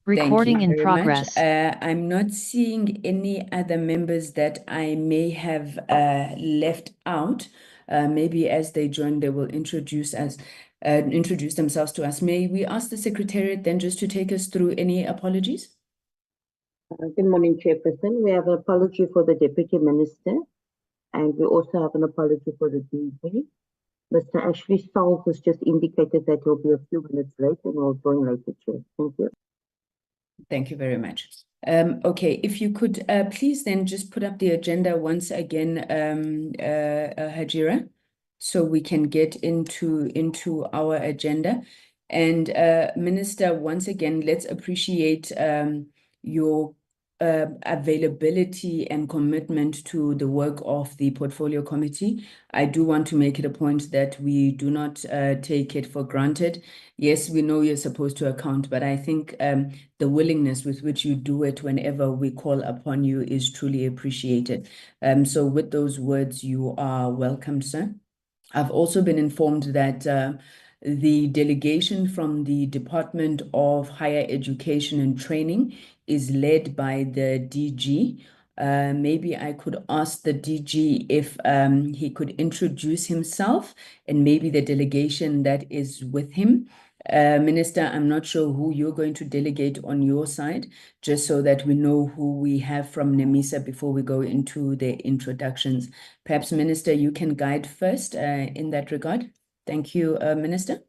Recording in progress. I'm not seeing any other members that I may have left out. Maybe as they join, they will introduce themselves to us. May we ask the Secretariat then just to take us through any apologies? Good morning, Chairperson. We have an apology for the Deputy Minister, and we also have an apology for the DG. Mr. Ashley Souls has just indicated that he'll be a few minutes late and will join later, Chair. Thank you. Thank you very much. Okay, if you could please then just put up the agenda once again, Hajira, so we can get into our agenda. And Minister, once again, let's appreciate your availability and commitment to the work of the Portfolio Committee. I do want to make it a point that we do not take it for granted. Yes, we know you're supposed to account, but I think the willingness with which you do it whenever we call upon you is truly appreciated. So with those words, you are welcome, sir. I've also been informed that the delegation from the Department of Higher Education and Training is led by the DG. Maybe I could ask the DG if he could introduce himself and maybe the delegation that is with him. Minister, I'm not sure who you're going to delegate on your side, just so that we know who we have from NEMISA before we go into the introductions. Perhaps, Minister, you can guide first in that regard. Thank you, Minister.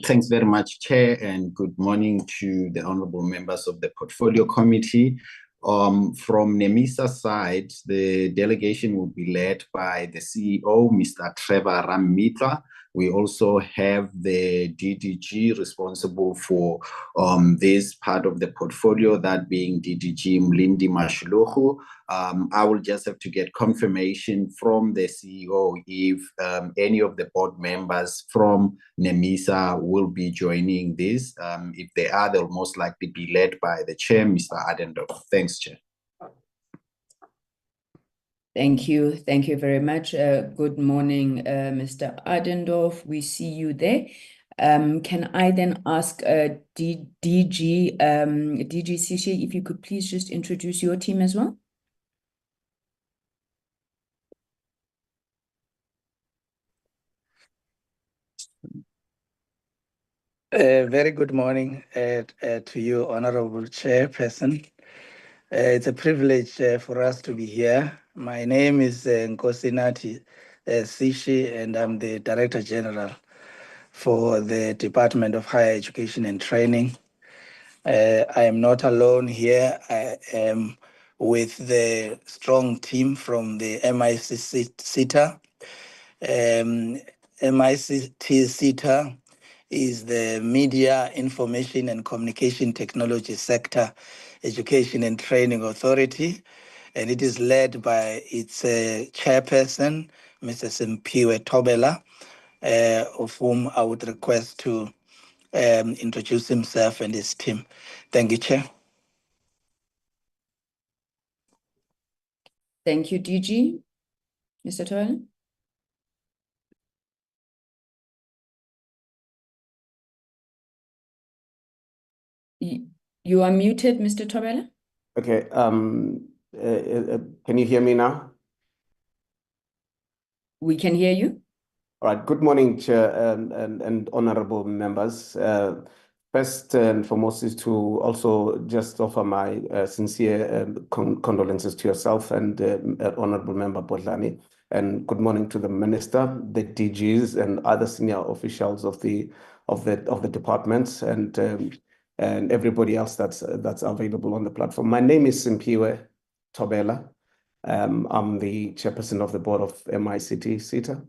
Thanks very much, Chair, and good morning to the honorable members of the Portfolio Committee. From NEMISA side, the delegation will be led by the CEO, Mr. Trevor Ramitla. We also have the DDG responsible for this part of the portfolio, that being DDG Mlindi Mashuluhu. I will just have to get confirmation from the CEO if any of the board members from NEMISA will be joining this. If they are, they'll most likely be led by the Chair, Mr. Adendorf. Thanks, Chair. Thank you. Thank you very much. Good morning, Mr. Adendorf. We see you there. Can I then ask DG Sishe, if you could please just introduce your team as well? Very good morning to you, Honorable Chairperson. It's a privilege for us to be here. My name is Nkosinathi Sishi, and I'm the Director General for the Department of Higher Education and Training. I am not alone here. I am with the strong team from the MICSETA. MICSETA is the Media, Information and Communication Technology Sector Education and Training Authority, and it is led by its chairperson, Mr. Simpiwe Thobela, of whom I would request to introduce himself and his team. Thank you, Chair. Thank you, DG. Mr. Thobela? You are muted, Mr. Thobela. Okay. Can you hear me now? We can hear you. All right. Good morning, Chair and honorable members. First and foremost is to also just offer my sincere condolences to yourself and Honorable Member Bodlani. And good morning to the Minister, the DGs, and other senior officials of the departments, and everybody else that's available on the platform. My name is Simpiwe Thobela. I'm the chairperson of the board of MICSETA,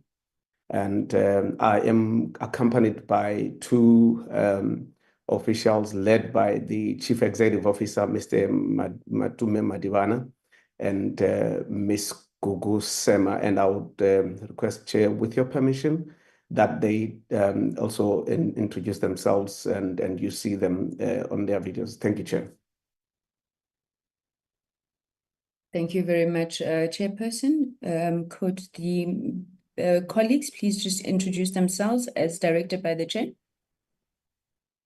and I am accompanied by two officials led by the Chief Executive Officer, Mr. Matume Madivana, and Ms. Gugu Sema. And I would request, Chair, with your permission, that they also introduce themselves and you see them on their videos. Thank you, Chair. Thank you very much, Chairperson. Could the colleagues please just introduce themselves as directed by the Chair?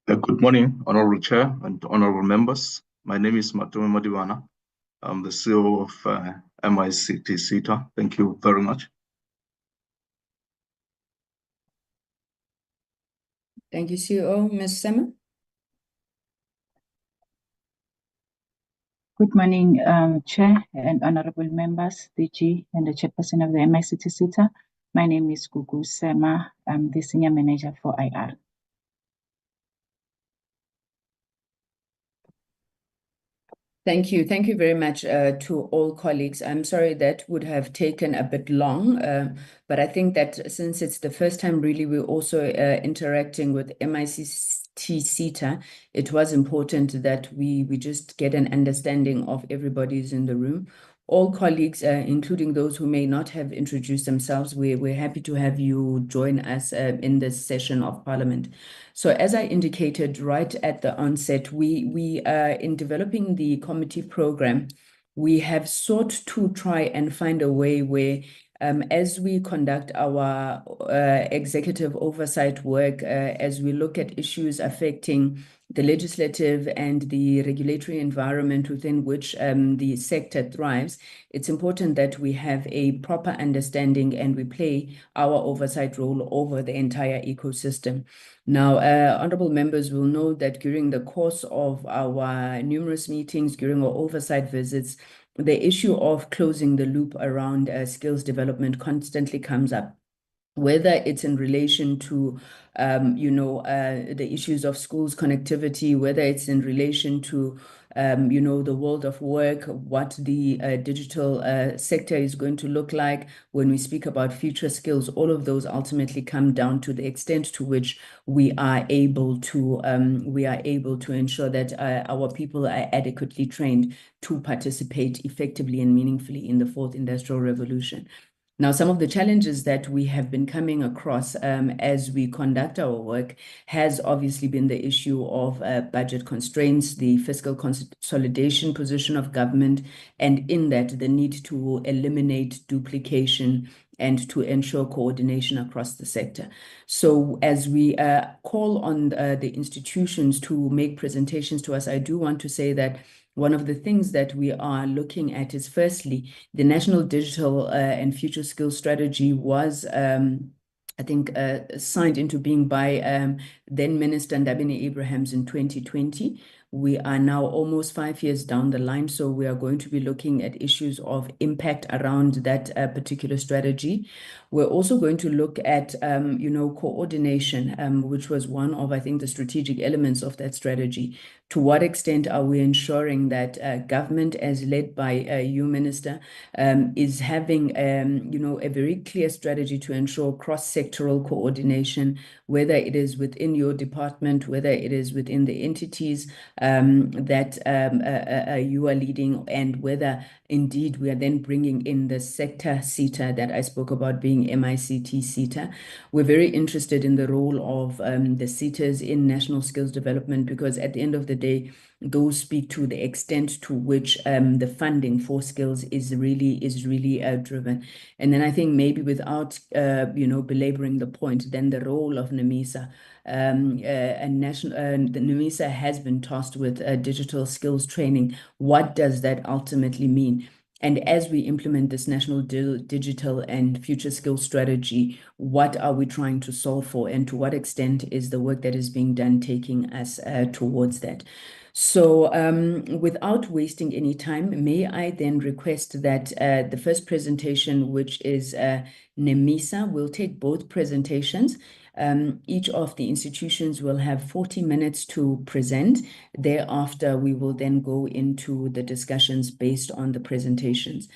Good morning, Honorable Chair and Honorable Members. My name is Matume Madiwana. I'm the CEO of MICT SETA. Thank you very much. Thank you, CEO. Ms. Sema? Good morning, Chair and Honorable Members, DG, and the Chairperson of the MICT SETA. My name is Gugu Sema. I'm the Senior Manager for IR. Thank you. Thank you very much to all colleagues. I'm sorry that would have taken a bit long, but I think that since it's the first time really we're also interacting with MICT SETA, it was important that we just get an understanding of everybody's in the room. All colleagues, including those who may not have introduced themselves, we're happy to have you join us in this session of Parliament. So as I indicated right at the onset, we in developing the committee program, we have sought to try and find a way where as we conduct our executive oversight work, as we look at issues affecting the legislative and the regulatory environment within which the sector thrives, it's important that we have a proper understanding and we play our oversight role over the entire ecosystem. Now, honorable members will know that during the course of our numerous meetings, during our oversight visits, the issue of closing the loop around skills development constantly comes up, whether it's in relation to, the issues of schools connectivity, whether it's in relation to, the world of work, what the digital sector is going to look like when we speak about future skills. All of those ultimately come down to the extent to which we are able to ensure that our people are adequately trained to participate effectively and meaningfully in the fourth industrial revolution. Now, some of the challenges that we have been coming across as we conduct our work has obviously been the issue of budget constraints, the fiscal consolidation position of government, and in that, the need to eliminate duplication and to ensure coordination across the sector. So as we call on the institutions to make presentations to us, I do want to say that one of the things that we are looking at is, firstly, the National Digital and Future Skills Strategy was, I think, signed into being by then Minister Ndabeni Abrahams in 2020. We are now almost 5 years down the line, so we are going to be looking at issues of impact around that particular strategy. We're also going to look at, coordination, which was one of, I think, the strategic elements of that strategy. To what extent are we ensuring that government, as led by you, Minister, is having, a very clear strategy to ensure cross-sectoral coordination, whether it is within your department, whether it is within the entities that you are leading, and whether indeed we are then bringing in the sector SETA that I spoke about being MICT SETA. We're very interested in the role of the SETAs in national skills development, because at the end of the day, those speak to the extent to which the funding for skills is really driven. And then I think maybe without belaboring the point, then the role of NEMISA. The NEMISA has been tasked with digital skills training. What does that ultimately mean? And as we implement this national digital and future skills strategy, what are we trying to solve for? And to what extent is the work that is being done taking us towards that? So without wasting any time, may I then request that the first presentation, which is NEMISA, will take both presentations. Each of the institutions will have 40 minutes to present. Thereafter, we will then go into the discussions based on the presentations.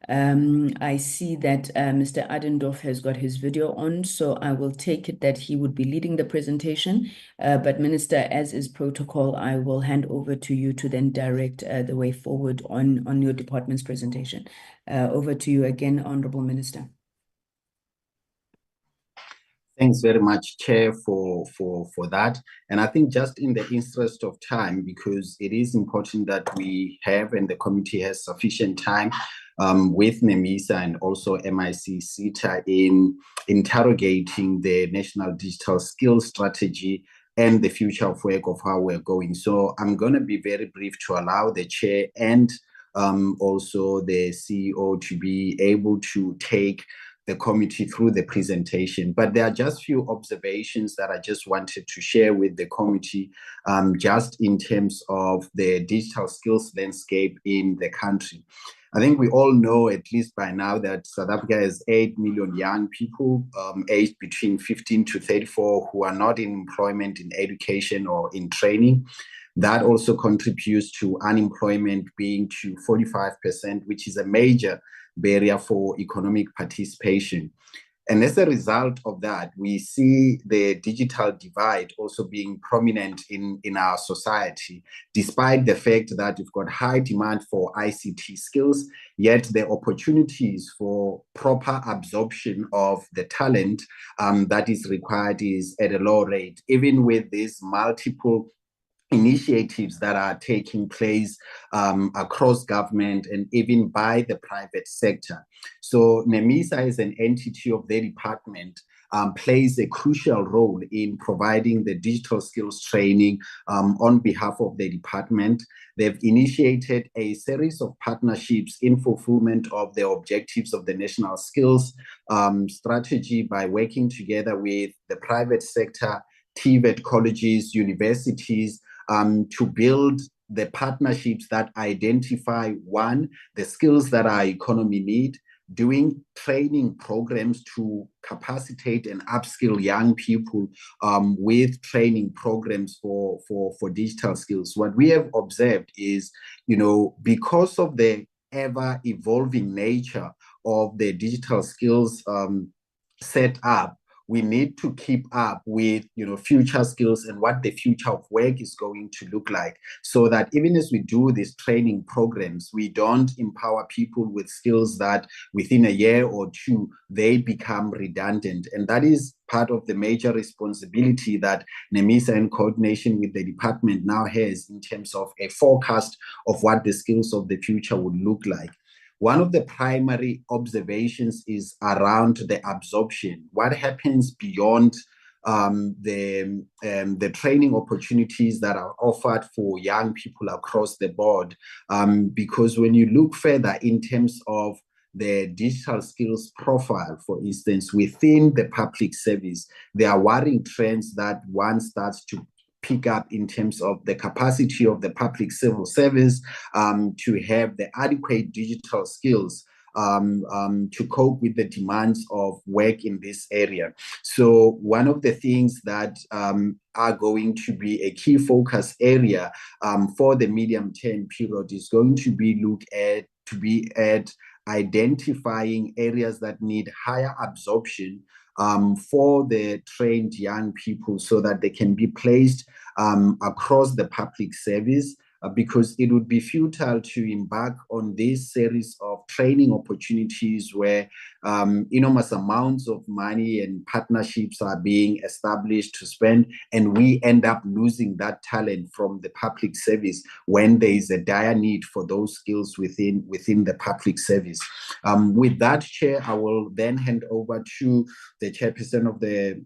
I see that Mr. Adendorf has got his video on, so I will take it that he would be leading the presentation. But Minister, as is protocol, I will hand over to you to then direct the way forward on your department's presentation. Over to you again, Honorable Minister. Thanks very much, Chair, for that. And I think just in the interest of time, because it is important that we have and the committee has sufficient time with NEMISA and also MICSETA in interrogating the National Digital Skills Strategy and the future of work of how we're going. So I'm going to be very brief to allow the chair and also the CEO to be able to take the committee through the presentation. But there are just few observations that I just wanted to share with the committee, just in terms of the digital skills landscape in the country. I think we all know, at least by now, that South Africa has 8 million young people aged between 15 to 34 who are not in employment, in education, or in training. That also contributes to unemployment being to 45%, which is a major barrier for economic participation. And as a result of that, we see the digital divide also being prominent in our society, despite the fact that we've got high demand for ICT skills, yet the opportunities for proper absorption of the talent that is required is at a low rate, even with these multiple initiatives that are taking place across government and even by the private sector. So NEMISA, as an entity of the department, plays a crucial role in providing the digital skills training on behalf of the department. They've initiated a series of partnerships in fulfillment of the objectives of the national skills strategy by working together with the private sector, TVET colleges, universities, to build the partnerships that identify, one, the skills that our economy need, doing training programs to capacitate and upskill young people with training programs for digital skills. What we have observed is, because of the ever-evolving nature of the digital skills set up, we need to keep up with future skills and what the future of work is going to look like, so that even as we do these training programs, we don't empower people with skills that within a year or two they become redundant. And that is part of the major responsibility that NEMISA, in coordination with the department, now has in terms of a forecast of what the skills of the future would look like. One of the primary observations is around the absorption. What happens beyond the training opportunities that are offered for young people across the board? Because when you look further in terms of the digital skills profile, for instance, within the public service, there are worrying trends that one starts to pick up in terms of the capacity of the public civil service to have the adequate digital skills to cope with the demands of work in this area. So one of the things that are going to be a key focus area for the medium-term period is going to be at identifying areas that need higher absorption for the trained young people, so that they can be placed across the public service, because it would be futile to embark on this series of training opportunities where enormous amounts of money and partnerships are being established to spend, and we end up losing that talent from the public service when there is a dire need for those skills within the public service. With that, Chair, I will then hand over to the chairperson of the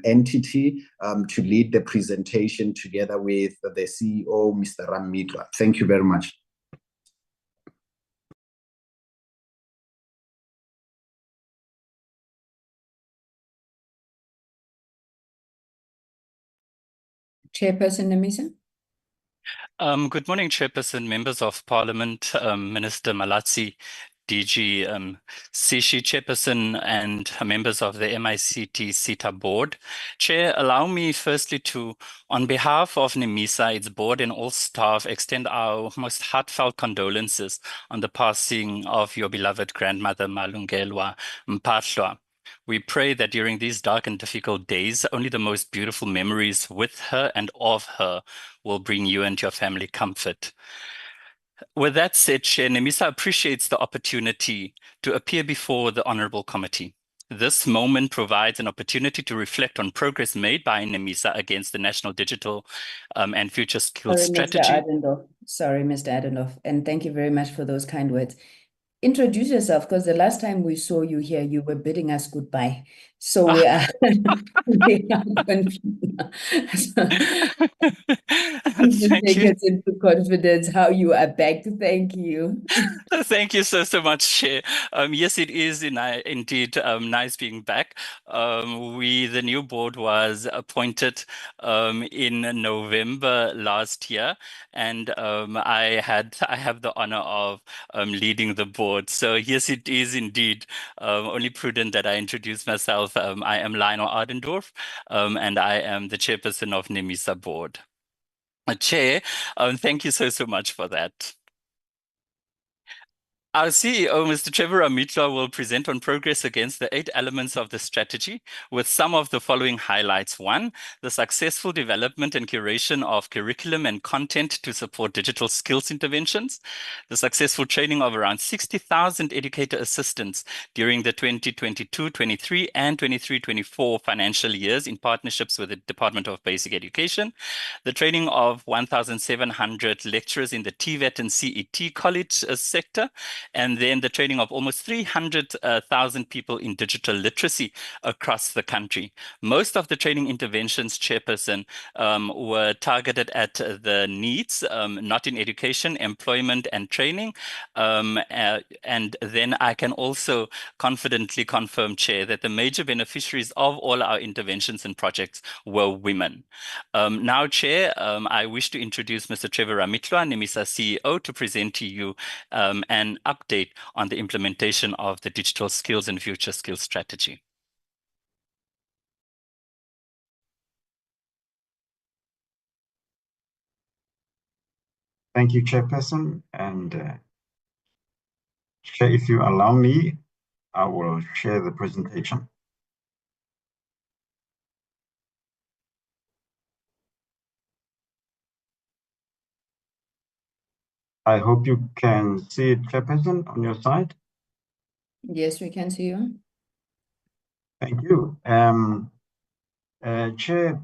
entity to lead the presentation together with the CEO, Mr. Ram Mitra. Thank you very much. Chairperson NEMISA. Good morning, Chairperson, members of Parliament, Minister Malatsi, DG Sishi, Chairperson, and members of the MICT SETA board. Chair, allow me firstly to, on behalf of NEMISA, its board and all staff, extend our most heartfelt condolences on the passing of your beloved grandmother, Malungelwa Mpahlwa. We pray that during these dark and difficult days, only the most beautiful memories with her and of her will bring you and your family comfort. With that said, Chair, NEMISA appreciates the opportunity to appear before the Honourable Committee. This moment provides an opportunity to reflect on progress made by NEMISA against the National Digital and Future Skills Strategy. Sorry, Mr. Adendorf, and thank you very much for those kind words. Introduce yourself, because the last time we saw you here, you were bidding us goodbye. So we are, we are confused. Even Thank take you. us into confidence how you are back. Thank you. Thank you so much, Chair. Yes, it is indeed nice being back. The new board was appointed in November last year, and I have the honor of leading the board. So yes, it is indeed only prudent that I introduce myself. I am Lionel Ardendorf, and I am the chairperson of NEMISA board. Chair, thank you so much for that. Our CEO, Mr. Trevor Amitla, will present on progress against the 8 elements of the strategy with some of the following highlights. 1, the successful development and curation of curriculum and content to support digital skills interventions, the successful training of around 60,000 educator assistants during the 2022-23 and 23-24 financial years in partnerships with the Department of Basic Education, the training of 1,700 lecturers in the TVET and CET college sector, and then the training of almost 300,000 people in digital literacy across the country. Most of the training interventions, Chairperson, were targeted at the needs, not in education, employment, and training. And then I can also confidently confirm, Chair, that the major beneficiaries of all our interventions and projects were women. Now, Chair, I wish to introduce Mr. Trevor Amitla, NEMISA CEO, to present to you an update on the implementation of the Digital Skills and Future Skills Strategy. Thank you, Chairperson. And Chair, if you allow me, I will share the presentation. I hope you can see it, Chairperson, on your side. Yes, we can see you. Thank you. Chair,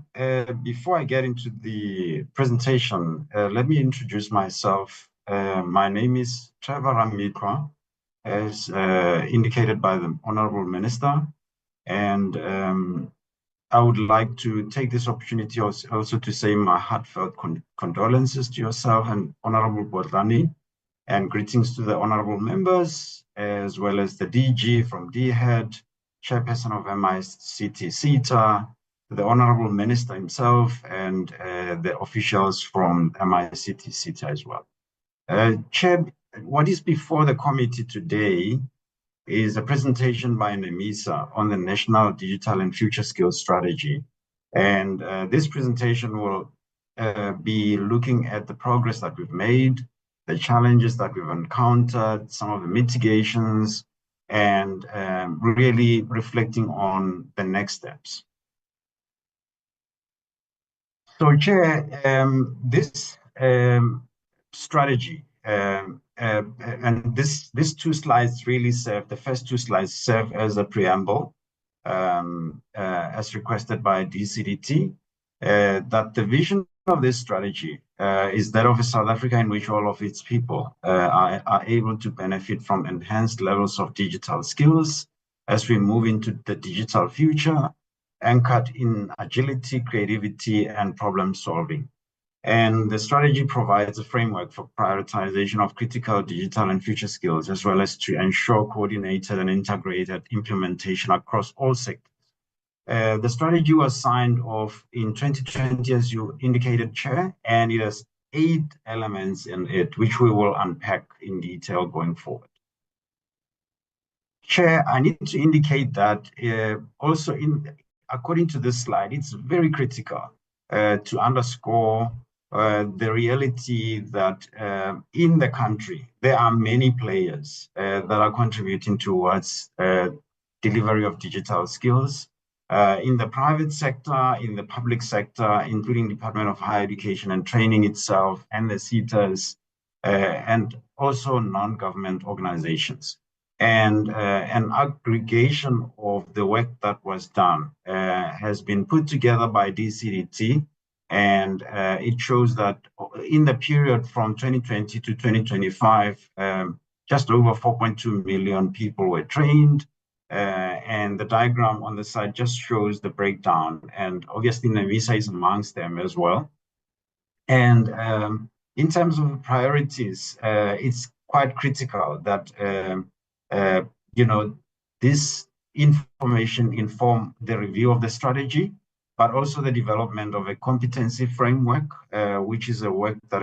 before I get into the presentation, let me introduce myself. My name is Trevor Amitla, as indicated by the Honorable Minister, and I would like to take this opportunity also to say my heartfelt condolences to yourself and Honorable Bodlani, and greetings to the honorable members, as well as the DG from DHEAD, Chairperson of MICT SETA, the Honorable Minister himself, and the officials from MICT SETA as well. Chair, what is before the committee today is a presentation by NEMISA on the National Digital and Future Skills Strategy. And this presentation will be looking at the progress that we've made, the challenges that we've encountered, some of the mitigations, and really reflecting on the next steps. So, Chair, this strategy, and these 2 slides really serve, the first 2 slides serve as a preamble, as requested by DCDT, that the vision of this strategy is that of a South Africa in which all of its people are able to benefit from enhanced levels of digital skills as we move into the digital future, anchored in agility, creativity, and problem solving. And the strategy provides a framework for prioritization of critical digital and future skills, as well as to ensure coordinated and integrated implementation across all sectors. The strategy was signed off in 2020, as you indicated, Chair, and it has 8 elements in it, which we will unpack in detail going forward. Chair, I need to indicate that also according to this slide, it's very critical to underscore the reality that in the country, there are many players that are contributing towards delivery of digital skills in the private sector, in the public sector, including Department of Higher Education and Training itself, and the SETAs, and also non-government organizations. And an aggregation of the work that was done has been put together by DCDT, and it shows that in the period from 2020 to 2025, just over 4.2 million people were trained, and the diagram on the side just shows the breakdown. And obviously, NEMISA is amongst them as well. And in terms of priorities, it's quite critical that this information inform the review of the strategy, but also the development of a competency framework, which is a work that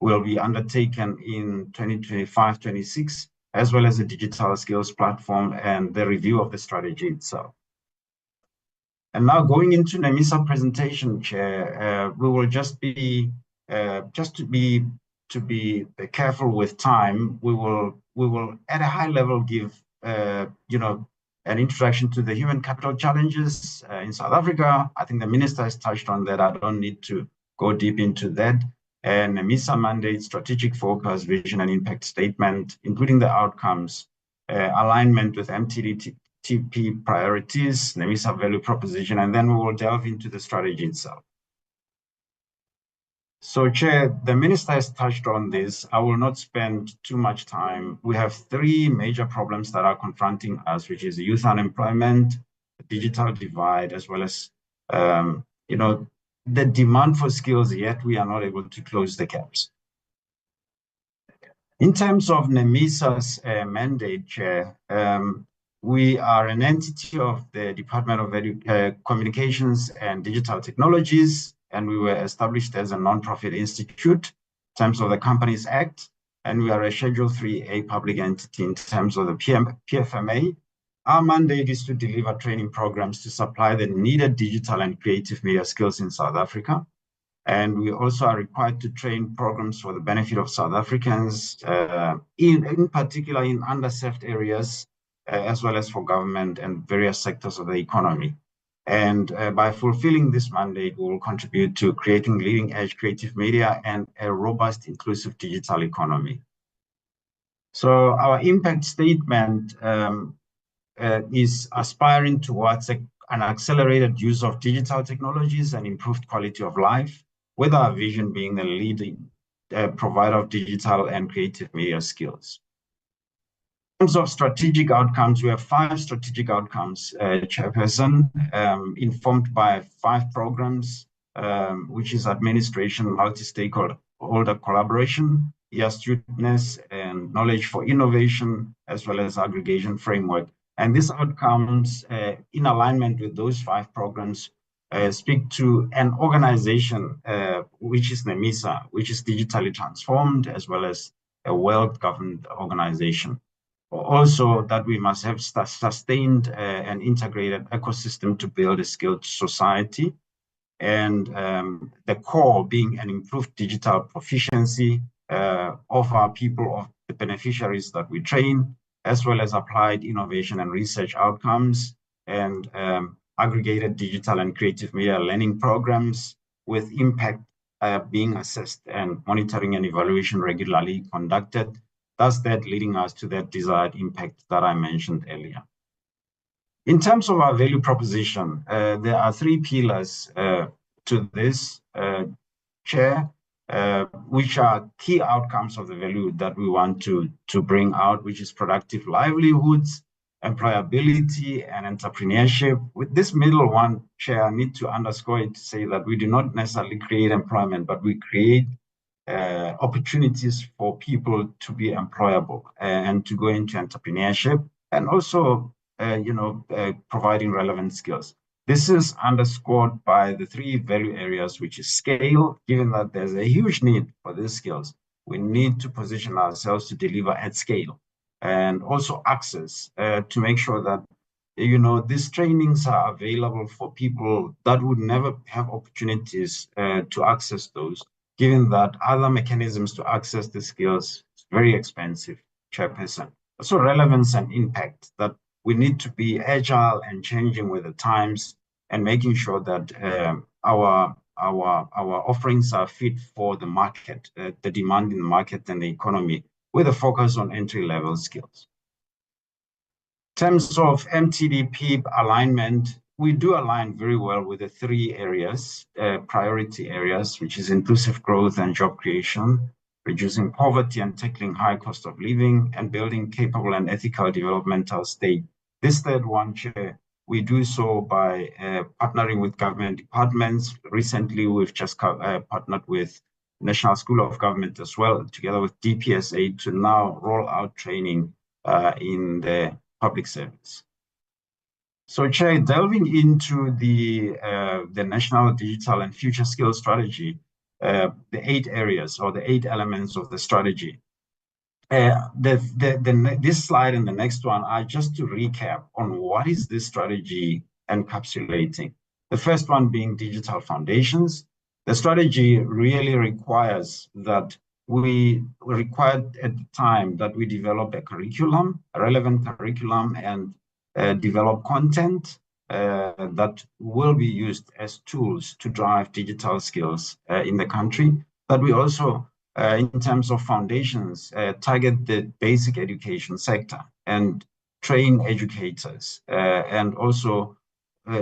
will be undertaken in 2025-26, as well as a digital skills platform and the review of the strategy itself. And now going into NEMISA presentation, Chair, we will just be to be careful with time. We will at a high level give an introduction to the human capital challenges in South Africa. I think the minister has touched on that. I don't need to go deep into that. And NEMISA mandate, strategic focus, vision and impact statement, including the outcomes, alignment with MTDTP priorities, NEMISA value proposition, and then we will delve into the strategy itself. So, Chair, the minister has touched on this. I will not spend too much time. We have three major problems that are confronting us, which is youth unemployment, the digital divide, as well as the demand for skills, yet we are not able to close the gaps. In terms of NEMISA's mandate, Chair, we are an entity of the Department of Communications and Digital Technologies, and we were established as a non-profit institute in terms of the Companies Act, and we are a Schedule 3A public entity in terms of the PFMA. Our mandate is to deliver training programs to supply the needed digital and creative media skills in South Africa. And we also are required to train programs for the benefit of South Africans, in particular in underserved areas, as well as for government and various sectors of the economy. And by fulfilling this mandate, we will contribute to creating leading edge creative media and a robust, inclusive digital economy. So our impact statement is aspiring towards an accelerated use of digital technologies and improved quality of life, with our vision being the leading provider of digital and creative media skills. In terms of strategic outcomes, we have 5 strategic outcomes, Chairperson, informed by 5 programs, which is administration, multi-stakeholder collaboration, astutness, and knowledge for innovation, as well as aggregation framework. And these outcomes, in alignment with those 5 programs, speak to an organization, which is NEMISA, which is digitally transformed, as well as a well-governed organization. Also, that we must have sustained and integrated ecosystem to build a skilled society, and the core being an improved digital proficiency of our people, of the beneficiaries that we train, as well as applied innovation and research outcomes, and aggregated digital and creative media learning programs with impact being assessed and monitoring and evaluation regularly conducted, thus that leading us to that desired impact that I mentioned earlier. In terms of our value proposition, there are 3 pillars to this, Chair, which are key outcomes of the value that we want to bring out, which is productive livelihoods, employability, and entrepreneurship. With this middle one, Chair, I need to underscore it to say that we do not necessarily create employment, but we create opportunities for people to be employable and to go into entrepreneurship, and also providing relevant skills. This is underscored by the 3 value areas, which is scale. Given that there's a huge need for these skills, we need to position ourselves to deliver at scale, and also access to make sure that these trainings are available for people that would never have opportunities to access those, given that other mechanisms to access the skills is very expensive, Chairperson. Also relevance and impact, that we need to be agile and changing with the times, and making sure that our offerings are fit for the market, the demand in the market and the economy, with a focus on entry-level skills. In terms of MTDP alignment, we do align very well with the 3 areas, priority areas, which is inclusive growth and job creation, reducing poverty and tackling high cost of living, and building capable and ethical developmental state. This third one, Chair, we do so by partnering with government departments. Recently, we've just partnered with National School of Government as well, together with DPSA, to now roll out training in the public service. So, Chair, delving into the National Digital and Future Skills Strategy, the 8 areas or the 8 elements of the strategy. This slide and the next one are just to recap on what is this strategy encapsulating. The first one being digital foundations. The strategy really requires that at the time that we develop a curriculum, a relevant curriculum, and develop content that will be used as tools to drive digital skills in the country. But we also, in terms of foundations, target the basic education sector and train educators, and also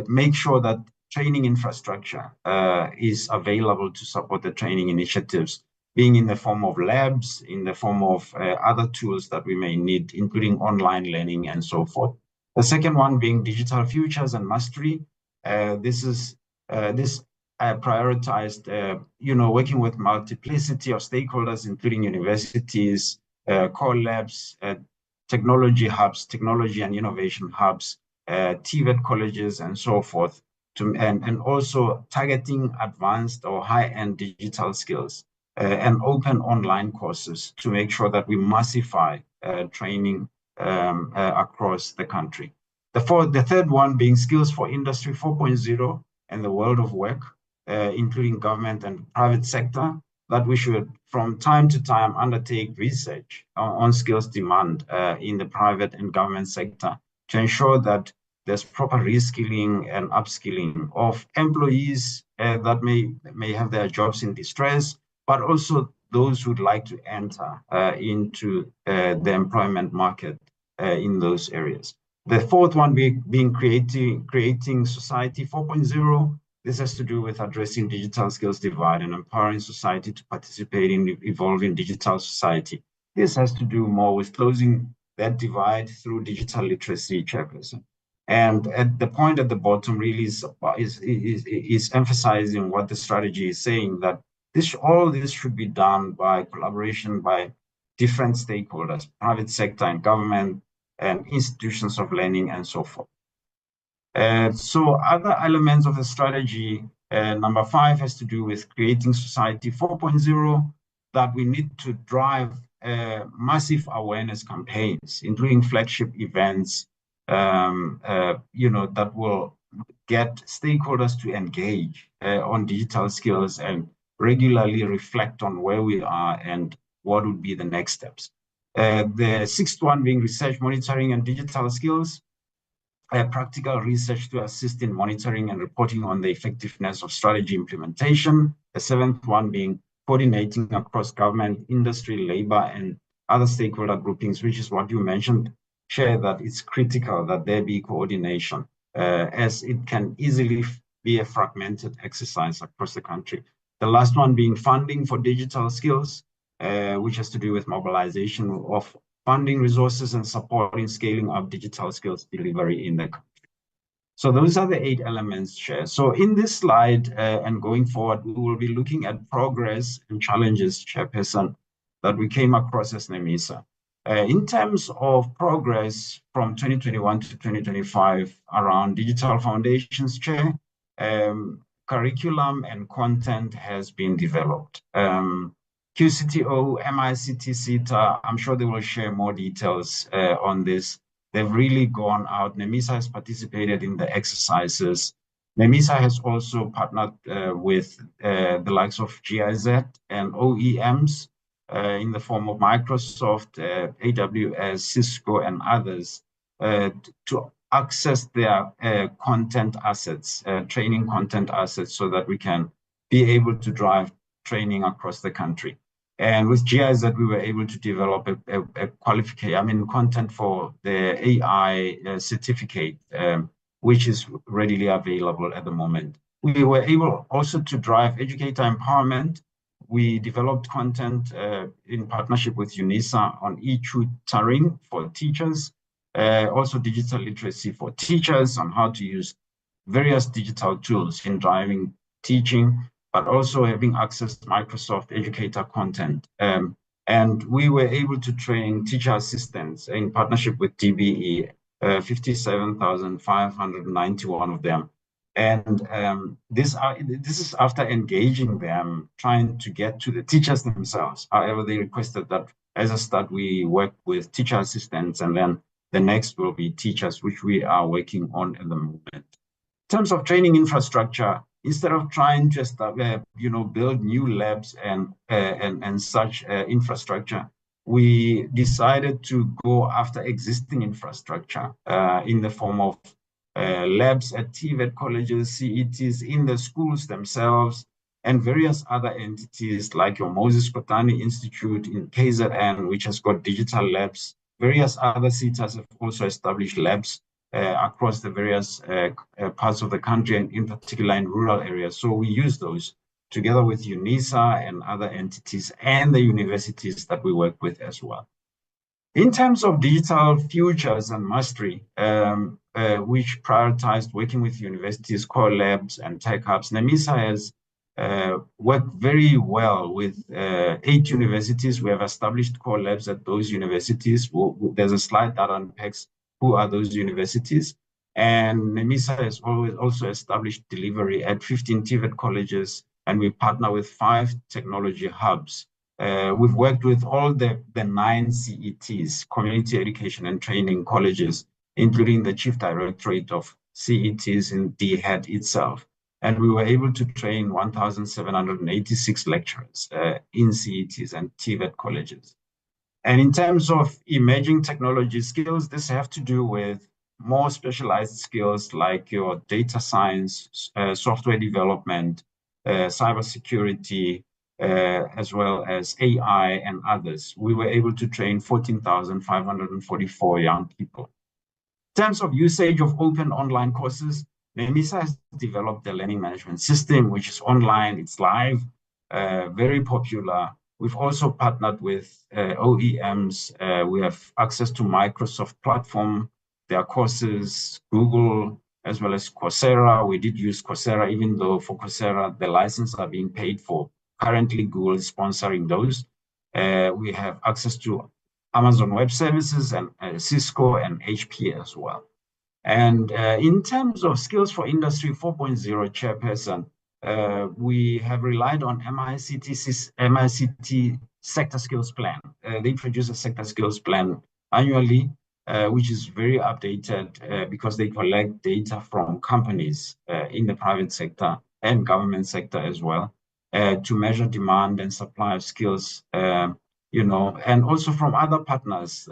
make sure that training infrastructure is available to support the training initiatives, being in the form of labs, in the form of other tools that we may need, including online learning and so forth. The second one being digital futures and mastery. This prioritized, working with multiplicity of stakeholders, including universities, core labs, technology hubs, technology and innovation hubs, TVET colleges, and so forth, and also targeting advanced or high-end digital skills and open online courses to make sure that we massify training across the country. The third one being skills for industry 4.0 and the world of work, including government and private sector, that we should from time to time undertake research on skills demand in the private and government sector to ensure that there's proper reskilling and upskilling of employees that may have their jobs in distress, but also those who'd like to enter into the employment market in those areas. The fourth one being creating society 4.0. This has to do with addressing digital skills divide and empowering society to participate in evolving digital society. This has to do more with closing that divide through digital literacy, Chairperson. And at the point at the bottom really is emphasizing what the strategy is saying, that all this should be done by collaboration by different stakeholders, private sector and government and institutions of learning and so forth. So other elements of the strategy, number 5 has to do with creating society 4.0, that we need to drive massive awareness campaigns, including flagship events, that will get stakeholders to engage on digital skills and regularly reflect on where we are and what would be the next steps. The sixth one being research, monitoring, and digital skills, practical research to assist in monitoring and reporting on the effectiveness of strategy implementation. The seventh one being coordinating across government, industry, labor, and other stakeholder groupings, which is what you mentioned, Chair, that it's critical that there be coordination, as it can easily be a fragmented exercise across the country. The last one being funding for digital skills, which has to do with mobilization of funding resources and supporting scaling up digital skills delivery in the country. So those are the 8 elements, Chair. So in this slide and going forward, we will be looking at progress and challenges, Chairperson, that we came across as NEMISA. In terms of progress from 2021 to 2025 around digital foundations, Chair, curriculum and content has been developed. QCTO, MICT, SETA, I'm sure they will share more details on this. They've really gone out. NEMISA has participated in the exercises. NEMISA has also partnered with the likes of GIZ and OEMs in the form of Microsoft, AWS, Cisco, and others to access their content assets, training content assets, so that we can be able to drive training across the country. And with GIZ, we were able to develop a qualification, content for the AI certificate, which is readily available at the moment. We were able also to drive educator empowerment. We developed content in partnership with UNISA on e-tutoring for teachers. also digital literacy for teachers on how to use various digital tools in driving teaching, but also having access to Microsoft Educator content. And we were able to train teacher assistants in partnership with DBE, 57,591 of them. And this is after engaging them, trying to get to the teachers themselves. However, they requested that as a start, we work with teacher assistants, and then the next will be teachers, which we are working on at the moment. In terms of training infrastructure, instead of trying to build new labs and such infrastructure, we decided to go after existing infrastructure in the form of labs at TVET colleges, CETs, in the schools themselves, and various other entities like your Moses Kotane Institute in KZN, which has got digital labs. Various other SETAs have also established labs across the various parts of the country, and in particular in rural areas. So we use those together with UNISA and other entities and the universities that we work with as well. In terms of digital futures and mastery, which prioritized working with universities, core labs, and tech hubs, NEMISA has worked very well with 8 universities. We have established core labs at those universities. There's a slide that unpacks who are those universities. And NEMISA has also established delivery at 15 TVET colleges, and we partner with 5 technology hubs. We've worked with all the 9 CETs, Community Education and Training Colleges, including the Chief Directorate of CETs in DHET itself. And we were able to train 1,786 lecturers in CETs and TVET colleges. And in terms of emerging technology skills, this have to do with more specialized skills like your data science, software development, cybersecurity, as well as AI and others. We were able to train 14,544 young people. In terms of usage of open online courses, NEMISA has developed a learning management system, which is online, it's live, very popular. We've also partnered with OEMs. We have access to Microsoft platform, their courses, Google, as well as Coursera. We did use Coursera, even though for Coursera, the licenses are being paid for. Currently, Google is sponsoring those. We have access to Amazon Web Services and Cisco and HP as well. And in terms of skills for Industry 4.0 chairperson, we have relied on MICT sector skills plan. They produce a sector skills plan annually, which is very updated because they collect data from companies in the private sector and government sector as well to measure demand and supply of skills, and also from other partners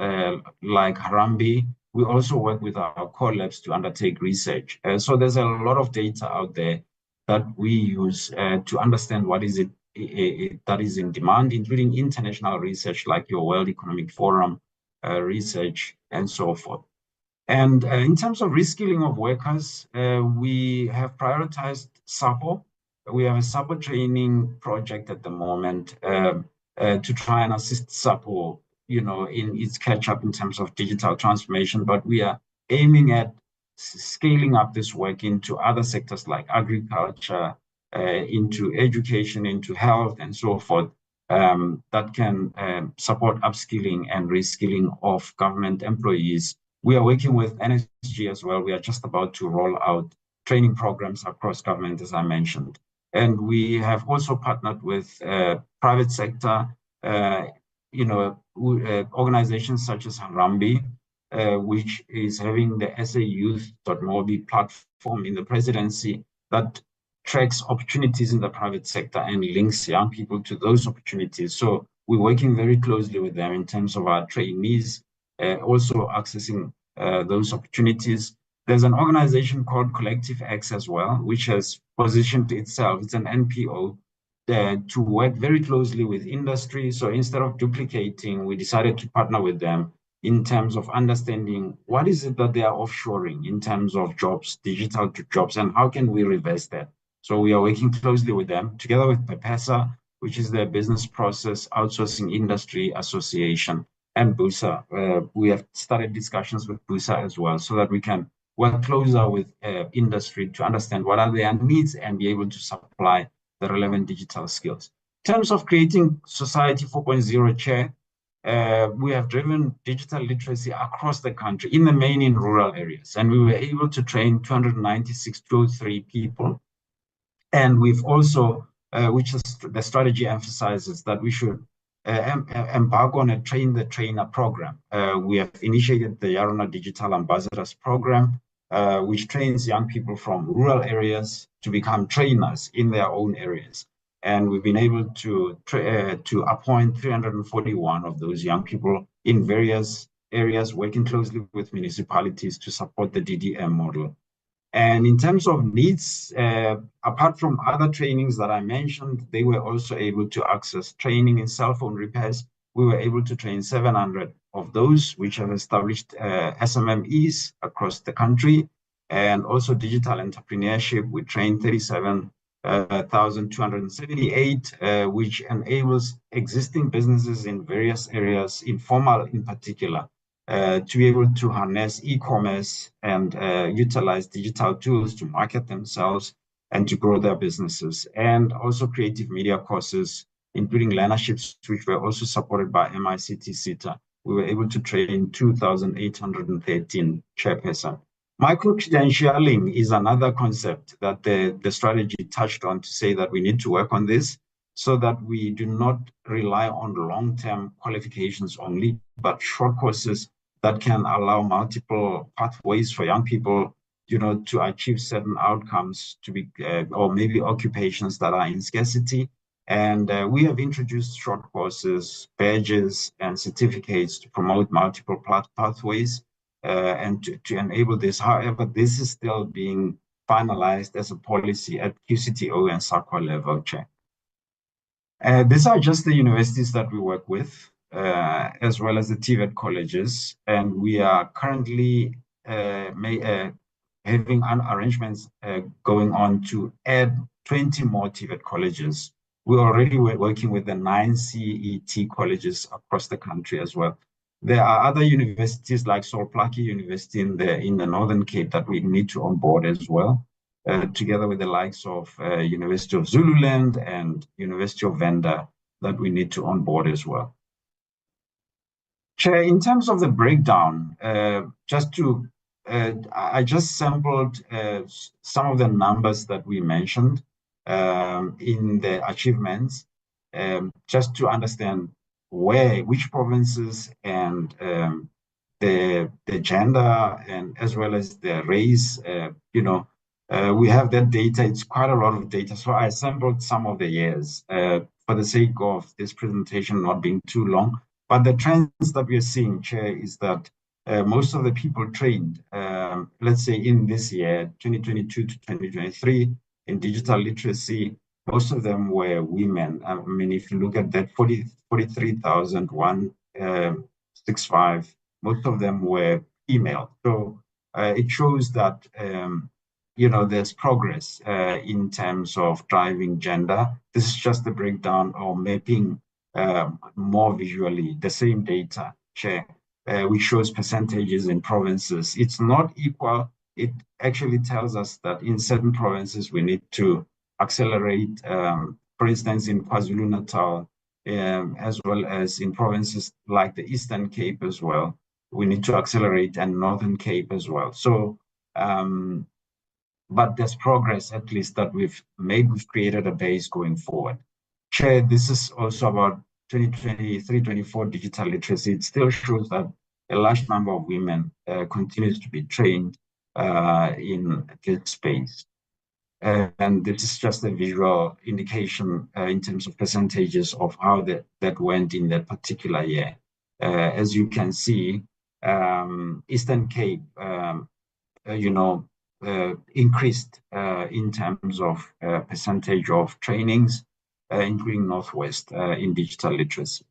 like Harambee. We also work with our core labs to undertake research. So there's a lot of data out there that we use to understand what is it that is in demand, including international research like your World Economic Forum research and so forth. And in terms of reskilling of workers, we have prioritized SAPO. We have a SAPO training project at the moment to try and assist SAPO in its catch-up in terms of digital transformation, but we are aiming at scaling up this work into other sectors like agriculture, into education, into health, and so forth, that can support upskilling and reskilling of government employees. We are working with NSG as well. We are just about to roll out training programs across government, as I mentioned. And we have also partnered with private sector, organizations such as Harambee, which is having the SA Youth.mobi platform in the presidency that tracks opportunities in the private sector and links young people to those opportunities. So we're working very closely with them in terms of our trainees, also accessing those opportunities. There's an organization called Collective X as well, which has positioned itself, it's an NPO, to work very closely with industry. So instead of duplicating, we decided to partner with them in terms of understanding what is it that they are offshoring in terms of jobs, digital to jobs, and how can we reverse that? So we are working closely with them together with PEPESA, which is the Business Process Outsourcing Industry Association. and BUSA. We have started discussions with BUSA as well, so that we can work closer with industry to understand what are their needs and be able to supply the relevant digital skills. In terms of creating Society 4.0, Chair, we have driven digital literacy across the country, in the main in rural areas, and we were able to train 296 people. And we've also, which is the strategy emphasizes that we should embark on a train the trainer program. We have initiated the Yarona Digital Ambassadors program, which trains young people from rural areas to become trainers in their own areas. And we've been able to appoint 341 of those young people in various areas, working closely with municipalities to support the DDM model. And in terms of needs, apart from other trainings that I mentioned, they were also able to access training in cell phone repairs. We were able to train 700 of those, which have established SMMEs across the country, and also digital entrepreneurship. We trained 37,278, which enables existing businesses in various areas, informal in particular, to be able to harness e-commerce and utilize digital tools to market themselves and to grow their businesses. And also creative media courses, including learnerships, which were also supported by MICT SETA. We were able to train 2,813 chairperson. Micro-credentialing is another concept that the strategy touched on, to say that we need to work on this so that we do not rely on long-term qualifications only, but short courses that can allow multiple pathways for young people, to achieve certain outcomes, to be or maybe occupations that are in scarcity. And we have introduced short courses, badges, and certificates to promote multiple pathways and to enable this. However, this is still being finalized as a policy at QCTO and SAQA level, Chair. These are just the universities that we work with, as well as the TVET colleges, and we are currently having arrangements going on to add 20 more TVET colleges. We're already working with the 9 CET colleges across the country as well. There are other universities like Solplaki University in the Northern Cape that we need to onboard as well, together with the likes of University of Zululand and University of Venda that we need to onboard as well. Chair, in terms of the breakdown, I just sampled some of the numbers that we mentioned in the achievements, just to understand which provinces and the gender, and as well as the race, we have that data. It's quite a lot of data. So I sampled some of the years for the sake of this presentation not being too long. But the trends that we are seeing, Chair, is that most of the people trained, let's say in this year, 2022 to 2023, in digital literacy, most of them were women. I mean, if you look at that 43,165, most of them were female. So it shows that, there's progress in terms of driving gender. This is just the breakdown or mapping more visually the same data, Chair, which shows percentages in provinces. It's not equal. It actually tells us that in certain provinces we need to accelerate, for instance, in KwaZulu-Natal, as well as in provinces like the Eastern Cape as well. We need to accelerate, and Northern Cape as well. So, but there's progress, at least, that we've made. We've created a base going forward. Chair, this is also about 2023-24 digital literacy. It still shows that a large number of women continues to be trained in this space. And this is just a visual indication in terms of percentages of how that went in that particular year. As you can see, Eastern Cape, increased in terms of percentage of trainings, including Northwest in digital literacy.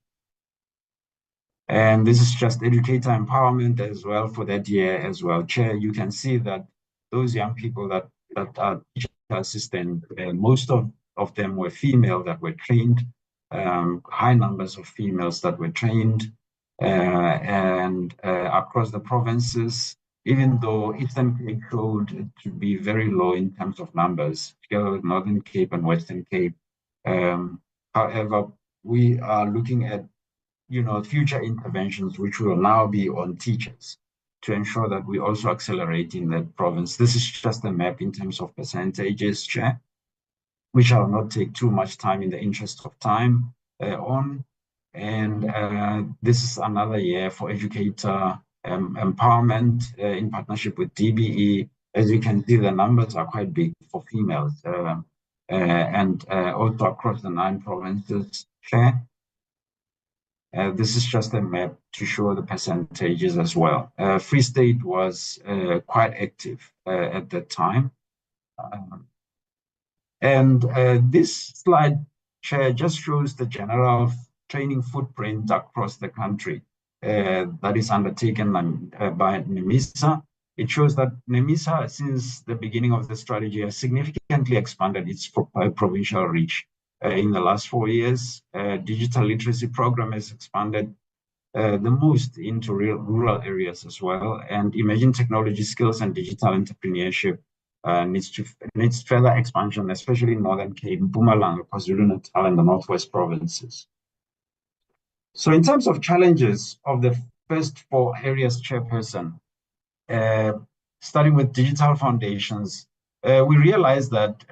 And this is just educator empowerment as well for that year as well. Chair, you can see that those young people that are digital assistant, most of them were female that were trained, high numbers of females that were trained. and across the provinces, even though Eastern Cape showed to be very low in terms of numbers, together with Northern Cape and Western Cape. However, we are looking at, future interventions, which will now be on teachers to ensure that we also accelerate in that province. This is just a map in terms of percentages, Chair. We shall not take too much time in the interest of time on. And this is another year for educator empowerment in partnership with DBE. As you can see, the numbers are quite big for females and also across the 9 provinces. Chair. This is just a map to show the percentages as well. Free State was quite active at that time. This slide, Chair, just shows the general training footprint across the country that is undertaken by NEMISA. It shows that NEMISA, since the beginning of the strategy, has significantly expanded its provincial reach. In the last 4 years, digital literacy program has expanded the most into rural areas as well, and emerging technology skills and digital entrepreneurship needs further expansion, especially in Northern Cape, Mpumalanga, KwaZulu-Natal, and the Northwest provinces. So in terms of challenges of the first 4 areas, Chairperson, starting with digital foundations, we realized that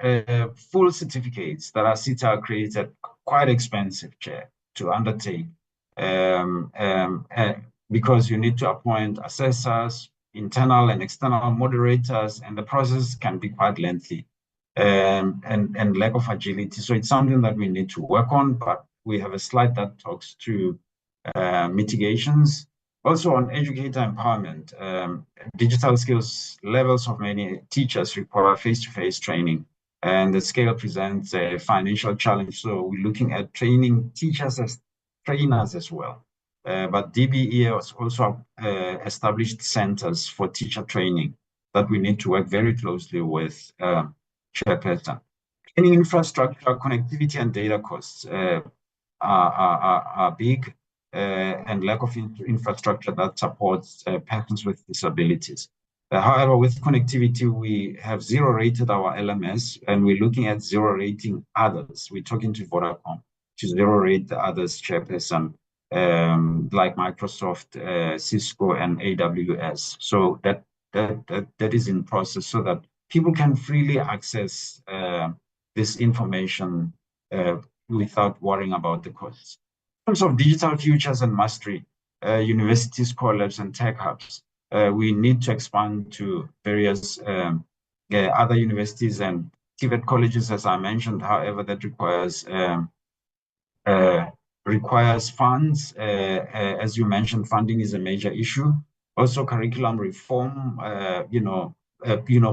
full certificates that are SETA accredited quite expensive, Chair, to undertake because you need to appoint assessors, internal and external moderators, and the process can be quite lengthy and lack of agility. So it's something that we need to work on, but we have a slide that talks to mitigations. Also on educator empowerment, digital skills levels of many teachers require face-to-face training, and the scale presents a financial challenge. So we're looking at training teachers as trainers as well. But DBE has also established centers for teacher training that we need to work very closely with, Chairperson. Training infrastructure, connectivity, and data costs are big. And lack of infrastructure that supports persons with disabilities. However, with connectivity, we have zero-rated our LMS, and we're looking at zero-rating others. We're talking to Vodacom to zero-rate the others, Chairperson, like Microsoft, Cisco, and AWS. So that is in process so that people can freely access this information without worrying about the costs. In terms of digital futures and mastery, universities, collabs, and tech hubs, we need to expand to various other universities and TVET colleges, as I mentioned. However, that requires funds. As you mentioned, funding is a major issue. Also, curriculum reform,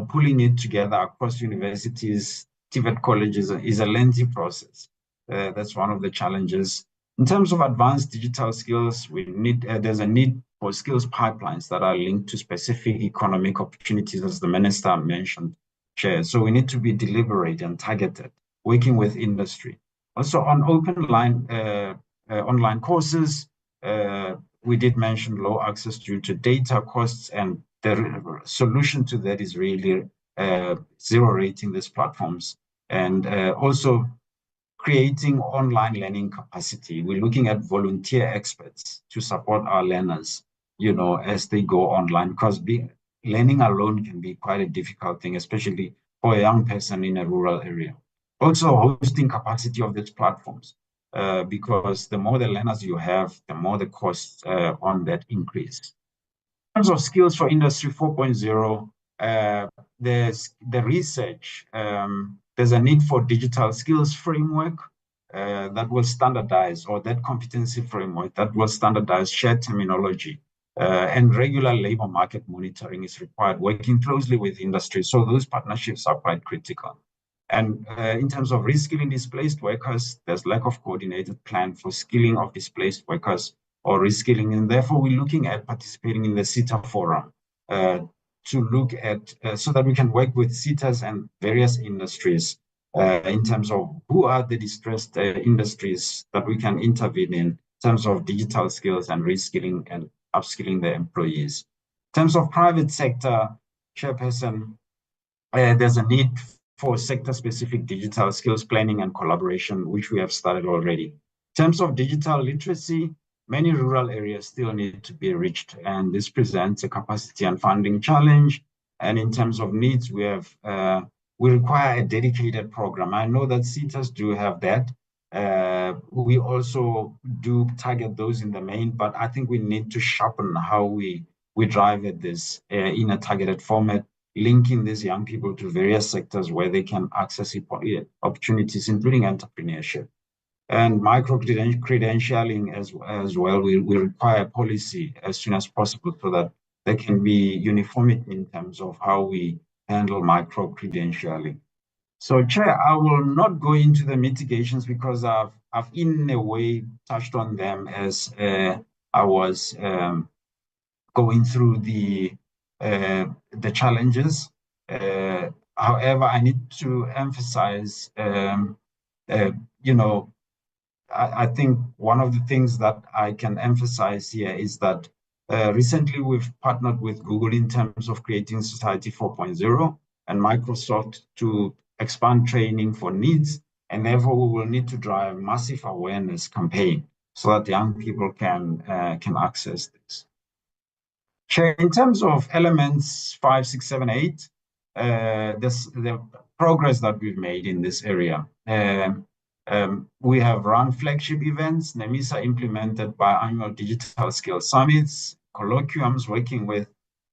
pulling it together across universities, TVET colleges is a lengthy process. That's one of the challenges. In terms of advanced digital skills, there's a need for skills pipelines that are linked to specific economic opportunities, as the Minister mentioned, Chair. So we need to be deliberate and targeted, working with industry. Also on online courses, we did mention low access due to data costs, and the solution to that is really zero-rating these platforms. And also creating online learning capacity. We're looking at volunteer experts to support our learners, as they go online, because learning alone can be quite a difficult thing, especially for a young person in a rural area. Also hosting capacity of these platforms, because the more the learners you have, the more the costs on that increase. In terms of skills for Industry 4.0, there's the research. There's a need for digital skills framework that will standardize, or that competency framework that will standardize shared terminology, and regular labor market monitoring is required, working closely with industry. So those partnerships are quite critical. And in terms of reskilling displaced workers, there's lack of coordinated plan for skilling of displaced workers or reskilling, and therefore we're looking at participating in the SETA forum to look at, so that we can work with SETAs and various industries in terms of who are the distressed industries that we can intervene in terms of digital skills and reskilling and upskilling the employees. In terms of private sector, Chairperson, there's a need for sector-specific digital skills planning and collaboration, which we have started already. In terms of digital literacy, many rural areas still need to be reached, and this presents a capacity and funding challenge. And in terms of needs, we require a dedicated program. I know that SETAs do have that. We also do target those in the main, but I think we need to sharpen how we drive at this in a targeted format, linking these young people to various sectors where they can access opportunities, including entrepreneurship. And micro-credentialing as well, we require policy as soon as possible so that there can be uniformity in terms of how we handle micro-credentialing. So, Chair, I will not go into the mitigations because I've in a way touched on them as I was going through the challenges. However, I need to emphasize, I think one of the things that I can emphasize here is that recently we've partnered with Google in terms of creating Society 4.0 and Microsoft to expand training for needs, and therefore we will need to drive massive awareness campaign so that young people can access this. Chair, in terms of elements 5, 6, 7, 8, the progress that we've made in this area. We have run flagship events, NEMISA implemented biannual digital skills summits, colloquiums working with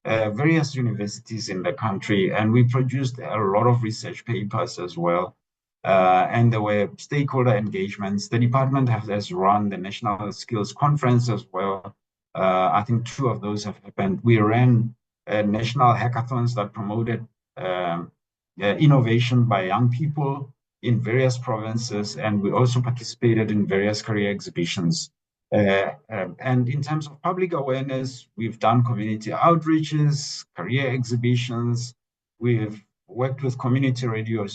various universities in the country, and we produced a lot of research papers as well. And there were stakeholder engagements. The department has run the National Skills Conference as well. I think 2 of those have happened. We ran national hackathons that promoted innovation by young people in various provinces, and we also participated in various career exhibitions. And in terms of public awareness, we've done community outreaches, career exhibitions. We've worked with community radio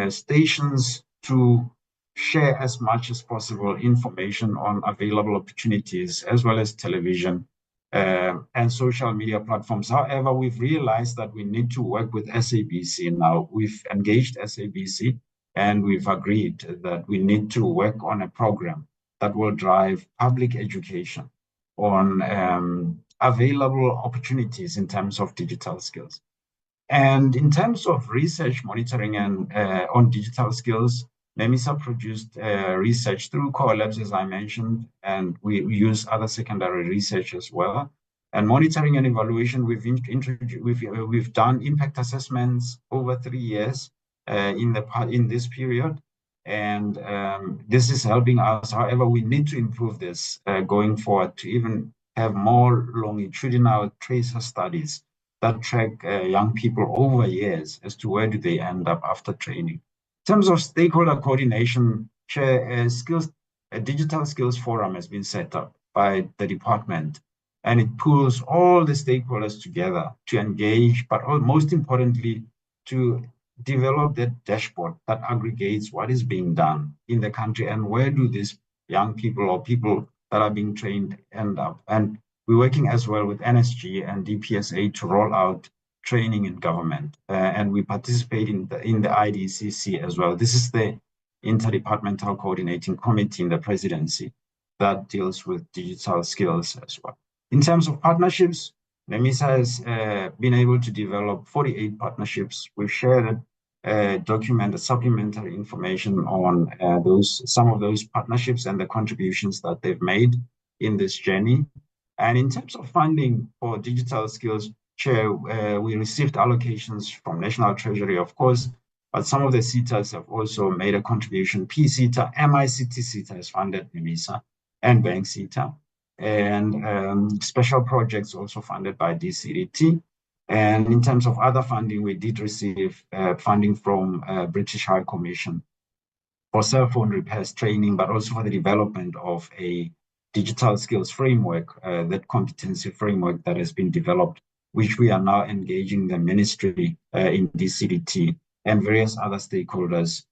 stations to share as much as possible information on available opportunities, as well as television and social media platforms. However, we've realized that we need to work with SABC now. We've engaged SABC, and we've agreed that we need to work on a program that will drive public education on available opportunities in terms of digital skills. And in terms of research monitoring and on digital skills, NEMISA produced research through core labs, as I mentioned, and we use other secondary research as well. And monitoring and evaluation, we've done impact assessments over 3 years in this period, and this is helping us. However, we need to improve this going forward to even have more longitudinal tracer studies that track young people over years as to where do they end up after training. In terms of stakeholder coordination, Chair, a digital skills forum has been set up by the department, and it pulls all the stakeholders together to engage, but most importantly, to develop that dashboard that aggregates what is being done in the country and where do these young people or people that are being trained end up. And we're working as well with NSG and DPSA to roll out training in government, and we participate in the IDCC as well. This is the Interdepartmental Coordinating Committee in the presidency that deals with digital skills as well. In terms of partnerships, NEMISA has been able to develop 48 partnerships. We've shared documented supplementary information on some of those partnerships and the contributions that they've made in this journey. And in terms of funding for digital skills, Chair, we received allocations from National Treasury, of course, but some of the SETAs have also made a contribution. PSETA, MICT SETA has funded NEMISA and Bank SETA, and special projects also funded by DCDT. And in terms of other funding, we did receive funding from British High Commission for cell phone repairs training, but also for the development of a digital skills framework, that competency framework that has been developed, which we are now engaging the ministry in DCDT and various other stakeholders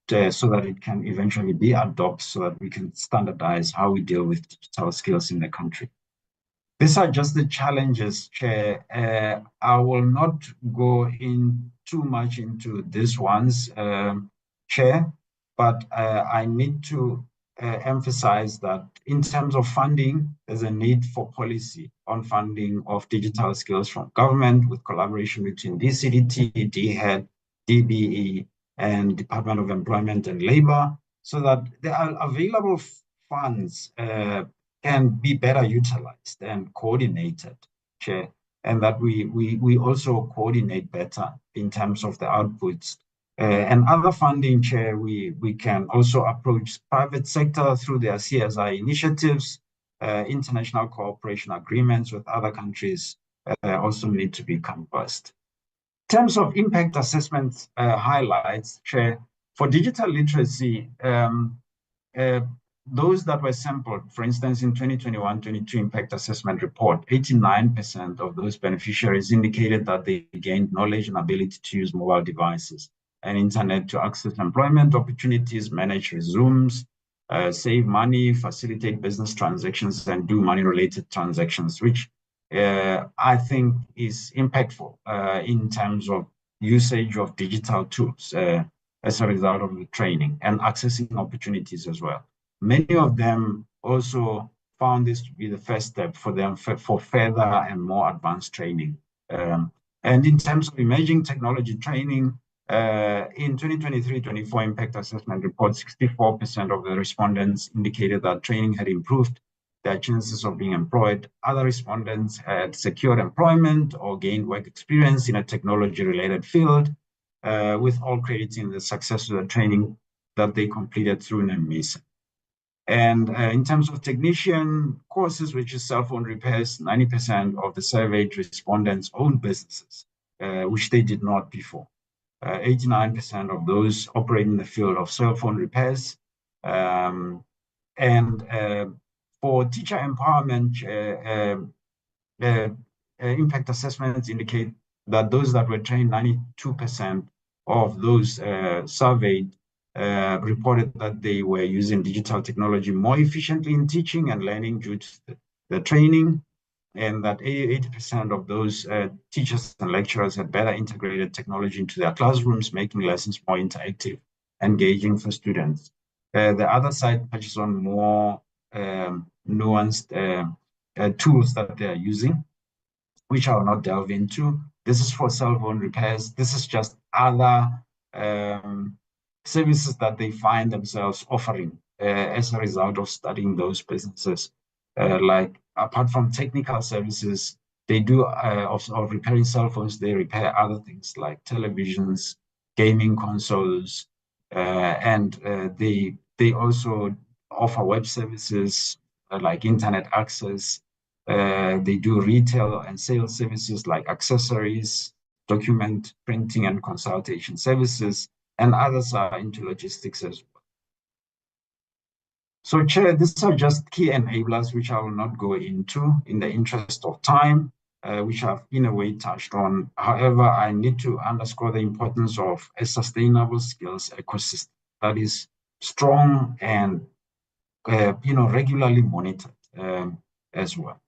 so that it can eventually be adopted, so that we can standardize how we deal with digital skills in the country. These are just the challenges, Chair. I will not go in too much into these ones, Chair, but I need to emphasize that in terms of funding, there's a need for policy on funding of digital skills from government, with collaboration between DCDT, DHEAD, DBE, and Department of Employment and Labor, so that there are available funds can be better utilized and coordinated, Chair, and that we also coordinate better in terms of the outputs. And other funding, Chair, we can also approach private sector through their CSI initiatives. International cooperation agreements with other countries also need to be canvassed. In terms of impact assessment highlights, Chair, for digital literacy, those that were sampled, for instance, in 2021-22 impact assessment report, 89% of those beneficiaries indicated that they gained knowledge and ability to use mobile devices and internet to access employment opportunities, manage resumes, save money, facilitate business transactions, and do money-related transactions, which I think is impactful in terms of usage of digital tools as a result of the training and accessing opportunities as well. Many of them also found this to be the first step for them for further and more advanced training. And in terms of emerging technology training, in 2023-24 impact assessment report, 64% of the respondents indicated that training had improved their chances of being employed. Other respondents had secured employment or gained work experience in a technology-related field, with all crediting the success of the training that they completed through NEMISA. And in terms of technician courses, which is cell phone repairs, 90% of the surveyed respondents own businesses, which they did not before. 89% of those operate in the field of cell phone repairs. And for teacher empowerment, impact assessments indicate that those that were trained, 92% of those surveyed reported that they were using digital technology more efficiently in teaching and learning due to the training, and that 80% of those teachers and lecturers had better integrated technology into their classrooms, making lessons more interactive, engaging for students. The other side touches on more nuanced tools that they are using, which I will not delve into. This is for cell phone repairs. This is just other services that they find themselves offering as a result of studying those businesses. Like, apart from technical services, they do of repairing cell phones, they repair other things like televisions, gaming consoles, and they also offer web services like internet access. They do retail and sales services like accessories, document printing and consultation services, and others are into logistics as well. So, Chair, these are just key enablers which I will not go into in the interest of time, which I've in a way touched on. However, I need to underscore the importance of a sustainable skills ecosystem that is strong and regularly monitored as well.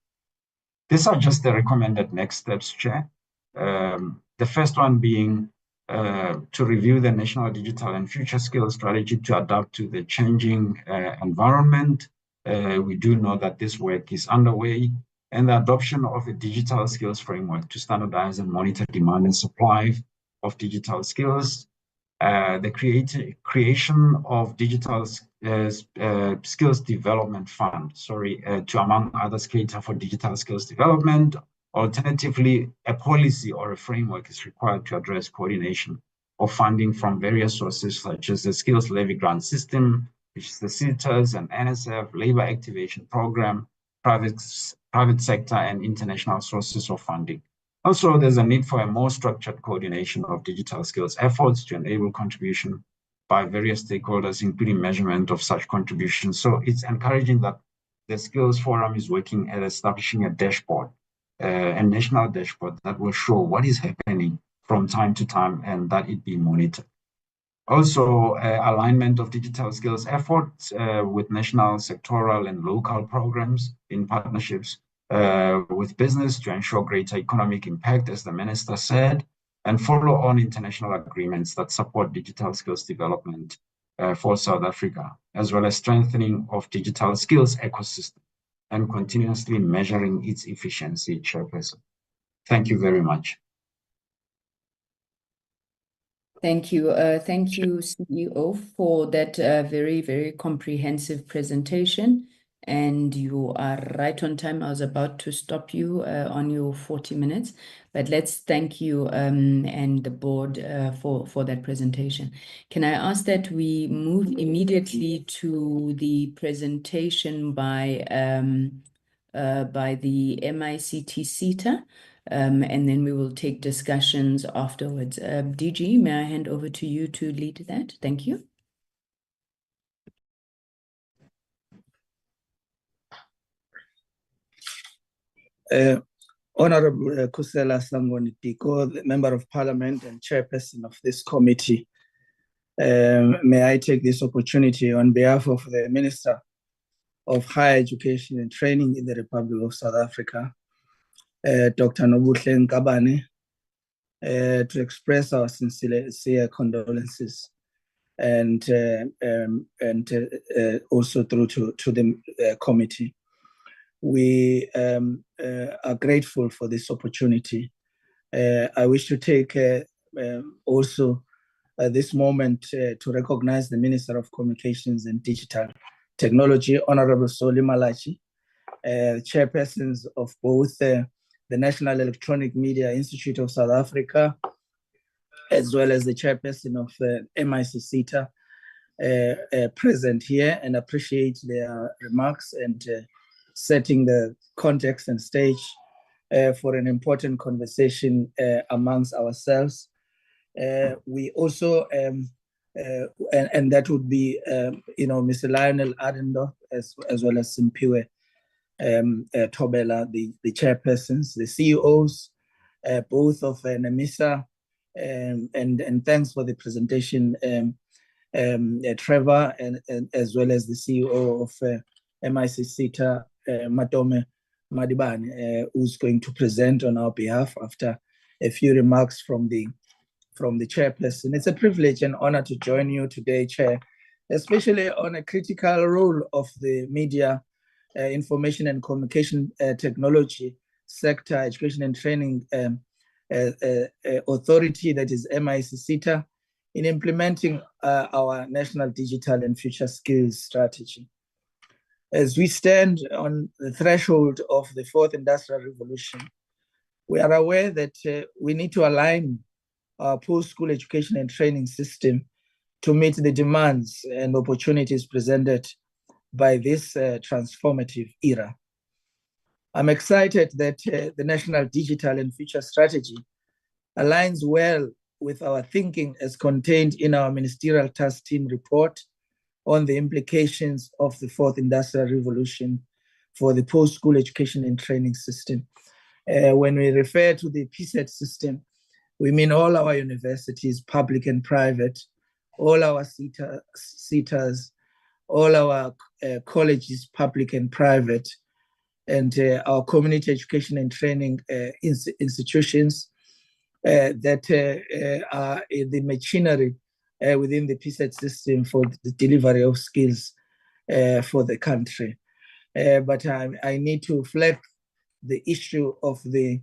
These are just the recommended next steps, Chair. The first one being to review the National Digital and Future Skills Strategy to adapt to the changing environment. We do know that this work is underway, and the adoption of a digital skills framework to standardize and monitor demand and supply of digital skills. The creation of digital skills development fund, to among others cater for digital skills development. Alternatively, a policy or a framework is required to address coordination of funding from various sources, such as the Skills Levy Grant System, which is the SETAs and NSF, Labor Activation Program, private sector, and international sources of funding. Also, there's a need for a more structured coordination of digital skills efforts to enable contribution by various stakeholders, including measurement of such contributions. So it's encouraging that the Skills Forum is working at establishing a dashboard, a national dashboard that will show what is happening from time to time and that it be monitored. Also, alignment of digital skills efforts with national, sectoral, and local programs in partnerships with business to ensure greater economic impact, as the Minister said, and follow on international agreements that support digital skills development for South Africa, as well as strengthening of digital skills ecosystem and continuously measuring its efficiency, Chairperson. Thank you very much. Thank you. Thank you, CEO, for that very, very comprehensive presentation. And you are right on time. I was about to stop you on your 40 minutes, but let's thank you and the board for that presentation. Can I ask that we move immediately to the presentation by the MICT SETA? And then we will take discussions afterwards. DG, may I hand over to you to lead that? Thank you. Honorable Kusela Sangoni Tiko, the Member of Parliament and Chairperson of this committee, may I take this opportunity on behalf of the Minister of Higher Education and Training in the Republic of South Africa, Dr. Nobuhle Nkabane, to express our sincere condolences and also through to the committee. We are grateful for this opportunity. I wish to take also this moment to recognize the Minister of Communications and Digital Technology, Honorable Solly Malachi, chairpersons of both the National Electronic Media Institute of South Africa, as well as the chairperson of MICSETA, present here, and appreciate their remarks and setting the context and stage for an important conversation amongst ourselves. We also, and that would be, Mr. Lionel Adendorf, as well as Simpiwe Tobela, the chairpersons, the CEOs, both of NEMISA, and thanks for the presentation, Trevor, and as well as the CEO of MICSETA, Matome Madibane, who's going to present on our behalf after a few remarks from the chairperson. It's a privilege and honor to join you today, Chair, especially on a critical role of the media, information and communication technology sector, education and training authority, that is MICSETA, in implementing our national digital and future skills strategy. As we stand on the threshold of the fourth industrial revolution, we are aware that we need to align our post-school education and training system to meet the demands and opportunities presented by this transformative era. I'm excited that the National Digital and Future Strategy aligns well with our thinking as contained in our Ministerial Task Team report on the implications of the fourth industrial revolution for the post-school education and training system. When we refer to the PSET system, we mean all our universities, public and private, all our SETAs, all our colleges, public and private, and our community education and training institutions that are in the machinery within the PSET system for the delivery of skills for the country. But I need to flag the issue of the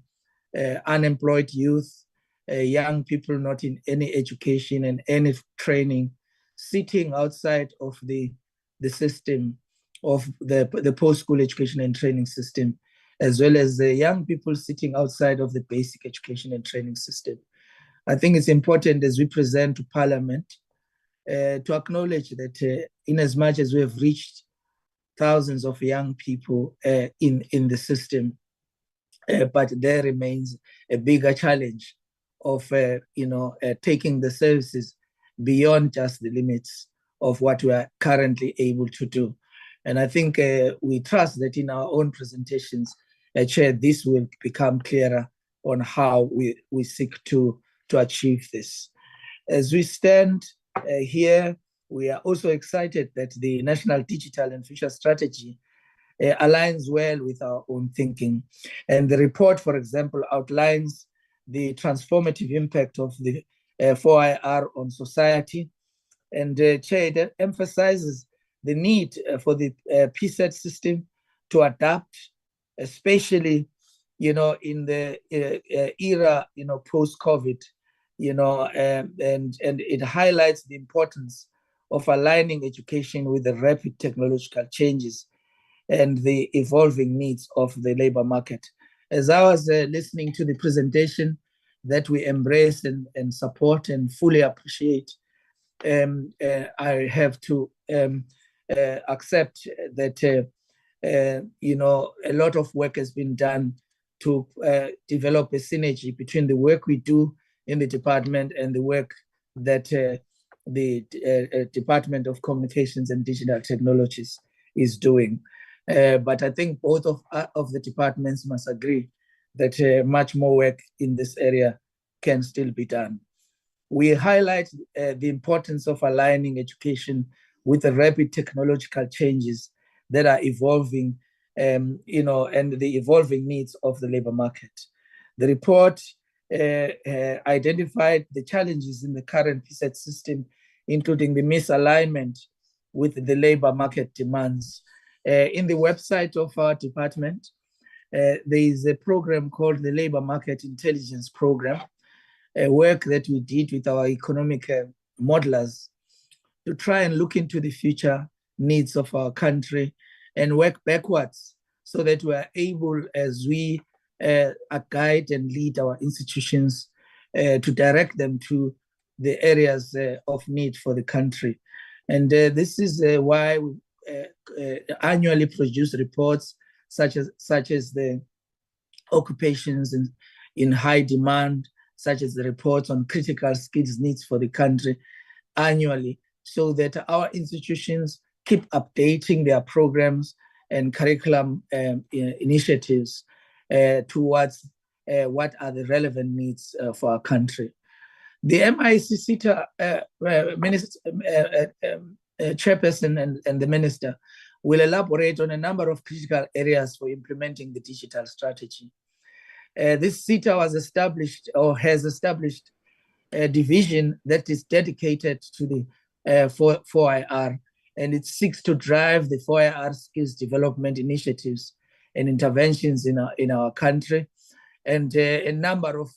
unemployed youth, young people not in any education and any training, sitting outside of the system of the post-school education and training system, as well as the young people sitting outside of the basic education and training system. I think it's important as we present to Parliament to acknowledge that in as much as we have reached thousands of young people in the system, but there remains a bigger challenge of taking the services beyond just the limits of what we are currently able to do. And I think we trust that in our own presentations, Chair, this will become clearer on how we seek to achieve this. As we stand Here, we are also excited that the National Digital and Future Strategy aligns well with our own thinking. And the report, for example, outlines the transformative impact of the 4IR on society. And Chair, it emphasizes the need for the PSET system to adapt, especially, in the era, post-COVID, and it highlights the importance of aligning education with the rapid technological changes and the evolving needs of the labor market. As I was listening to the presentation that we embrace and support and fully appreciate, I have to accept that a lot of work has been done to develop a synergy between the work we do in the department and the work that the Department of Communications and Digital Technologies is doing. But I think both of the departments must agree that much more work in this area can still be done. We highlight the importance of aligning education with the rapid technological changes that are evolving, and the evolving needs of the labor market. The report identified the challenges in the current PSET system, including the misalignment with the labor market demands. In the website of our department, there is a program called the Labor Market Intelligence Program, a work that we did with our economic modelers to try and look into the future needs of our country and work backwards so that we are able, as we guide and lead our institutions, to direct them to the areas of need for the country. And this is why we annually produce reports such as the occupations in high demand, such as the reports on critical skills needs for the country annually, so that our institutions keep updating their programs and curriculum initiatives towards what are the relevant needs for our country. The MICSETA chairperson and the minister will elaborate on a number of critical areas for implementing the digital strategy. This SETA was established or has established a division that is dedicated to the 4IR, and it seeks to drive the 4IR skills development initiatives and interventions in our country. And a number of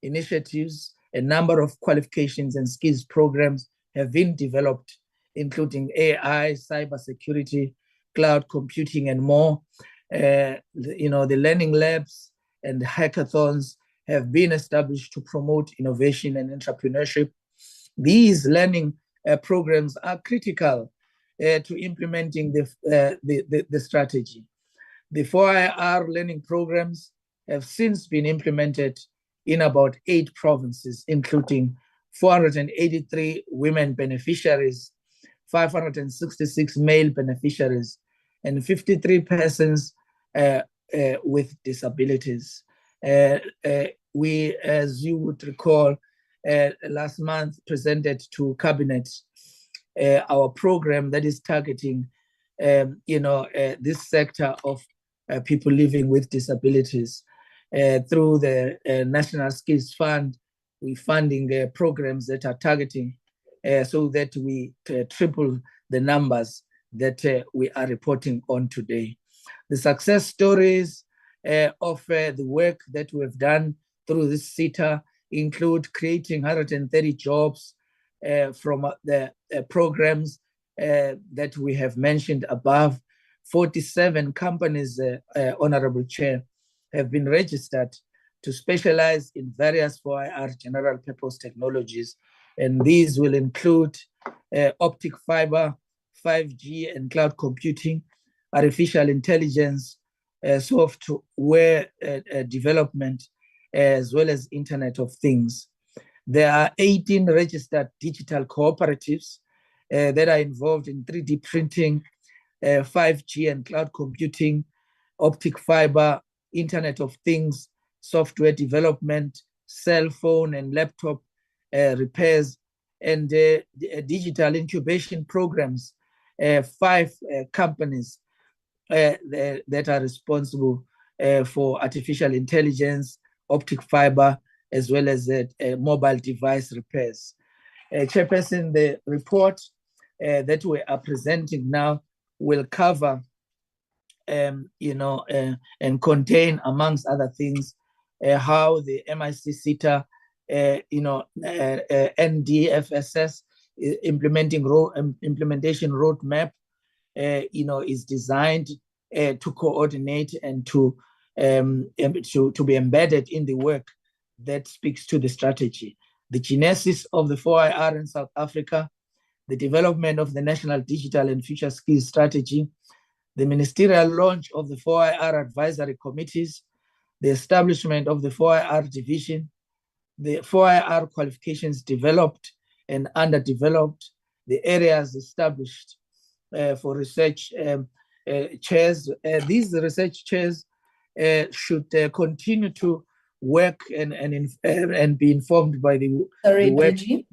initiatives, a number of qualifications and skills programs have been developed, including AI, cybersecurity, cloud computing, and more. The learning labs and hackathons have been established to promote innovation and entrepreneurship. These learning programs are critical to implementing the strategy. The 4IR learning programs have since been implemented in about 8 provinces, including 483 women beneficiaries, 566 male beneficiaries, and 53 persons with disabilities. We, as you would recall, last month presented to Cabinet our program that is targeting, this sector of people living with disabilities. Through the National Skills Fund, we're funding programs that are targeting so that we triple the numbers that we are reporting on today. The success stories of the work that we have done through this SETA include creating 130 jobs from the programs that we have mentioned above. 47 companies, Honorable Chair, have been registered to specialize in various 4IR general purpose technologies. And these will include optic fiber, 5G and cloud computing, artificial intelligence, software development, as well as Internet of Things. There are 18 registered digital cooperatives that are involved in 3D printing, 5G and cloud computing, optic fiber, Internet of Things, software development, cell phone and laptop repairs, and digital incubation programs, 5 companies that are responsible for artificial intelligence, optic fiber, as well as mobile device repairs. Chairperson, the report that we are presenting now will cover, and contain, amongst other things, how the MICSETA, NFSAS implementation roadmap, is designed to coordinate and to be embedded in the work that speaks to the strategy. The genesis of the 4IR in South Africa, the development of the National Digital and Future Skills Strategy, the ministerial launch of the 4IR advisory committees, the establishment of the 4IR division, the 4IR qualifications developed and underdeveloped, the areas established for research chairs. These research chairs should continue to work and be informed by the work. DG,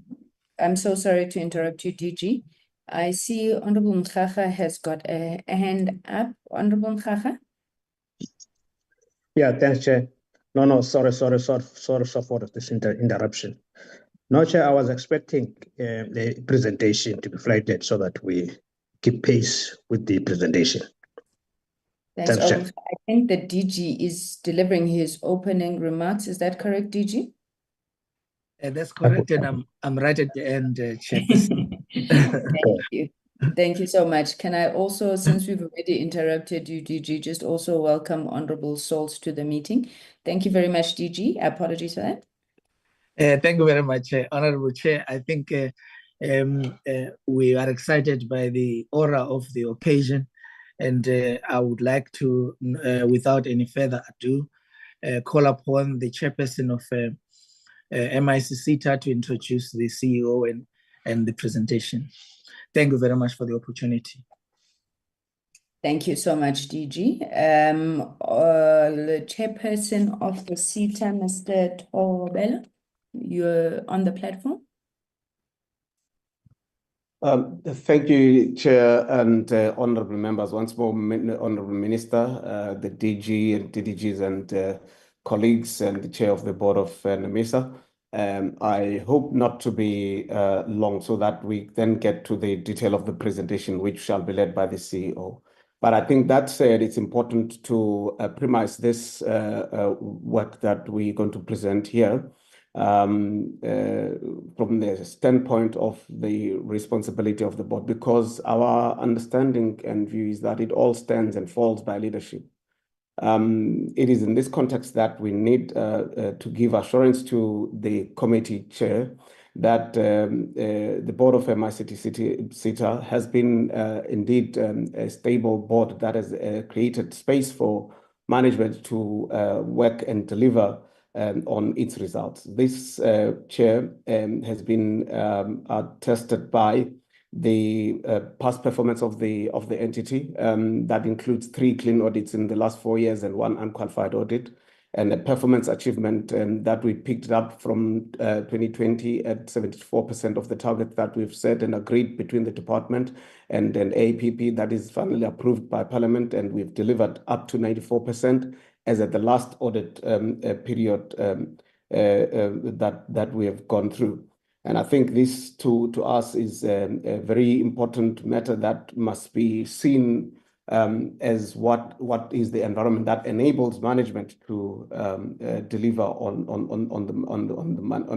I'm so sorry to interrupt you, DG. I see Honorable Mkhaga has got a hand up. Honorable Mkhaga. Yeah, thanks, Chair. No, sorry for this interruption. No, Chair, I was expecting the presentation to be flagged so that we keep pace with the presentation. Thanks, Chair. I think the DG is delivering his opening remarks. Is that correct, DG? That's correct, and I'm right at the end, Chairperson. Thank you. Thank you so much. Can I also, since we've already interrupted you, DG, just also welcome Honorable Salt to the meeting. Thank you very much, DG. Apologies for that. Thank you very much, Honorable Chair. I think we are excited by the aura of the occasion, and I would like to, without any further ado, call upon the Chairperson of MICSETA to introduce the CEO and the presentation. Thank you very much for the opportunity. Thank you so much, DG. The Chairperson of the SETA, Mr. Thobela, you're on the platform. Thank you, Chair, and honorable members. Once more, Honorable Minister, the DG and DDGs and colleagues and the Chair of the Board of NEMISA. I hope not to be long so that we then get to the detail of the presentation, which shall be led by the CEO. But I think that said, it's important to premise this work that we're going to present here from the standpoint of the responsibility of the board, because our understanding and view is that it all stands and falls by leadership. It is in this context that we need to give assurance to the committee chair that the board of MICSETA has been indeed a stable board that has created space for management to work and deliver on its results. This chair has been attested by the past performance of the entity that includes 3 clean audits in the last 4 years and 1 unqualified audit, and a performance achievement that we picked up from 2020 at 74% of the target that we've set and agreed between the department and an APP that is finally approved by Parliament, and we've delivered up to 94% as at the last audit period that we have gone through. And I think this to us is a very important matter that must be seen as what is the environment that enables management to deliver on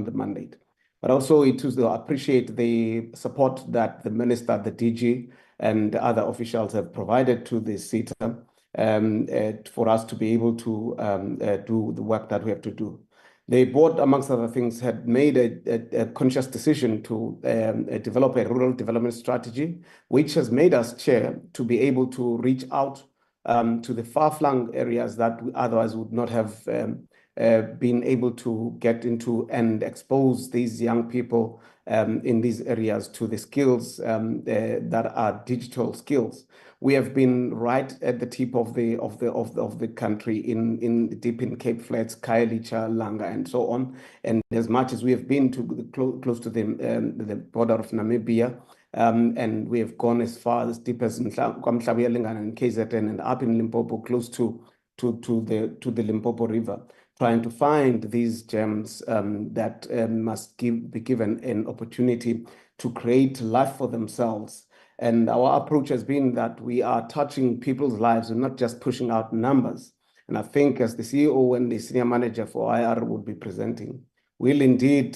the mandate. But also it is to appreciate the support that the minister, the DG, and other officials have provided to the SETA for us to be able to do the work that we have to do. The board, amongst other things, had made a conscious decision to develop a rural development strategy, which has made us, Chair, to be able to reach out to the far-flung areas that otherwise would not have been able to get into and expose these young people in these areas to the skills that are digital skills. We have been right at the tip of the country in deep in Cape Flats, Khayelitsha, Langa, and so on. And as much as we have been to close to the border of Namibia, and we have gone as far as deep as KwaMhlabuya and KZN and up in Limpopo, close to the Limpopo River, trying to find these gems that must be given an opportunity to create life for themselves. And our approach has been that we are touching people's lives and not just pushing out numbers. And I think as the CEO and the senior manager for IR would be presenting, we'll indeed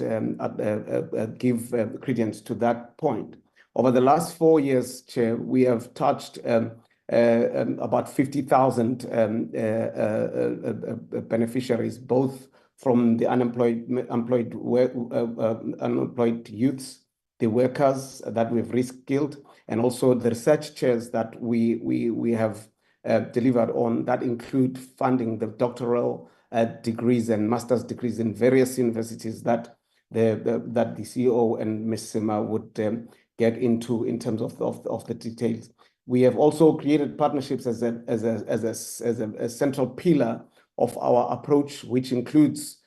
give credence to that point. Over the last 4 years, Chair, we have touched about 50,000 beneficiaries, both from the unemployed youths, the workers that we've reskilled, and also the research chairs that we have delivered on that include funding the doctoral degrees and master's degrees in various universities that the CEO and Ms. Sima would get into in terms of the details. We have also created partnerships as a central pillar of our approach, which includes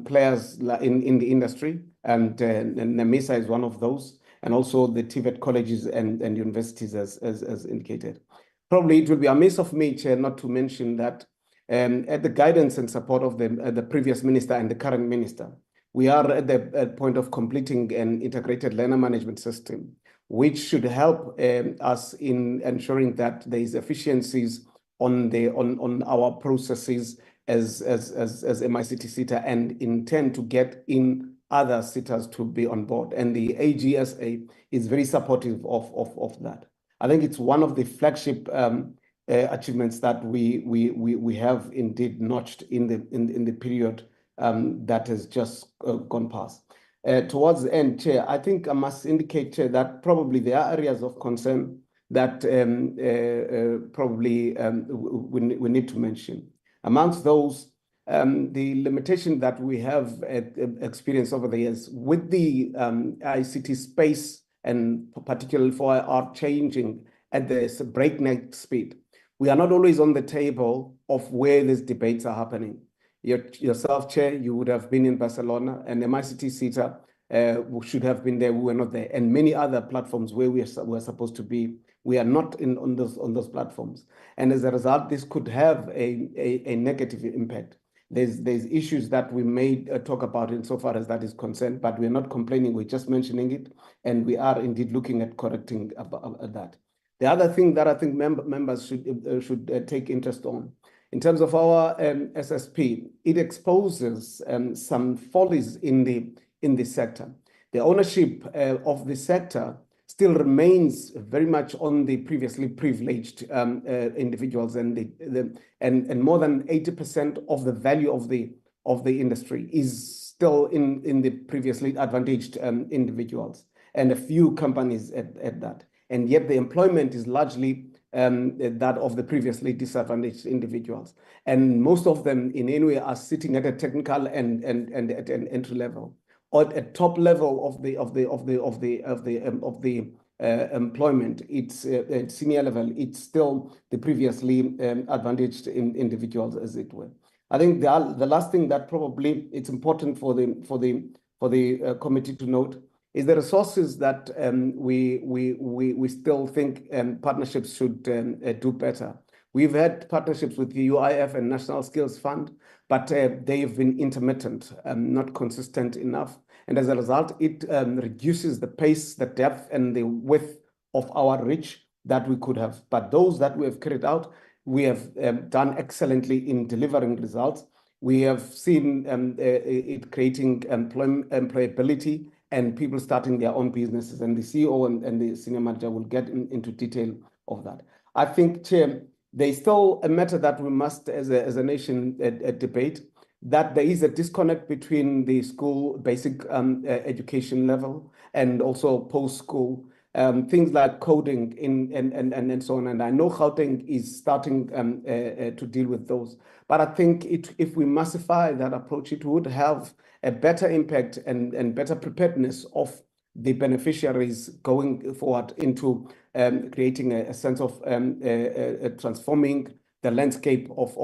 players in the industry, and NEMISA is one of those, and also the TVET colleges and universities as indicated. Probably it will be amiss of me, Chair, not to mention that at the guidance and support of the previous minister and the current minister, we are at the point of completing an integrated learner management system, which should help us in ensuring that there is efficiencies on our processes as MICT SETA, and intend to get in other SETAs to be on board. And the AGSA is very supportive of that. I think it's one of the flagship achievements that we have indeed notched in the period that has just gone past. Towards the end, Chair, I think I must indicate, Chair, that probably there are areas of concern that probably we need to mention. Amongst those, the limitation that we have experienced over the years with the ICT space, and particularly for our changing at this breakneck speed. We are not always on the table of where these debates are happening. Yourself, Chair, you would have been in Barcelona, and MICT SETA should have been there. We were not there, and many other platforms where we were supposed to be. We are not on those platforms, and as a result, this could have a negative impact. There's issues that we may talk about insofar as that is concerned, but we're not complaining. We're just mentioning it, and we are indeed looking at correcting that. The other thing that I think members should take interest on, in terms of our SSP, it exposes some follies in the sector. The ownership of the sector still remains very much on the previously privileged individuals, and more than 80% of the value of the industry is still in the previously advantaged individuals, and a few companies at that. And yet the employment is largely that of the previously disadvantaged individuals, and most of them in any way are sitting at a technical and at an entry level, or at top level of the employment. It's at senior level. It's still the previously advantaged individuals, as it were. I think the last thing that probably it's important for the committee to note is the resources that we still think partnerships should do better. We've had partnerships with the UIF and National Skills Fund, but they've been intermittent, not consistent enough. And as a result, it reduces the pace, the depth, and the width of our reach that we could have. But those that we have carried out, we have done excellently in delivering results. We have seen it creating employability and people starting their own businesses, and the CEO and the senior manager will get into detail of that. I think, Chair, there's still a matter that we must, as a nation, debate, that there is a disconnect between the school basic education level and also post-school. things like coding and so on. And I know Gauteng is starting to deal with those. But I think if we massify that approach, it would have a better impact and better preparedness of the beneficiaries going forward into creating a sense of transforming the landscape of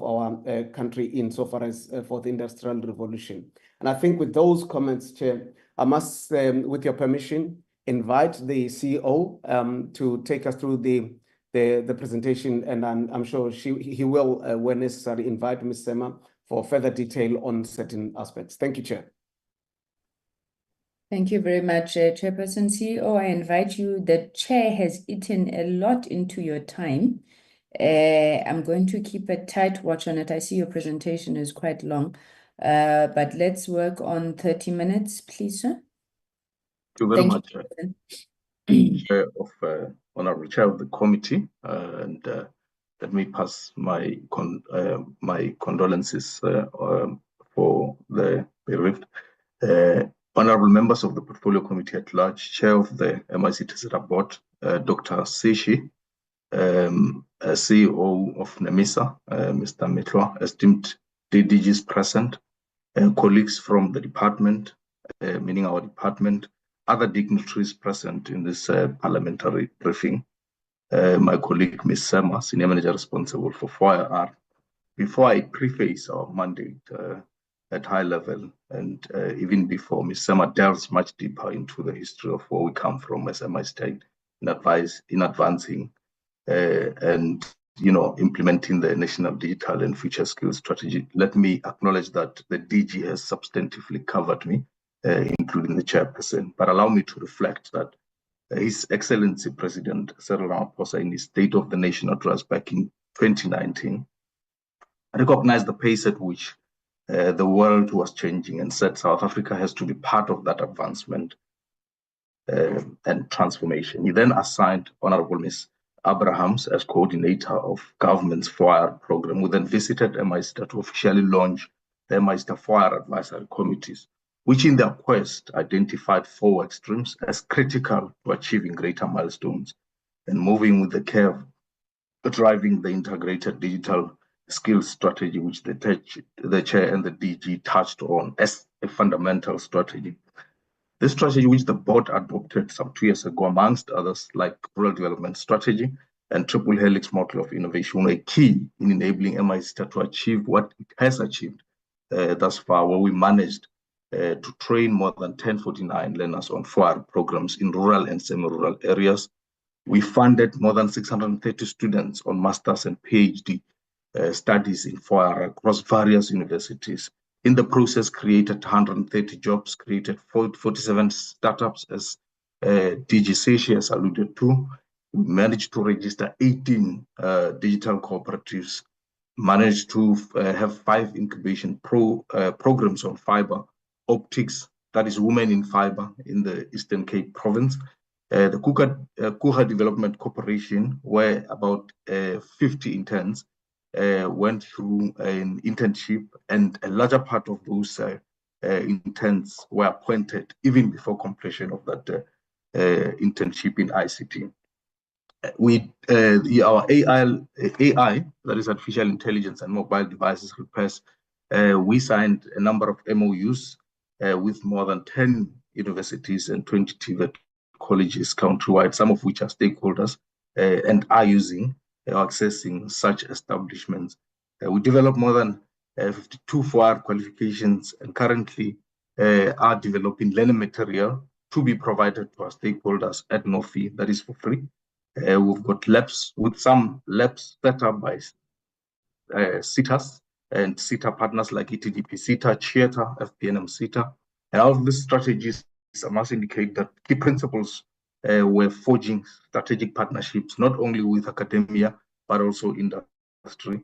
our country insofar as for the Industrial Revolution. And I think with those comments, Chair, I must, with your permission, invite the CEO to take us through the presentation, and I'm sure he will, when necessary, invite Ms. Sema for further detail on certain aspects. Thank you, Chair. Thank you very much, Chairperson. CEO, I invite you. The chair has eaten a lot into your time. I'm going to keep a tight watch on it. I see your presentation is quite long, but let's work on 30 minutes, please, sir. Thank you very much, Chair of Honorable Chair of the Committee, and let me pass my condolences for the bereaved. Honorable members of the Portfolio Committee at large, Chair of the MICT Board, Dr. Seshi, CEO of NEMISA, Mr. Metloa, esteemed DDGs present, colleagues from the department, meaning our department, other dignitaries present in this parliamentary briefing, my colleague, Ms. Sema, Senior Manager responsible for 4IR. Before I preface our mandate at high level, and even before Ms. Sema delves much deeper into the history of where we come from as MICT in advancing and implementing the National Digital and Future Skills Strategy, let me acknowledge that the DG has substantively covered me, including the chairperson. But allow me to reflect that His Excellency President Cyril Ramaphosa, in his State of the Nation address back in 2019, recognized the pace at which the world was changing and said South Africa has to be part of that advancement and transformation. He then assigned Honorable Ms. Abrahams as coordinator of government's 4IR program. We then visited MICSETA to officially launch the MICSETA 4IR advisory committees, which in their quest identified 4 work streams as critical to achieving greater milestones and moving with the curve, driving the integrated digital skills strategy, which the chair and the DG touched on as a fundamental strategy. This strategy, which the board adopted some 2 years ago, amongst others, like rural development strategy and triple helix model of innovation, were key in enabling MICSETA to achieve what it has achieved thus far, where we managed to train more than 1049 learners on 4IR programs in rural and semi-rural areas. We funded more than 630 students on master's and PhD studies in 4IR across various universities. In the process, created 130 jobs, created 47 startups, as DG Seshi has alluded to. We managed to register 18 digital cooperatives, managed to have 5 incubation programs on fiber optics, that is Women in Fiber in the Eastern Cape province. The Kuga Development Corporation, where about 50 interns went through an internship, and a larger part of those interns were appointed even before completion of that internship in ICT. Our AI, that is artificial intelligence and mobile devices repairs, we signed a number of MOUs with more than 10 universities and 20 TVET colleges countrywide, some of which are stakeholders and are using accessing such establishments. We developed more than 52 4IR qualifications and currently are developing learning material to be provided to our stakeholders at no fee, that is for free. We've got labs, with some labs set up by SETAs and SETA partners like ETDP SETA, CHETA, FPNM SETA. And all of these strategies, I must indicate that key principles were forging strategic partnerships, not only with academia, but also industry.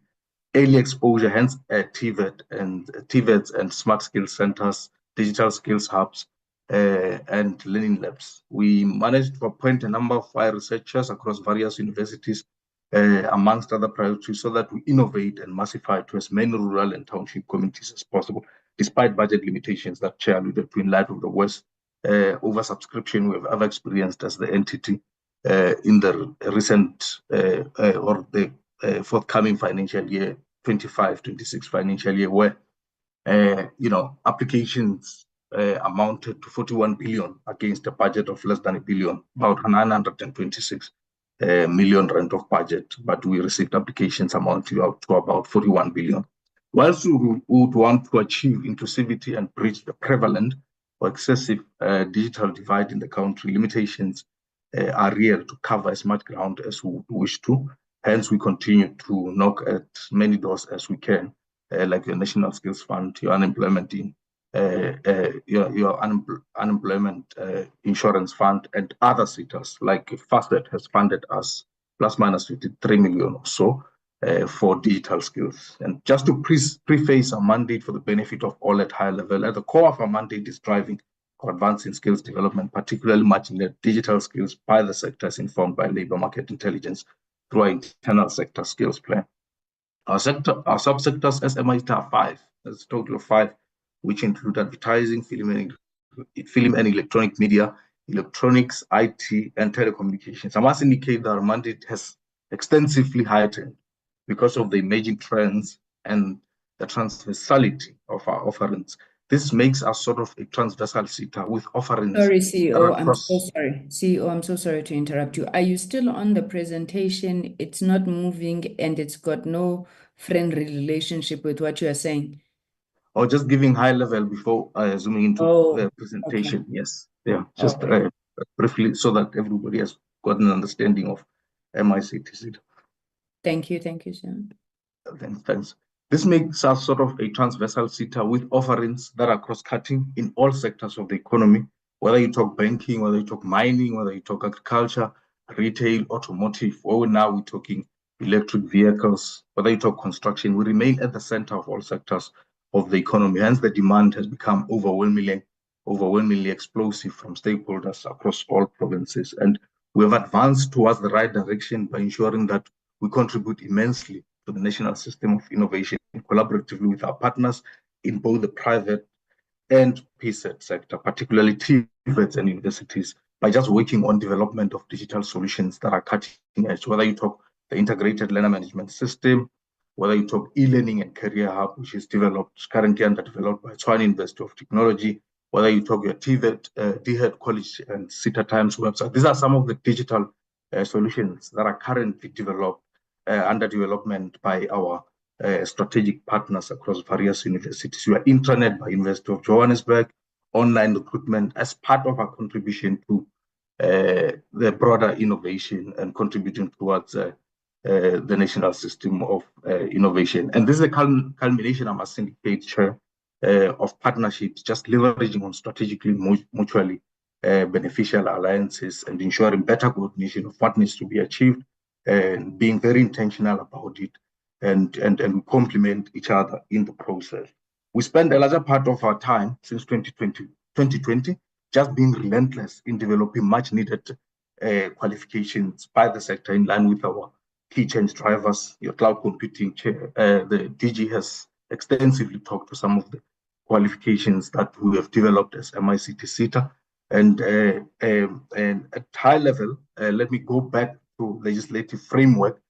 Early exposure, hence TVETs and smart skills centers, digital skills hubs, and learning labs. We managed to appoint a number of 4IR researchers across various universities, amongst other priorities, so that we innovate and massify to as many rural and township communities as possible, despite budget limitations that Chair alluded to in light of the West oversubscription we've ever experienced as the entity in the recent or the forthcoming financial year, 25-26 financial year, where applications amounted to 41 billion against a budget of less than a billion, about 926 million rand of budget, but we received applications amounting to about 41 billion. Whilst we would want to achieve inclusivity and bridge the prevalent or excessive digital divide in the country, limitations are real to cover as much ground as we wish to. Hence, we continue to knock at many doors as we can, like your National Skills Fund, your unemployment unemployment insurance fund, and other sectors like FASET has funded us plus minus 53 million or so for digital skills. And just to preface our mandate for the benefit of all at high level, at the core of our mandate is driving for advancing skills development, particularly matching the digital skills by the sectors informed by labor market intelligence through our internal sector skills plan. Our subsectors as MICT are 5. There's a total of 5, which include advertising, film and electronic media, electronics, IT, and telecommunications. I must indicate that our mandate has extensively heightened because of the emerging trends and the transversality of our offerings. This makes us sort of a transversal SETA with offerings. Sorry, CEO, I'm so sorry. CEO, I'm so sorry to interrupt you. Are you still on the presentation? It's not moving and it's got no friendly relationship with what you are saying. Or just giving high level before zooming into the presentation. Okay. Yes, yeah, just briefly so that everybody has got an understanding of MICT. Thank you, sir. Thanks. This makes us sort of a transversal SETA with offerings that are cross-cutting in all sectors of the economy, whether you talk banking, whether you talk mining, whether you talk agriculture, retail, automotive, or now we're talking electric vehicles, whether you talk construction. We remain at the center of all sectors of the economy. Hence, the demand has become overwhelmingly explosive from stakeholders across all provinces. And we have advanced towards the right direction by ensuring that we contribute immensely to the national system of innovation collaboratively with our partners in both the private and PSET sector, particularly TVETs and universities, by just working on development of digital solutions that are cutting edge, whether you talk the integrated learner management system, whether you talk e-learning and career hub, which is currently underdeveloped by Tshwane University of Technology, whether you talk your TVET, DHET College and SETA Times website. These are some of the digital solutions that are currently developed under development by our strategic partners across various universities. We are intranet by University of Johannesburg, online recruitment as part of our contribution to the broader innovation and contributing towards the national system of innovation. And this is a culmination, I must indicate, Chair, of partnerships, just leveraging on strategically mutually beneficial alliances and ensuring better coordination of what needs to be achieved and being very intentional about it and we complement each other in the process. We spend a larger part of our time since 2020 just being relentless in developing much needed qualifications by the sector in line with our key change drivers. Your cloud computing chair, the DG has extensively talked to some of the qualifications that we have developed as MICT SETA. And at high level, let me go back to legislative framework,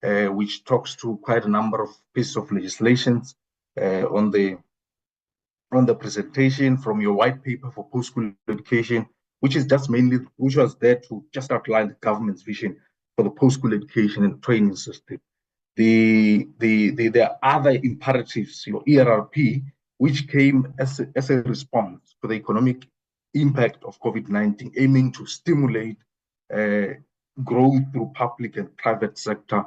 which talks to quite a number of pieces of legislations on the presentation from your white paper for post-school education, which was there to just outline the government's vision for the post-school education and training system. There are other imperatives, your ERRP, which came as a response to the economic impact of COVID-19, aiming to stimulate growth through public and private sector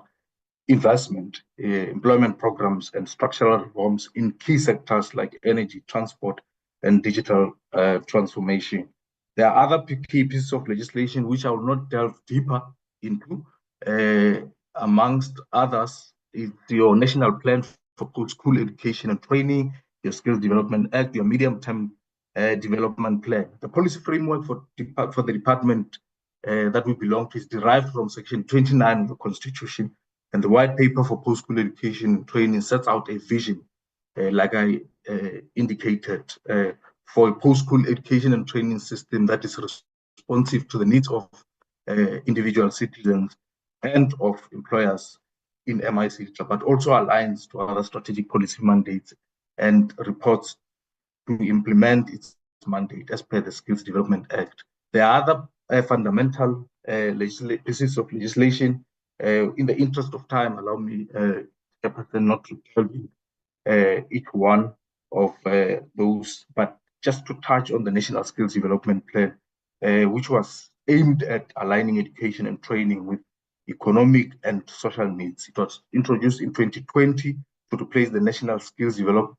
investment, employment programs, and structural reforms in key sectors like energy, transport, and digital transformation. There are other key pieces of legislation which I will not delve deeper into. Amongst others is your National Plan for Post-School Education and Training, your Skills Development Act, your Medium-Term Development Plan. The policy framework for the department that we belong to is derived from Section 29 of the Constitution, and the white paper for post-school education and training sets out a vision, like I indicated, for a post-school education and training system that is responsive to the needs of individual citizens and of employers in MICSETA, but also aligns to other strategic policy mandates and reports to implement its mandate as per the Skills Development Act. There are other fundamental pieces of legislation. In the interest of time, allow me, Chairperson, not to tell you each one of those, but just to touch on the National Skills Development Plan, which was aimed at aligning education and training with economic and social needs. It was introduced in 2020 to replace the National Skills Development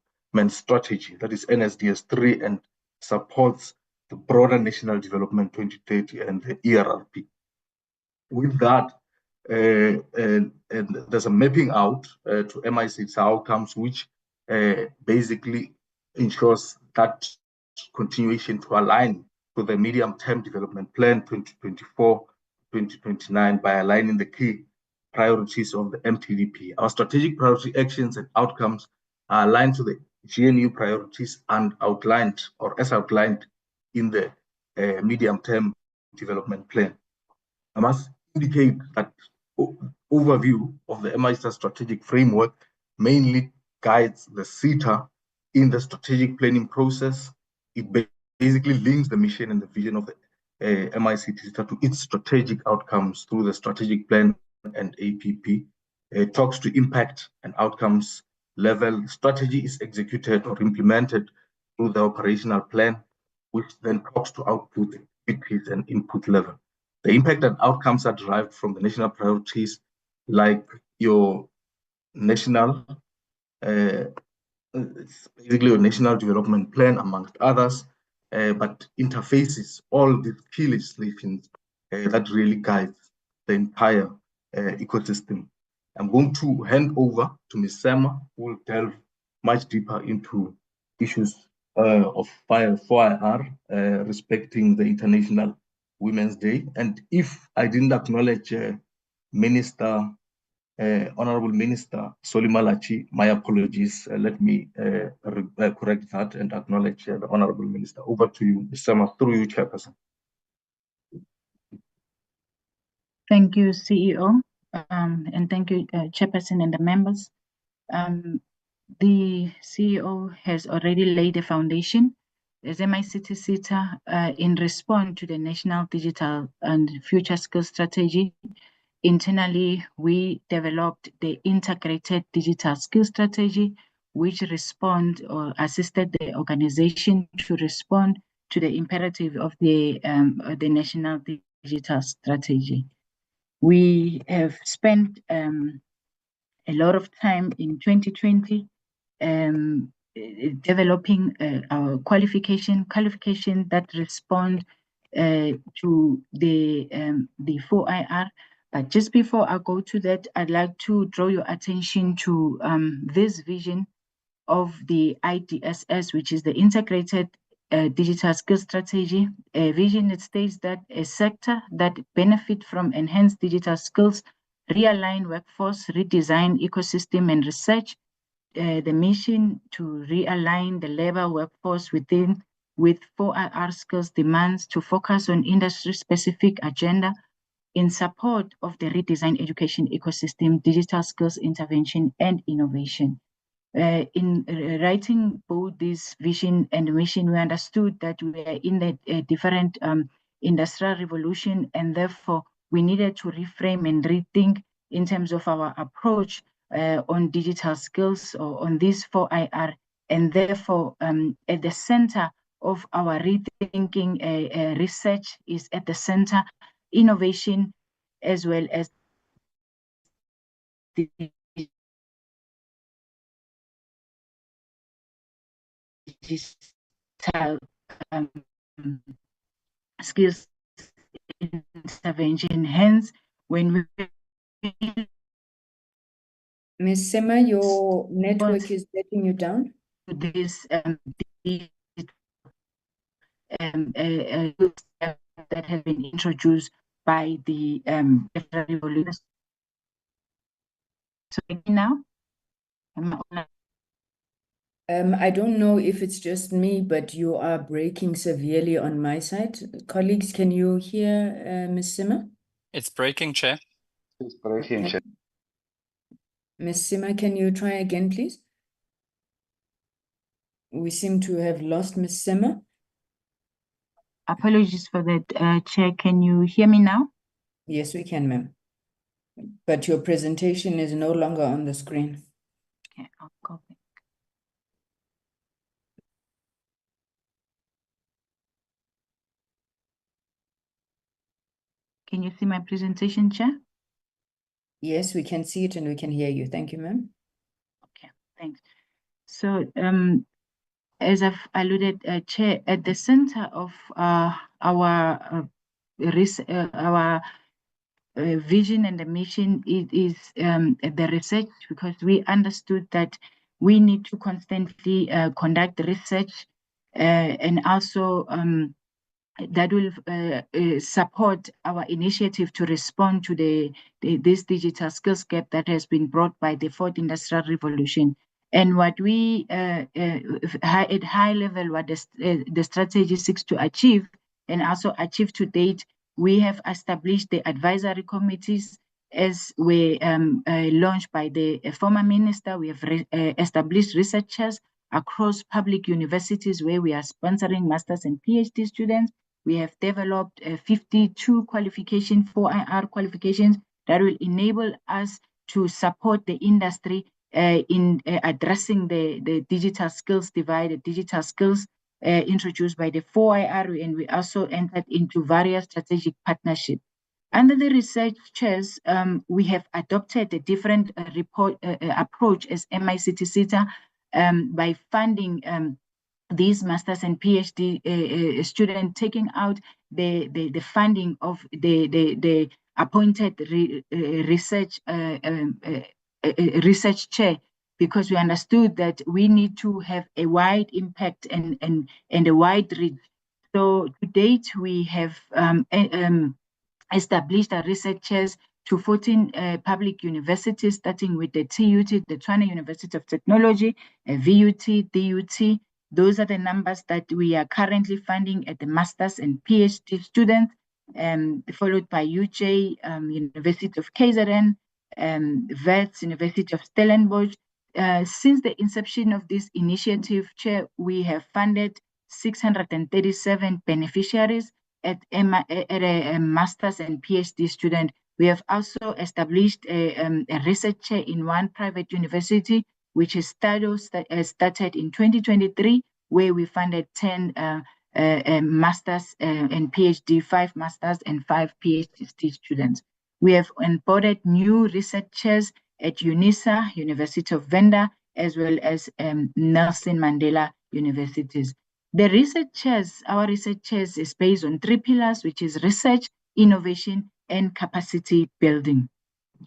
Strategy, that is NSDS 3, and supports the broader National Development 2030 and the ERRP. With that, and there's a mapping out to MICSETA outcomes, which basically ensures that continuation to align to the medium-term development plan 2024-2029 by aligning the key priorities of the MTDP. Our strategic priority actions and outcomes are aligned to the GNU priorities and outlined, or as outlined in the medium-term development plan. I must indicate that overview of the MICSETA strategic framework mainly guides the SETA in the strategic planning process. It basically links the mission and the vision of the MICSETA to its strategic outcomes through the strategic plan and APP. It talks to impact and outcomes level. Strategy is executed or implemented through the operational plan, which then talks to output, activities, and input level. The impact and outcomes are derived from the national priorities, like your national, it's basically your national development plan, amongst others, but interfaces all the key legislations that really guides the entire ecosystem. I'm going to hand over to Ms. Sema, who will delve much deeper into issues of 4IR respecting the International Women's Day. And if I didn't acknowledge Honorable Minister Solimalachi, my apologies. Let me correct that and acknowledge the Honorable Minister. Over to you, Ms. Sema, through you, Chairperson. Thank you, CEO, and thank you, Chairperson and the members. The CEO has already laid the foundation. As MICSETA, in response to the National Digital and Future Skills Strategy, internally, we developed the Integrated Digital Skills Strategy, which respond or assisted the organization to respond to the imperative of the National Digital Strategy. We have spent a lot of time in 2020 developing our qualification that respond to the 4IR. But just before I go to that, I'd like to draw your attention to this vision of the IDSS, which is the Integrated Digital Skills Strategy. A vision that states that a sector that benefit from enhanced digital skills, realign workforce, redesign ecosystem and research, the mission to realign the labor workforce with 4IR skills demands to focus on industry-specific agenda in support of the redesigned education ecosystem, digital skills intervention, and innovation. In writing both this vision and mission, we understood that we are in a different industrial revolution, and therefore we needed to reframe and rethink in terms of our approach on digital skills or on this 4IR, and therefore at the center of our rethinking research is at the center, innovation as well as the digital skills intervention. Hence, when we Ms. Sema, your network is letting you down. This that has been introduced by the revolution. So now, I don't know if it's just me, but you are breaking severely on my side. Colleagues, can you hear Ms. Simmer? It's breaking, Chair. It's breaking, Chair. Ms. Simmer, can you try again, please? We seem to have lost Ms. Simmer. Apologies for that, Chair. Can you hear me now? Yes, we can, ma'am. But your presentation is no longer on the screen. Okay, I'll go back. Can you see my presentation, Chair? Yes, we can see it and we can hear you. Thank you, ma'am. Okay, thanks. So, as I've alluded, Chair, at the center of our vision and the mission is the research, because we understood that we need to constantly conduct research and also that will support our initiative to respond to this digital skills gap that has been brought by the fourth industrial revolution. And what we at high level, what the strategy seeks to achieve and also achieve to date, we have established the advisory committees as were launched by the former minister. We have established researchers across public universities where we are sponsoring masters and PhD students. We have developed 52 qualification, 4IR qualifications that will enable us to support the industry in addressing the digital skills divide, the digital skills introduced by the 4IR, and we also entered into various strategic partnerships. Under the research chairs, we have adopted a different approach as MICT SETA by funding these masters and PhD students, taking out the funding of the appointed research chair, because we understood that we need to have a wide impact and a wide reach. So to date, we have established our research chairs to 14 public universities, starting with the TUT, the Tshwane University of Technology, VUT, DUT. Those are the numbers that we are currently funding at the masters and PhD students, followed by UJ, University of KZN, Wits, University of Stellenbosch. Since the inception of this initiative, Chair, we have funded 637 beneficiaries at a master's and PhD student. We have also established a research chair in one private university, which is started in 2023, where we funded 10 masters and PhD, 5 masters and 5 PhD students. We have onboarded new researchers at UNISA, University of Venda, as well as Nelson Mandela universities. The research chairs, our research chairs is based on 3 pillars, which is research, innovation, and capacity building.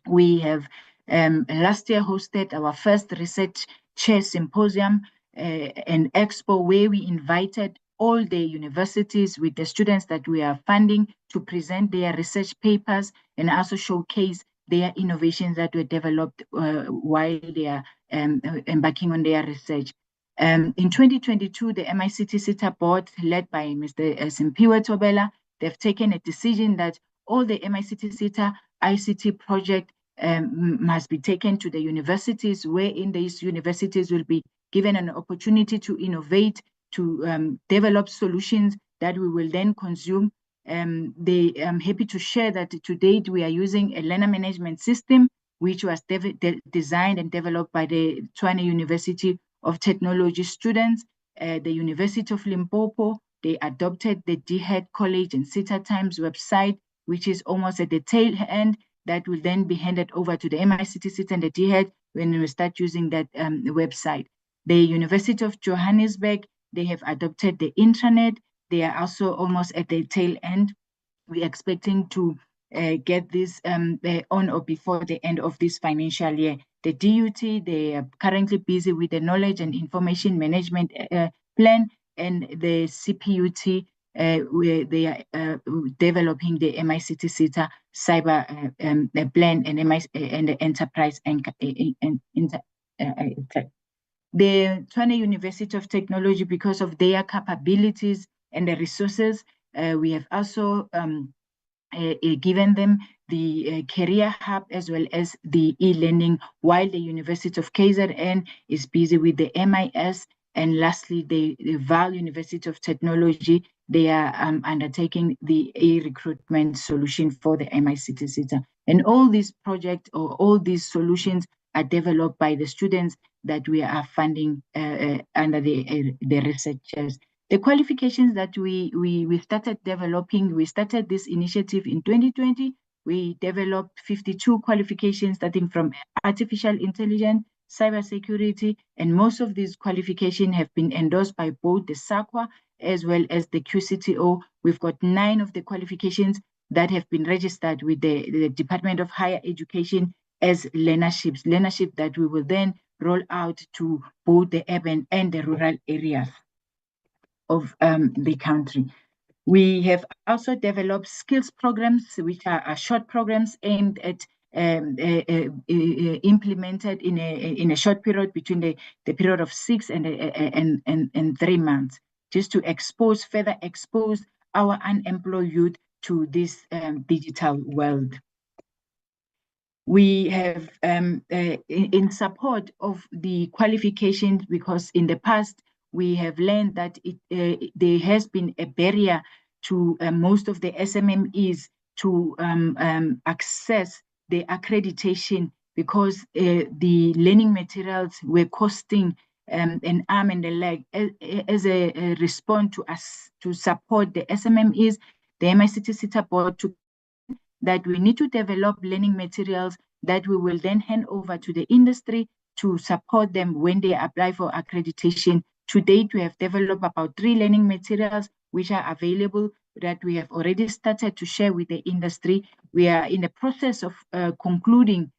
We have last year hosted our first research chair symposium and expo, where we invited all the universities with the students that we are funding to present their research papers and also showcase their innovations that were developed while they are embarking on their research. In 2022, the MICT SETA board, led by Mr. Simpiwe Tobela, they've taken a decision that all the MICT SETA ICT project must be taken to the universities, wherein these universities will be given an opportunity to innovate, to develop solutions that we will then consume. I'm happy to share that to date we are using a learner management system, which was designed and developed by the Tshwane University of Technology students. The University of Limpopo, they adopted the DHET College and SETA Times website, which is almost at the tail end, that will then be handed over to the MICT SETA and the DHET when we start using that website. The University of Johannesburg, they have adopted the intranet. They are also almost at the tail end. We're expecting to get this on or before the end of this financial year. The DUT, they are currently busy with the knowledge and information management plan, and the CPUT, where they are developing the MICT SETA cyber plan and the enterprise The Tshwane University of Technology, because of their capabilities and the resources, we have also given them the career hub as well as the e-learning, while the University of KZN is busy with the MIS. And lastly, the Vaal University of Technology, they are undertaking the e-recruitment solution for the MICT SETA. And all these projects or all these solutions are developed by the students that we are funding under the researchers. The qualifications that we started developing, we started this initiative in 2020. We developed 52 qualifications starting from artificial intelligence, cybersecurity, and most of these qualifications have been endorsed by both the SAQA as well as the QCTO. We've got 9 of the qualifications that have been registered with the Department of Higher Education as learnership that we will then roll out to both the urban and the rural areas of the country. We have also developed skills programs, which are short programs aimed at implemented in a short period between the period of 6 and 3 months, just to further expose our unemployed youth to this digital world. We have in support of the qualifications, because in the past we have learned that there has been a barrier to most of the SMMEs to access the accreditation, because the learning materials were costing an arm and a leg. As a response to support the SMMEs, the MICT SETA board took that we need to develop learning materials that we will then hand over to the industry to support them when they apply for accreditation. To date, we have developed about 3 learning materials which are available that we have already started to share with the industry. We are in the process of concluding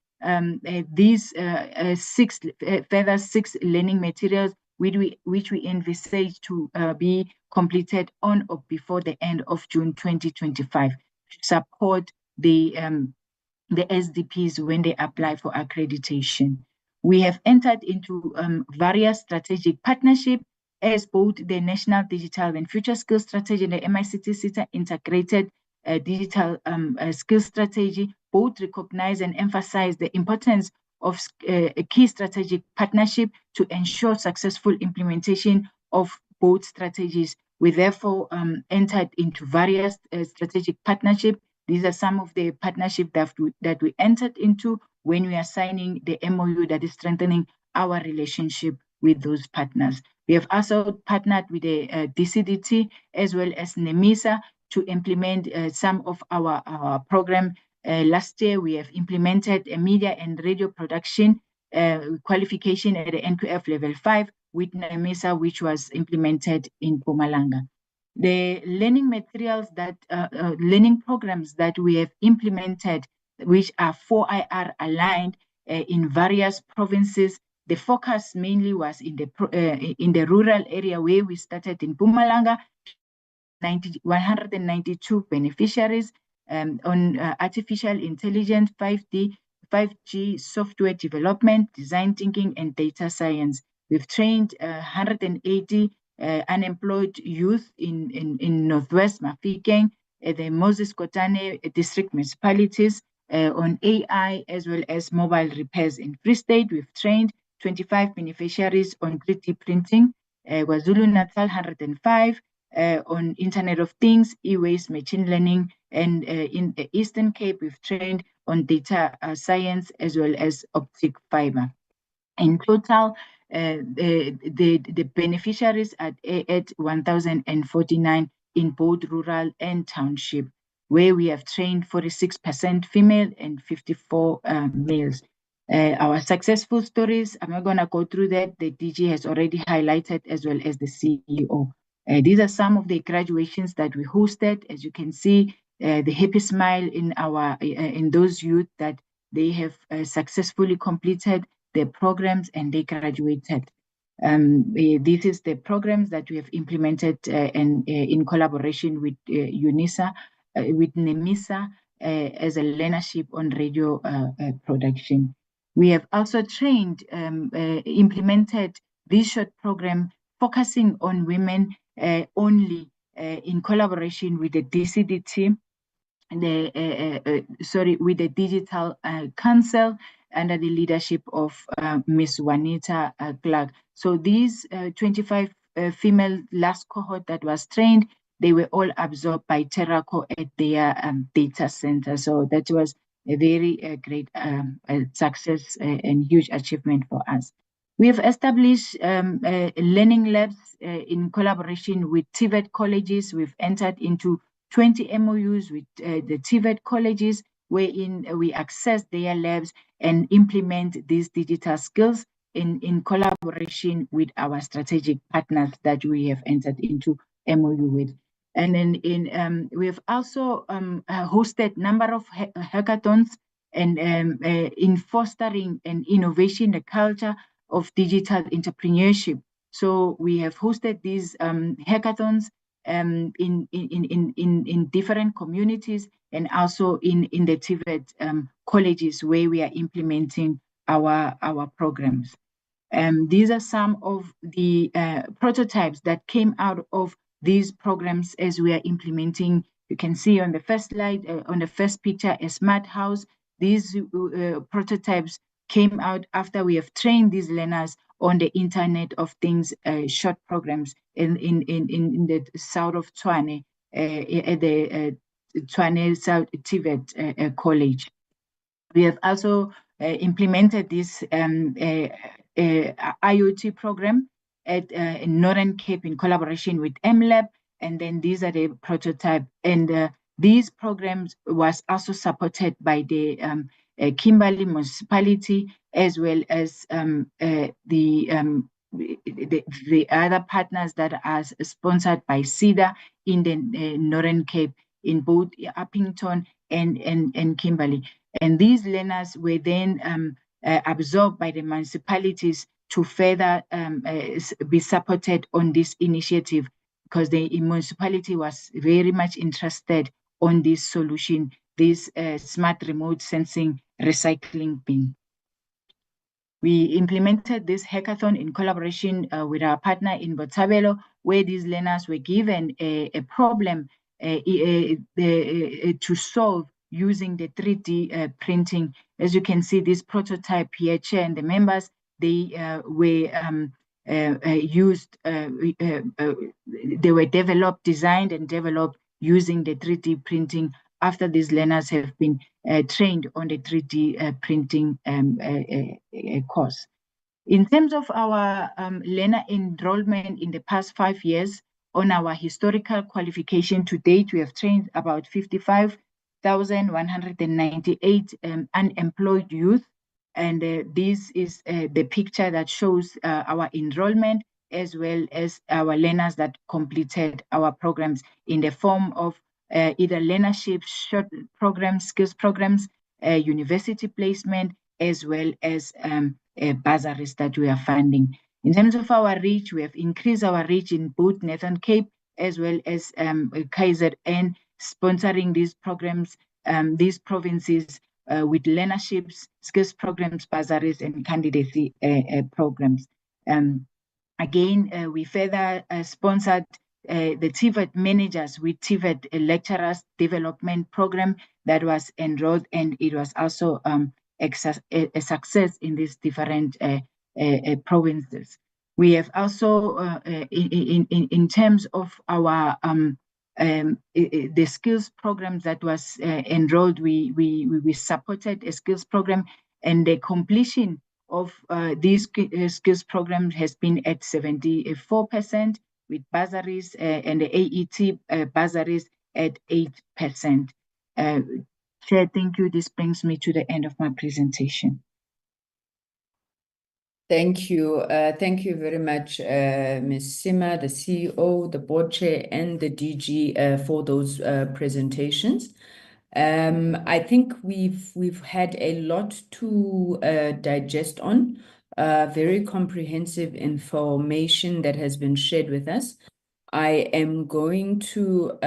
these further 6 learning materials which we envisage to be completed on or before the end of June 2025 to support the SDPs when they apply for accreditation. We have entered into various strategic partnerships as both the National Digital and Future Skills Strategy and the MICT SETA Integrated Digital Skills Strategy both recognize and emphasize the importance of a key strategic partnership to ensure successful implementation of both strategies. We therefore entered into various strategic partnerships. These are some of the partnerships that we entered into when we are signing the MOU that is strengthening our relationship with those partners. We have also partnered with the DCDT as well as NEMISA to implement some of our program. Last year, we have implemented a media and radio production qualification at the NQF level 5 with NEMISA, which was implemented in Mpumalanga. The learning materials that, learning programs that we have implemented, which are 4IR aligned in various provinces. The focus mainly was in the rural area where we started in Mpumalanga, 192 beneficiaries on artificial intelligence, 5G software development, design thinking, and data science. We've trained 180 unemployed youth in Northwest Mafikeng, the Moses Kotane district municipalities on AI as well as mobile repairs. In Free State, we've trained 25 beneficiaries on 3D printing, KwaZulu-Natal 105 on Internet of Things, e-waste, machine learning, and in the Eastern Cape, we've trained on data science as well as optic fiber. In total, the beneficiaries are at 1,049 in both rural and township, where we have trained 46% female and 54 males. Our successful stories, I'm not going to go through that. The DG has already highlighted as well as the CEO. These are some of the graduations that we hosted. As you can see, the happy smile in those youth that they have successfully completed their programs and they graduated. This is the programs that we have implemented and in collaboration with UNISA, with NEMISA as a learnership on radio production. We have also trained, implemented this short program focusing on women only in collaboration with the DCDT, with the Digital Council under the leadership of Ms. Juanita Clark. So these 25 female last cohort that was trained, they were all absorbed by Terraco at their data center. So that was a very great success and huge achievement for us. We have established learning labs in collaboration with TVET colleges. We've entered into 20 MOUs with the TVET colleges, wherein we access their labs and implement these digital skills in collaboration with our strategic partners that we have entered into MOU with. And then we have also hosted a number of hackathons and in fostering and innovation, the culture of digital entrepreneurship. So we have hosted these hackathons in different communities and also in the TVET colleges where we are implementing our programs. These are some of the prototypes that came out of these programs as we are implementing. You can see on the first slide, on the first picture, a smart house. These prototypes came out after we have trained these learners on the Internet of Things short programs in the south of Tshwane, at the Tshwane South TVET College. We have also implemented this IoT program at Northern Cape in collaboration with MLab, and then these are the prototype. And these programs was also supported by the Kimberley municipality, as well as the other partners that are sponsored by SETA in the Northern Cape, in both Uppington and Kimberley. And these learners were then absorbed by the municipalities to further be supported on this initiative, because the municipality was very much interested on this solution, this smart remote sensing recycling bin. We implemented this hackathon in collaboration with our partner in Botshabelo, where these learners were given a problem to solve using the 3D printing. As you can see, this prototype here, Chair and the members, they were designed and developed using the 3D printing after these learners have been trained on the 3D printing course. In terms of our learner enrollment in the past 5 years, on our historical qualification to date, we have trained about 55,198 unemployed youth. And this is the picture that shows our enrollment, as well as our learners that completed our programs in the form of either learnership, short programs, skills programs, university placement, as well as bursaries that we are funding. In terms of our reach, we have increased our reach in both Northern Cape as well as KZN, sponsoring these programs, these provinces with learnerships, skills programs, bursaries, and candidacy programs. Again, we further sponsored the TVET managers with TVET lecturers development program that was enrolled, and it was also a success in these different provinces. We have also, in terms of our the skills programs that was enrolled, we supported a skills program, and the completion of these skills programs has been at 74%, with bursaries and the AET bursaries at 8%. Chair, thank you. This brings me to the end of my presentation. Thank you. Thank you very much, Ms. Sima, the CEO, the board chair, and the DG for those presentations. I think we've had a lot to digest on, very comprehensive information that has been shared with us. I am going to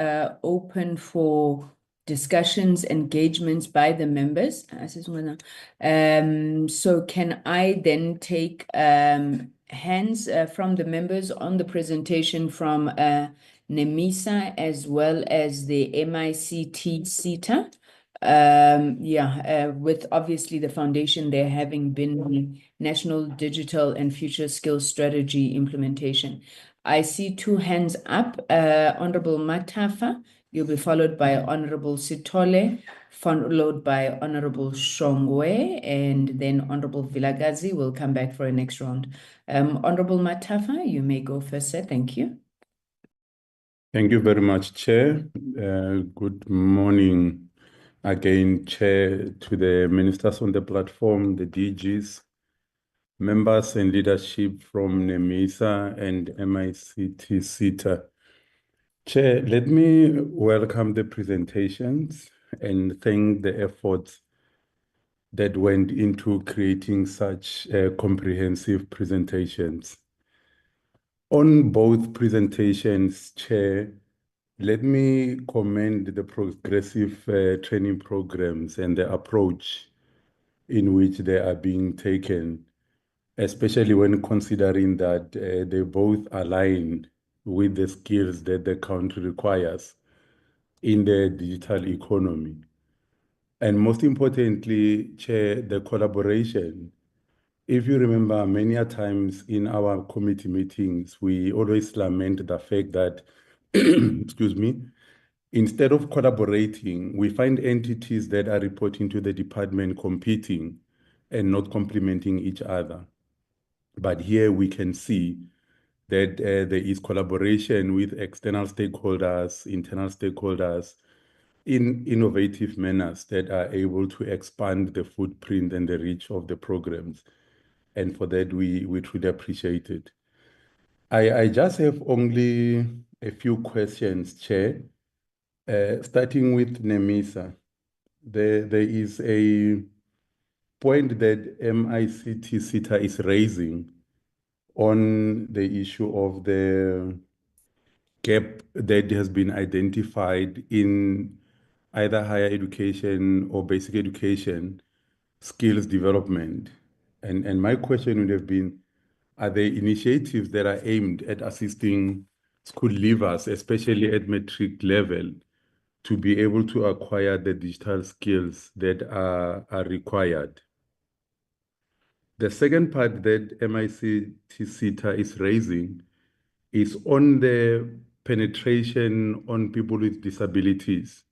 open for discussions, engagements by the members. So can I then take hands from the members on the presentation from NEMISA as well as the MICT SETA? With obviously the foundation there having been the National Digital and Future Skills Strategy implementation. I see 2 hands up. Honorable Matafa, you'll be followed by Honorable Sitole, followed by Honorable Shongwe, and then Honorable Vilagazi will come back for a next round. Honorable Matafa, you may go first, sir. Thank you. Thank you very much, Chair. Good morning again, Chair, to the ministers on the platform, the DGs, members and leadership from NEMISA and MICT SETA. Chair, let me welcome the presentations and thank the efforts that went into creating such comprehensive presentations. On both presentations, Chair, let me commend the progressive training programs and the approach in which they are being taken, especially when considering that they both align with the skills that the country requires in the digital economy. And most importantly, Chair, the collaboration. If you remember, many a times in our committee meetings, we always lament the fact that, excuse me, instead of collaborating, we find entities that are reporting to the department competing and not complementing each other. But here we can see that there is collaboration with external stakeholders, internal stakeholders, in innovative manners that are able to expand the footprint and the reach of the programs. And for that, we truly appreciate it. I just have only a few questions, Chair. Starting with NEMISA, there is a point that MICT SETA is raising on the issue of the gap that has been identified in either higher education or basic education skills development. And my question would have been, are there initiatives that are aimed at assisting school leavers, especially at matric level, to be able to acquire the digital skills that are required? The second part that MICT SETA is raising is on the penetration on people with disabilities.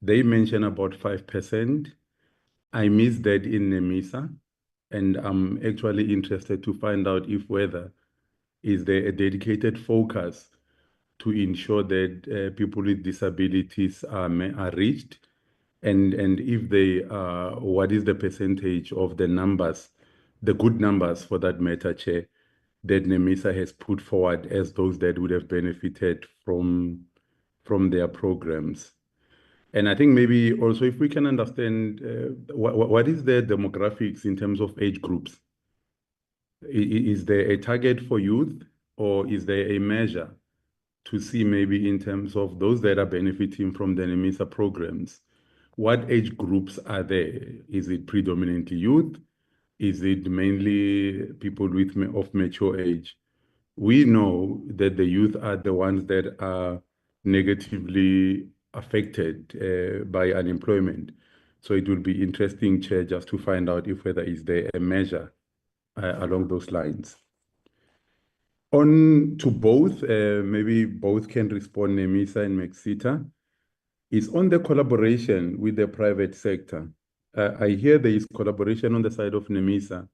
They mention about 5%. I missed that in NEMISA, and I'm actually interested to find out if whether is there a dedicated focus to ensure that people with disabilities are reached, and if they are, what is the percentage of the numbers, the good numbers for that matter, Chair, that NEMISA has put forward as those that would have benefited from their programs. And I think maybe also if we can understand what is the demographics in terms of age groups? Is there a target for youth, or is there a measure to see maybe in terms of those that are benefiting from the NEMISA programs? What age groups are there? Is it predominantly youth? Is it mainly people of mature age? We know that the youth are the ones that are negatively affected by unemployment. So it will be interesting, Chair, just to find out if whether is there a measure along those lines. On to both, maybe both can respond, NEMISA and MICSETA, is on the collaboration with the private sector. I hear there is collaboration on the side of NEMISA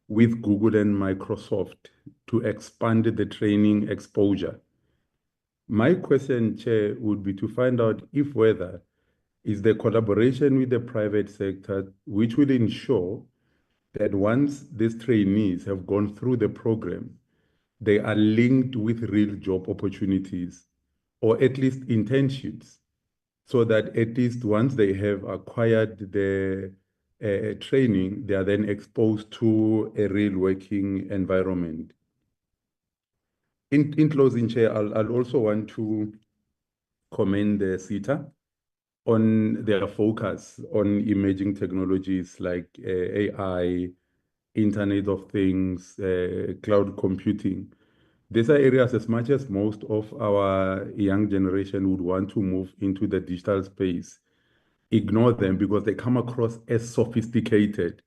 with Google and Microsoft to expand the training exposure. My question, Chair, would be to find out if whether is the collaboration with the private sector which will ensure that once these trainees have gone through the program, they are linked with real job opportunities, or at least internships, so that at least once they have acquired the training, they are then exposed to a real working environment. In closing, Chair, I'll also want to commend the SETA on their focus on emerging technologies like AI, Internet of Things, cloud computing. These are areas, as much as most of our young generation would want to move into the digital space, ignore them because they come across as sophisticated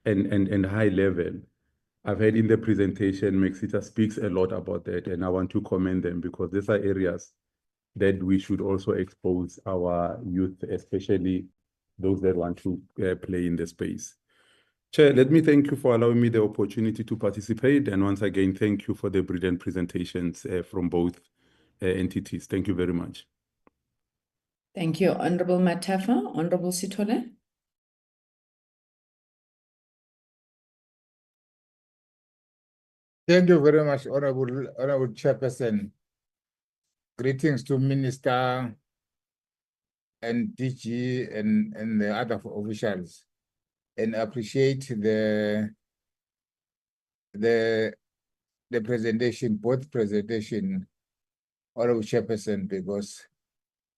and high level. I've heard in the presentation, MICSETA speaks a lot about that, and I want to commend them because these are areas that we should also expose our youth, especially those that want to play in the space. Chair, let me thank you for allowing me the opportunity to participate. And once again, thank you for the brilliant presentations from both entities. Thank you very much. Thank you, Honorable Matafa. Honorable Sithole. Thank you very much, Honorable Chairperson. Greetings to Minister and DG and the other officials, and appreciate the presentation, both presentation, Honorable Chairperson, because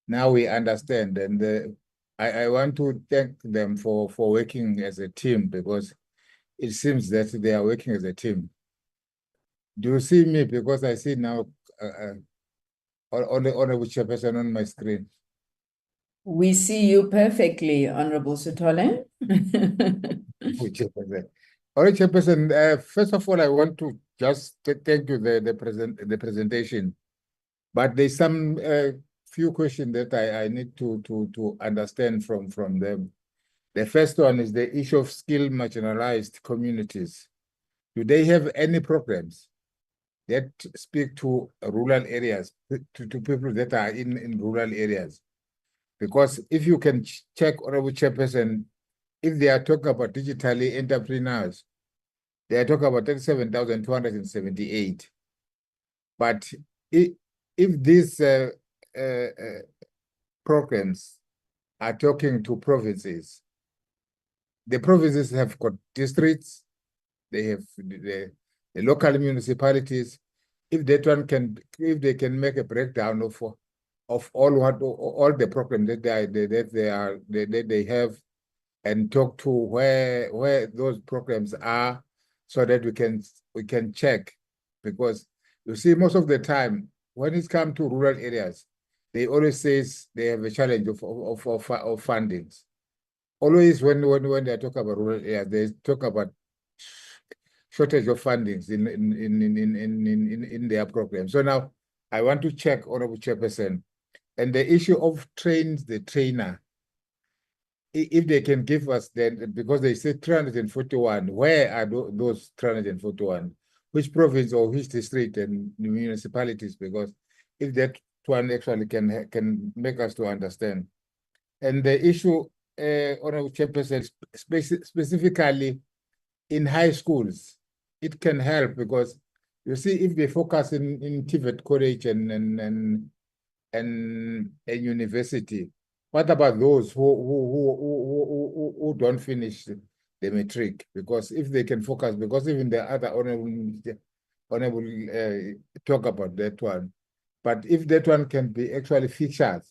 now we understand, and I want to thank them for working as a team, because it seems that they are working as a team. Do you see me? Because I see now Honorable Chairperson on my screen. We see you perfectly, Honorable Sithole. Honorable Chairperson, first of all, I want to just thank you the presentation, but there's some few questions that I need to understand from them. The first one is the issue of skill marginalized communities. Do they have any programs that speak to rural areas, to people that are in rural areas? Because if you can check, Honorable Chairperson, if they are talking about digitally entrepreneurs, they are talking about 37,278. But if these programs are talking to provinces, the provinces have got districts, they have the local municipalities. If that one can, if they can make a breakdown of all the programs that they have, and talk to where those programs are, so that we can check, because you see most of the time when it comes to rural areas, they always say they have a challenge of fundings. Always when they talk about rural areas, they talk about shortage of fundings in their program. So now I want to check, Honorable Chairperson, and the issue of trains the trainer, if they can give us that, because they say 341, where are those 341? Which province or which district and municipalities? Because if that one actually can make us to understand. And the issue, Honorable Chairperson, specifically in high schools, it can help, because you see, if they focus in TVET college and university, what about those who don't finish the matric? Because if they can focus, because even the other honorable talk about that one, but if that one can be actually featured,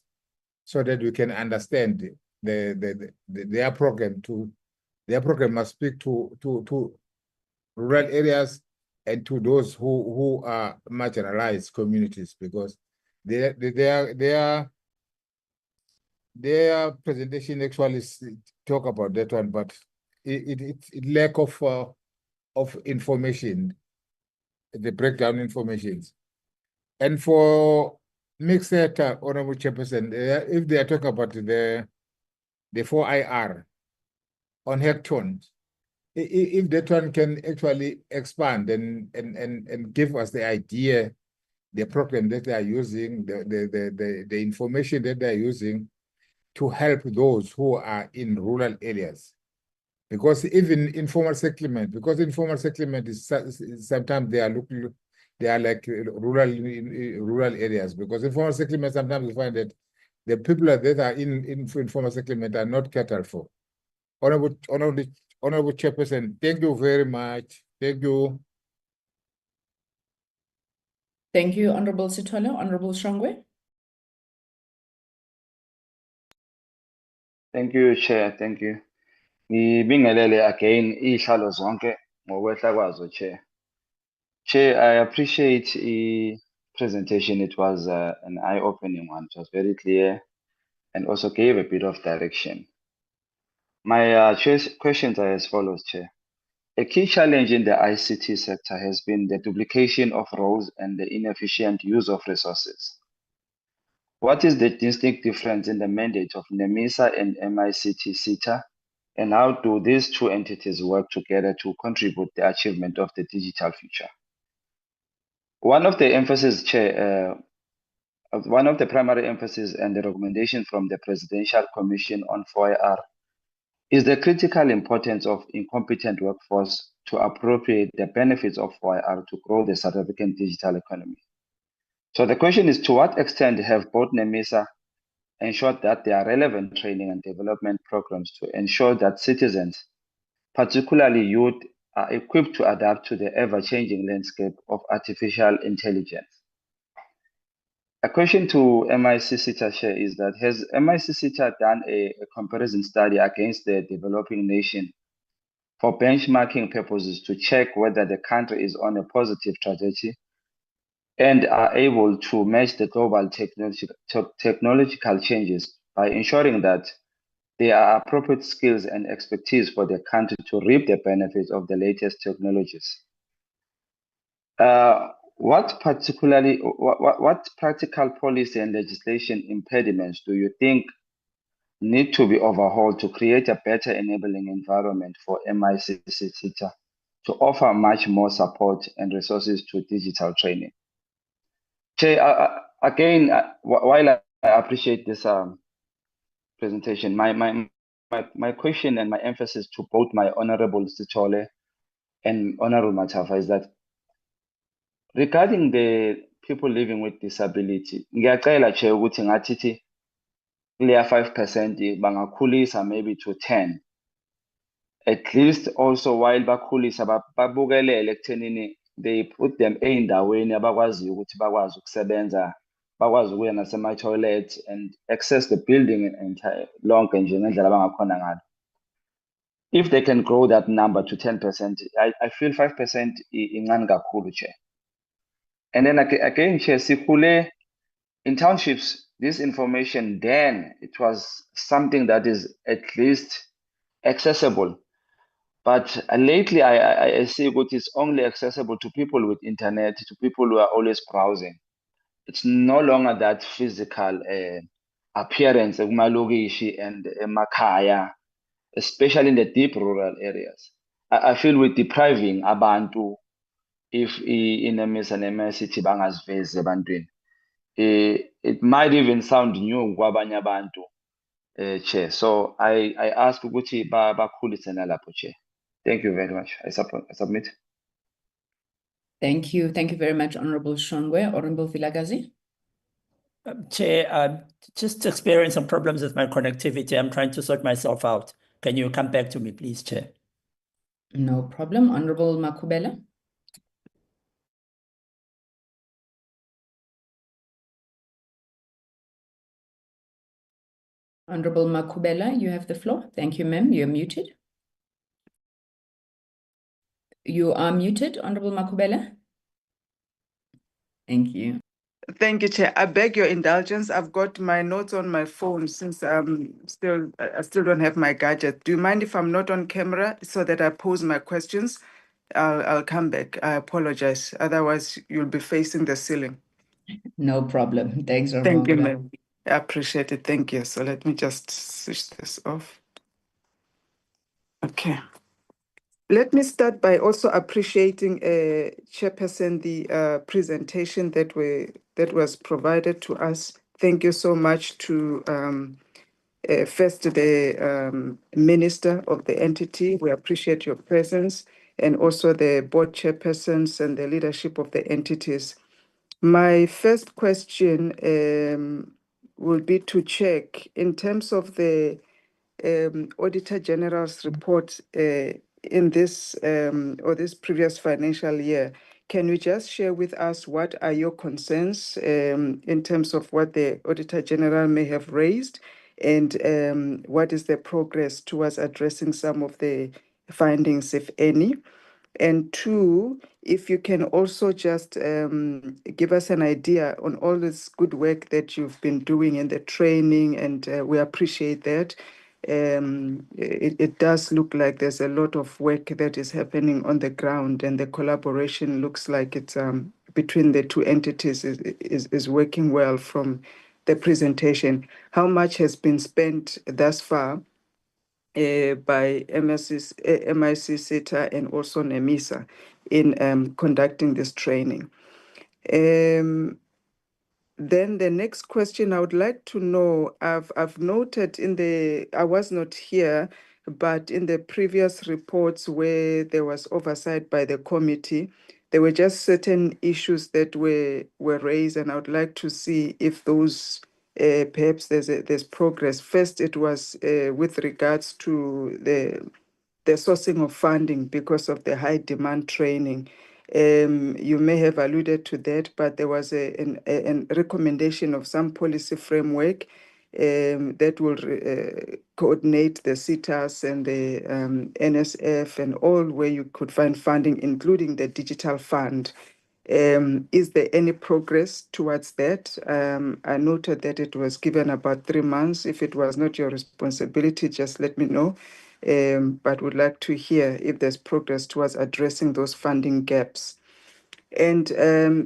so that we can understand their program must speak to rural areas and to those who are marginalized communities, because their presentation actually talk about that one, but it lack of information, the breakdown informations. And for MICSETA, Honorable Chairperson, if they are talking about the 4IR on hectares, if that one can actually expand and give us the idea, the program that they are using, the information that they are using to help those who are in rural areas. Because even informal settlement, is sometimes they are like rural areas, because informal settlement, sometimes we find that the people that are in informal settlement are not catered for. Honorable Chairperson, thank you very much. Thank you. Thank you, Honorable Sithole. Honorable Shongwe. Thank you, Chair. Thank you. Ngibingelele again ihlalo zonke ngokwehla kwazo, Chair. Chair, I appreciate the presentation. It was an eye-opening one. It was very clear and also gave a bit of direction. My questions are as follows, Chair. A key challenge in the ICT sector has been the duplication of roles and the inefficient use of resources. What is the distinct difference in the mandate of NEMISA and MICT-SETA, and how do these two entities work together to contribute to the achievement of the digital future? One of the emphasis, Chair, one of the primary emphasis and the recommendation from the Presidential Commission on 4IR is the critical importance of incompetent workforce to appropriate the benefits of 4IR to grow the South African digital economy. So the question is, to what extent have both NEMISA ensured that there are relevant training and development programs to ensure that citizens, particularly youth, are equipped to adapt to the ever-changing landscape of artificial intelligence? A question to MICSETA Chair is that, has MICSETA done a comparison study against the developing nation for benchmarking purposes to check whether the country is on a positive trajectory and are able to match the global technological changes by ensuring that there are appropriate skills and expertise for the country to reap the benefits of the latest technologies? What practical policy and legislation impediments do you think need to be overhauled to create a better enabling environment for MICSETA to offer much more support and resources to digital training? Chair, again, while I appreciate this presentation, my question and my emphasis to both my Honorable Sitole and Honorable Matafa is that regarding the people living with disability, ngiyacela Chair ukuthi ngathi kuleya 5% bangakhulisa maybe to 10. At least also while bakhulisa babukelele ekuthenini they put them ey'ndaweni abakwaziyo ukuthi bakwazi ukusebenza, bakwazi ukuya nasema-toilet and access the building entire lonke nje ngendlela abangakhona ngalo. If they can grow that number to 10%, I feel 5% incane kakhulu, Chair. And then again, Chair, sikhule in townships, this information then, it was something that is at least accessible. But lately, I see what is only accessible to people with internet, to people who are always browsing. It's no longer that physical appearance of Malogishi and Makaya, especially in the deep rural areas. I feel we're depriving abantu if in NEMISA and MICT bangazivezi ebantwini. It might even sound new kwabanye abantu, Chair. So I ask ukuthi bakhulise nalapho, Chair. Thank you very much. I submit. Thank you. Thank you very much, Honorable Shongwe. Honorable Vilakazi. Chair, just experiencing some problems with my connectivity. I'm trying to sort myself out. Can you come back to me, please, Chair? No problem. Honorable Makubela. Honorable Makubela, you have the floor. Thank you, ma'am. You're muted. You are muted, Honorable Makubela. Thank you. Thank you, Chair. I beg your indulgence. I've got my notes on my phone since I still don't have my gadget. Do you mind if I'm not on camera so that I pose my questions? I'll come back. I apologize. Otherwise, you'll be facing the ceiling. No problem. Thanks, Thank you, ma'am. I appreciate it. Thank you. So let me just switch this off. Okay. Let me start by also appreciating, Chairperson, the presentation that was provided to us. Thank you so much to first the Minister of the entity. We appreciate your presence, and also the board chairpersons and the leadership of the entities. My first question will be to check in terms of the Auditor General's report in this or this previous financial year. Can you just share with us what are your concerns in terms of what the Auditor General may have raised, and what is the progress towards addressing some of the findings, if any? And two, if you can also just give us an idea on all this good work that you've been doing in the training, and we appreciate that. It does look like there's a lot of work that is happening on the ground, and the collaboration looks like it's between the two entities is working well from the presentation. How much has been spent thus far by MICSETA and also NEMISA in conducting this training? Then the next question I would like to know, I've noted I was not here, but in the previous reports where there was oversight by the committee, there were just certain issues that were raised, and I would like to see if those perhaps there's progress. First, it was with regards to the sourcing of funding because of the high demand training. You may have alluded to that, but there was a recommendation of some policy framework that will coordinate the SETAs and the NSF and all where you could find funding, including the digital fund. Is there any progress towards that? I noted that it was given about 3 months. If it was not your responsibility, just let me know. But would like to hear if there's progress towards addressing those funding gaps. And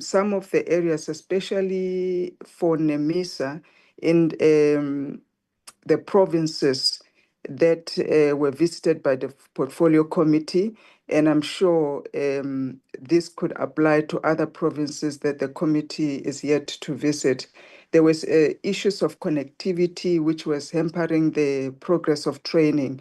some of the areas, especially for NEMISA, in the provinces that were visited by the portfolio committee, and I'm sure this could apply to other provinces that the committee is yet to visit. There was issues of connectivity which was hampering the progress of training.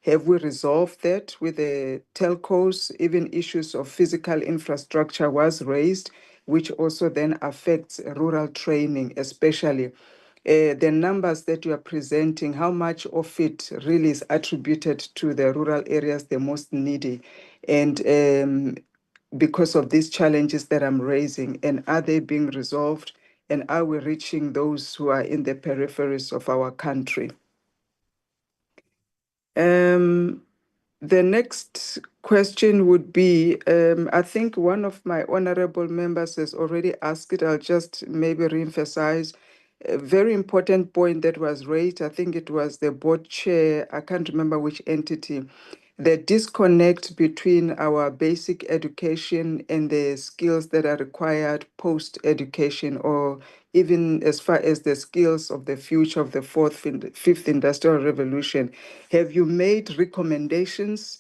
Have we resolved that with the telcos? Even issues of physical infrastructure was raised, which also then affects rural training, especially. The numbers that you are presenting, how much of it really is attributed to the rural areas, the most needy? And because of these challenges that I'm raising, and are they being resolved? And are we reaching those who are in the peripheries of our country? The next question would be, I think one of my honorable members has already asked it. I'll just maybe reemphasize a very important point that was raised. I think it was the board chair, I can't remember which entity, the disconnect between our basic education and the skills that are required post-education, or even as far as the skills of the future of the fifth industrial revolution. Have you made recommendations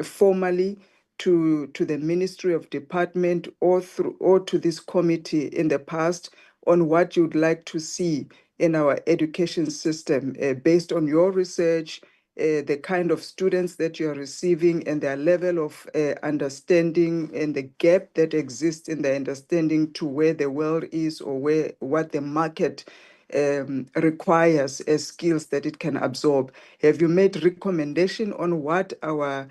formally to the Ministry of Department or to this committee in the past on what you'd like to see in our education system based on your research, the kind of students that you're receiving and their level of understanding, and the gap that exists in the understanding to where the world is, or what the market requires as skills that it can absorb? Have you made recommendation on what our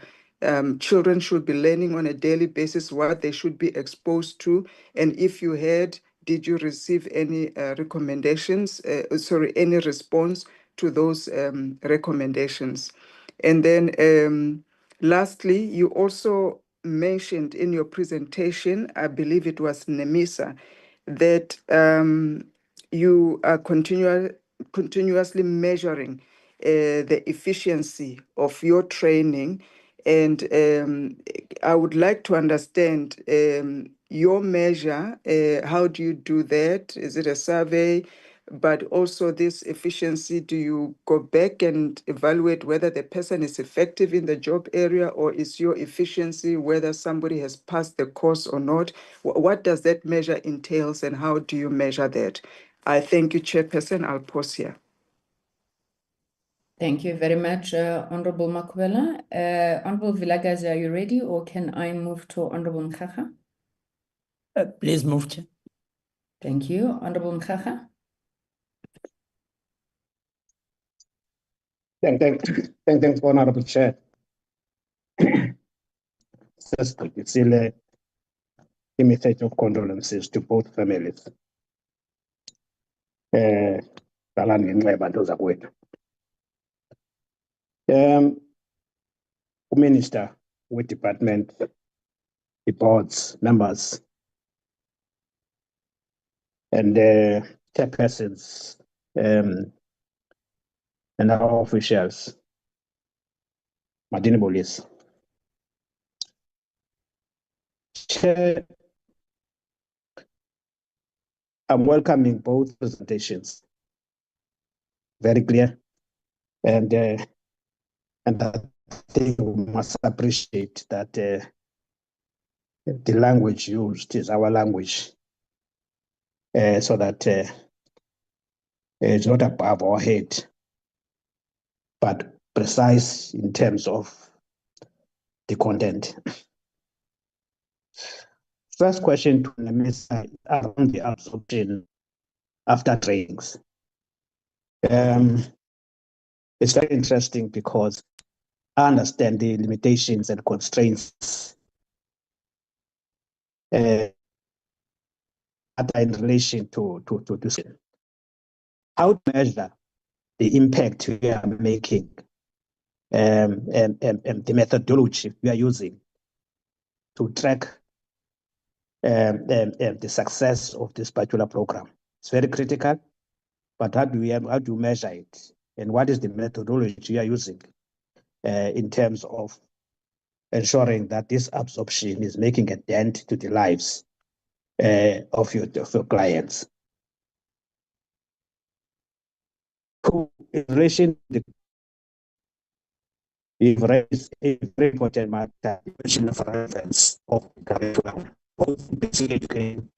children should be learning on a daily basis, what they should be exposed to? And if you had, did you receive any recommendations, any response to those recommendations? And then lastly, you also mentioned in your presentation, I believe it was NEMISA, that you are continuously measuring the efficiency of your training. And I would like to understand your measure. How do you do that? Is it a survey? But also this efficiency, do you go back and evaluate whether the person is effective in the job area, or is your efficiency whether somebody has passed the course or not? What does that measure entails, and how do you measure that? I thank you, Chairperson. I'll pause here. Thank you very much, Honorable Makwela. Honorable Vilakazi, are you ready, or can I move to Honorable Mkhaga? Please move, Chair. Thank you. Honorable Mkhaga. Thanks, Honorable Chair. Sister, it's a message of condolences to both families. Qalani ngenxa bantu zakwethu. Minister with department, the boards, members, and chairpersons, and our officials. Madini Bolis. Chair, I'm welcoming both presentations. Very clear, and I think we must appreciate that the language used is our language, so that it's not above our head, but precise in terms of the content. First question to NEMISA around the absorption after trainings. It's very interesting because I understand the limitations and constraints that are in relation to how to measure the impact we are making and the methodology we are using to track the success of this particular program. It's very critical, but how do you measure it? And what is the methodology you are using in terms of ensuring that this absorption is making a dent to the lives of your clients? In relation to you've raised a very important matter, question of relevance of the curriculum, both basic education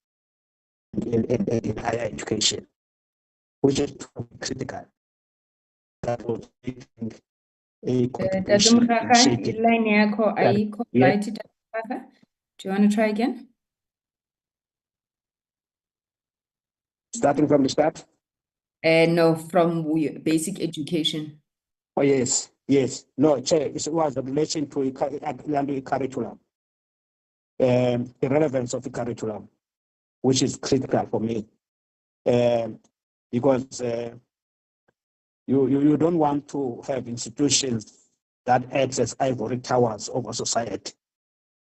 and in higher education, which is critical. That was making a contribution in shaping. Line yakho ayikho right, Dr. Mkhakha. Do you want to try again? Starting from the start? No, from basic education. Oh, yes. No, Chair, it was in relation to curriculum, the relevance of the curriculum, which is critical for me, because you don't want to have institutions that act as ivory towers over society.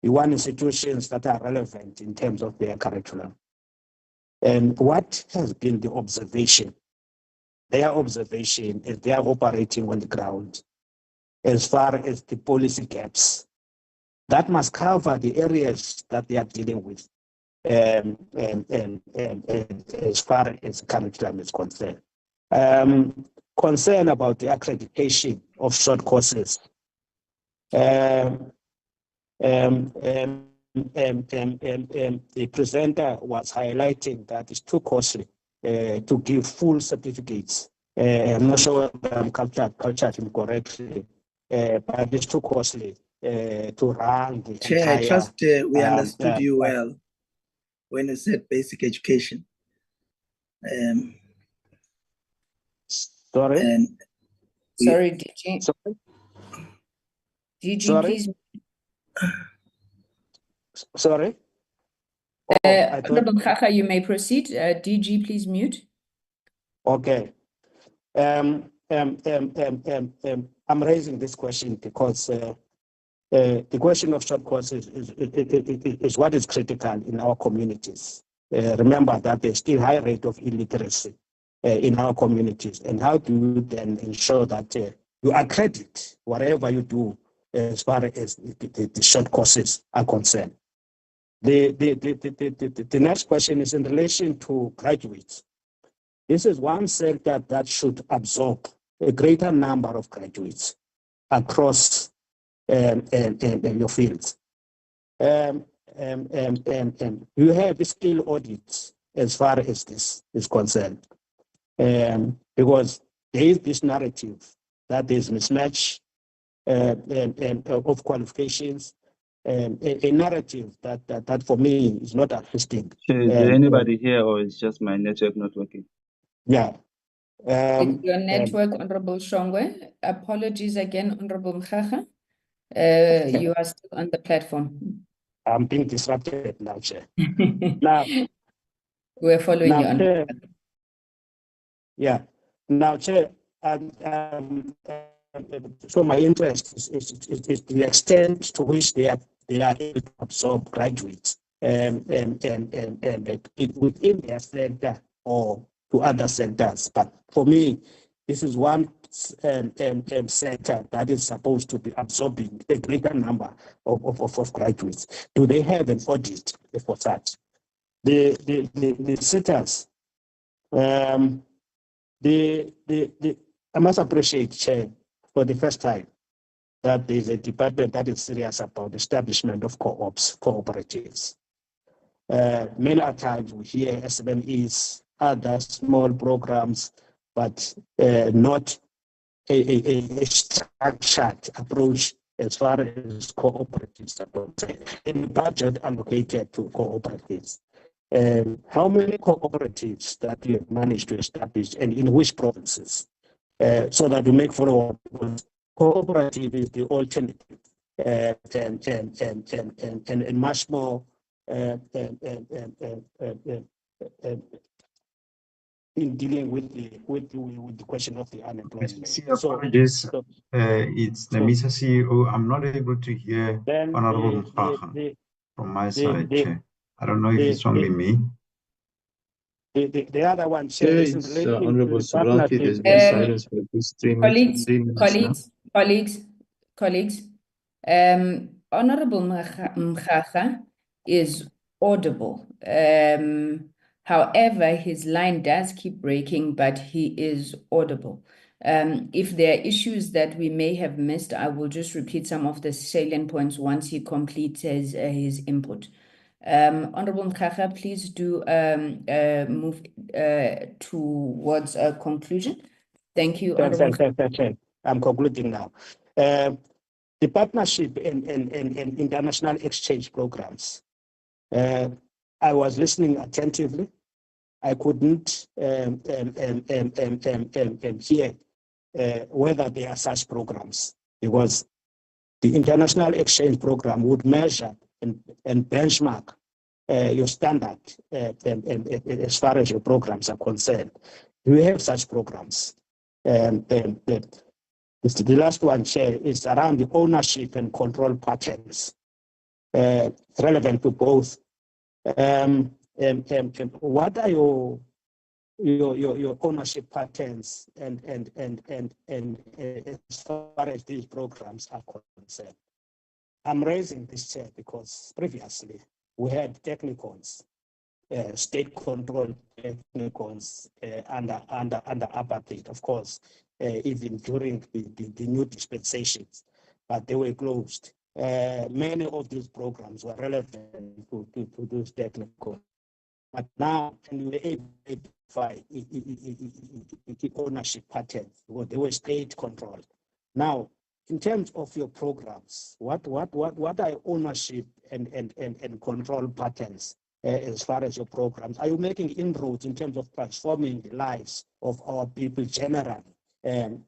You want institutions that are relevant in terms of their curriculum. And what has been the observation? Their observation is they are operating on the ground as far as the policy gaps that must cover the areas that they are dealing with, and as far as curriculum is concerned. Concern about the accreditation of short courses. The presenter was highlighting that it's too costly to give full certificates. I'm not sure whether I'm captured incorrectly, but it's too costly to run the Chair, I entire. trust we understood you well when you said basic education. Sorry? Sorry, DG. Sorry? DG, Sorry? please. Sorry? Honorable Mkhakha, you may proceed. DG, please mute. Okay. I'm raising this question because the question of short courses is what is critical in our communities. Remember that there's still high rate of illiteracy in our communities, and how do you then ensure that you accredit whatever you do as far as the short courses are concerned? The next question is in relation to graduates. This is one sector that should absorb a greater number of graduates across your fields. You have skill audits as far as this is concerned, because there is this narrative that there's mismatch of qualifications, a narrative that for me is not assisting. Is there anybody here, or is just my network not working? Yeah. It's your network, Honorable Shongwe. Apologies again, Honorable Mkhakha. You are still on the platform. I'm being disrupted now, Chair. Now, we're following you on. Yeah. Now, Chair, so my interest is the extent to which they are able to absorb graduates within their sector or to other sectors. But for me, this is one sector that is supposed to be absorbing a greater number of graduates. Do they have an audit for such? The SETAs, I must appreciate, Chair, for the first time that there's a department that is serious about the establishment of cooperatives. Many times we hear SMEs, other small programs, but not a structured approach as far as cooperatives are concerned. In the budget allocated to cooperatives, how many cooperatives that you have managed to establish and in which provinces? So that we make follow-up. Cooperative is the alternative and much more in dealing with the question of the unemployment. Apologies. It's NEMISA CEO. I'm not able to hear Honorable Mkhaga from my side, Chair. I don't know if it's only me. The other one, Chair, is Honorable Suranthi, there's been silence for these 3 minutes. Colleagues, Honorable Mkhaga is audible. However, his line does keep breaking, but he is audible. If there are issues that we may have missed, I will just repeat some of the salient points once he completes his input. Honorable Mkhaga, please do move towards a conclusion. Thank you, Honorable. I'm concluding now. The partnership and international exchange programs. I was listening attentively. I couldn't hear whether there are such programs, because the international exchange program would measure and benchmark your standard as far as your programs are concerned. Do we have such programs? The last one, Chair, is around the ownership and control patterns, relevant to both. What are your ownership patterns and as far as these programs are concerned? I'm raising this, Chair, because previously we had technicons, state-controlled technicons under apartheid, of course, even during the new dispensations, but they were closed. Many of these programs were relevant to those technicons. But now, we were able to identify the ownership patterns, because they were state-controlled. Now, in terms of your programs, what are ownership and control patterns as far as your programs? Are you making inroads in terms of transforming the lives of our people generally? In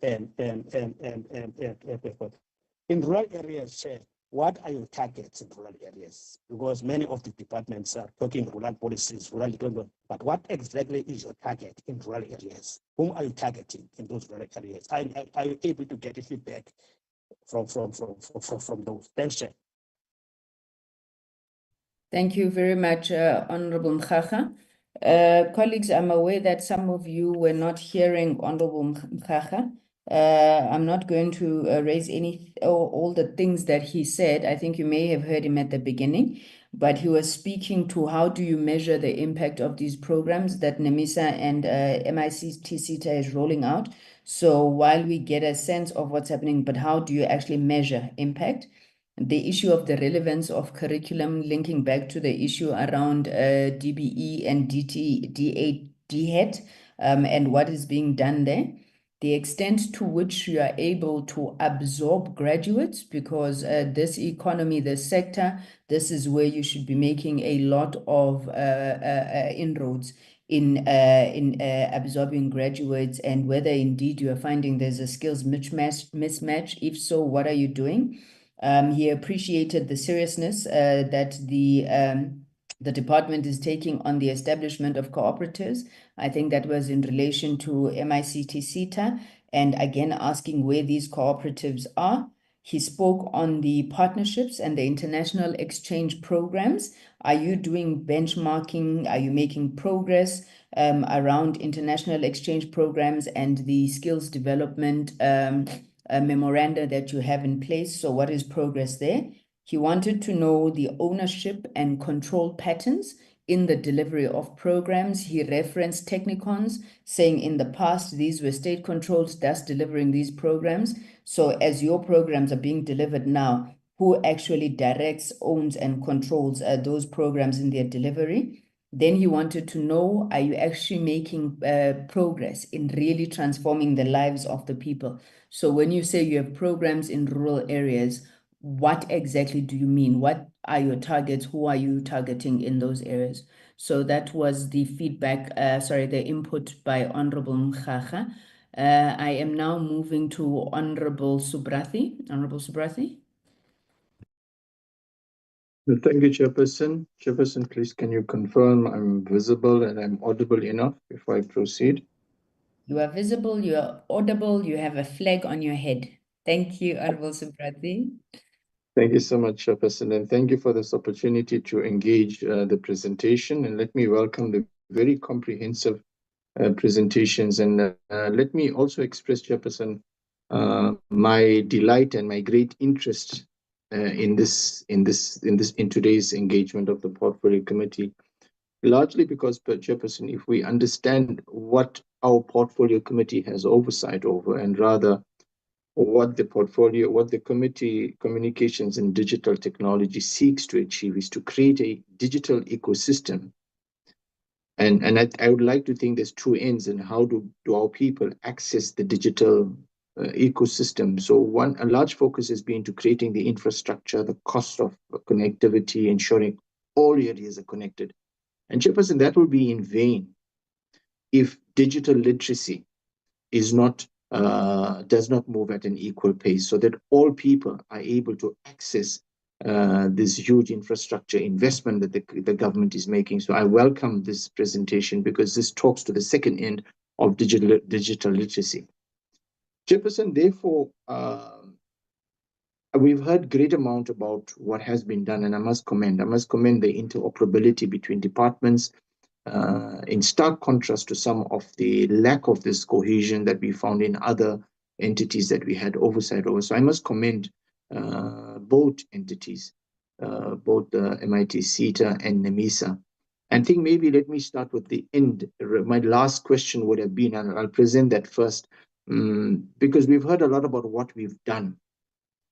rural areas, what are your targets in rural areas? Because many of the departments are talking rural policies, rural development, but what exactly is your target in rural areas? Whom are you targeting in those rural areas? Are you able to get a feedback from those? Thanks, Chair. Thank you very much, Honorable Mkhaga. Colleagues, I'm aware that some of you were not hearing Honorable Mkhaga. I'm not going to raise all the things that he said. I think you may have heard him at the beginning, but he was speaking to how do you measure the impact of these programs that NEMISA and MICT is rolling out. So while we get a sense of what's happening, but how do you actually measure impact? The issue of the relevance of curriculum, linking back to the issue around DBE and DHET, and what is being done there. The extent to which you are able to absorb graduates, because this economy, this sector, this is where you should be making a lot of inroads in absorbing graduates, and whether indeed you are finding there's a skills mismatch. If so, what are you doing? He appreciated the seriousness that the the department is taking on the establishment of cooperatives. I think that was in relation to MICT SETA, and again asking where these cooperatives are. He spoke on the partnerships and the international exchange programs. Are you doing benchmarking? Are you making progress around international exchange programs and the skills development memoranda that you have in place? So what is progress there? He wanted to know the ownership and control patterns in the delivery of programs. He referenced technicons, saying in the past, these were state controls, thus delivering these programs. So as your programs are being delivered now, who actually directs, owns, and controls those programs in their delivery? Then he wanted to know, are you actually making progress in really transforming the lives of the people? So when you say you have programs in rural areas, what exactly do you mean? What are your targets? Who are you targeting in those areas? So that was the feedback, the input by Honorable Mkhaga. I am now moving to Honorable Subrathi. Honorable Subrathi. Thank you, Chairperson. Chairperson, please can you confirm I'm visible and I'm audible enough before I proceed? You are visible, you are audible, you have a flag on your head. Thank you, Honorable Subrathi. Thank you so much, Chairperson, and thank you for this opportunity to engage the presentation. And let me welcome the very comprehensive presentations. And let me also express, Chairperson, my delight and my great interest in today's engagement of the Portfolio Committee, largely because, Chairperson, if we understand what our Portfolio Committee has oversight over, and rather what the Committee Communications and Digital Technology seeks to achieve, is to create a digital ecosystem. And I would like to think there's two ends, and how do our people access the digital ecosystem. So a large focus has been to creating the infrastructure, the cost of connectivity, ensuring all areas are connected. And Chairperson, that will be in vain if digital literacy is not does not move at an equal pace, so that all people are able to access this huge infrastructure investment that the government is making. So I welcome this presentation because this talks to the second end of digital literacy. Chairperson, therefore, we've heard great amount about what has been done, and I must commend the interoperability between departments, in stark contrast to some of the lack of this cohesion that we found in other entities that we had oversight over. So I must commend both entities, both the MIT SETA and NEMISA. And I think maybe let me start with the end. My last question would have been, and I'll present that first, because we've heard a lot about what we've done,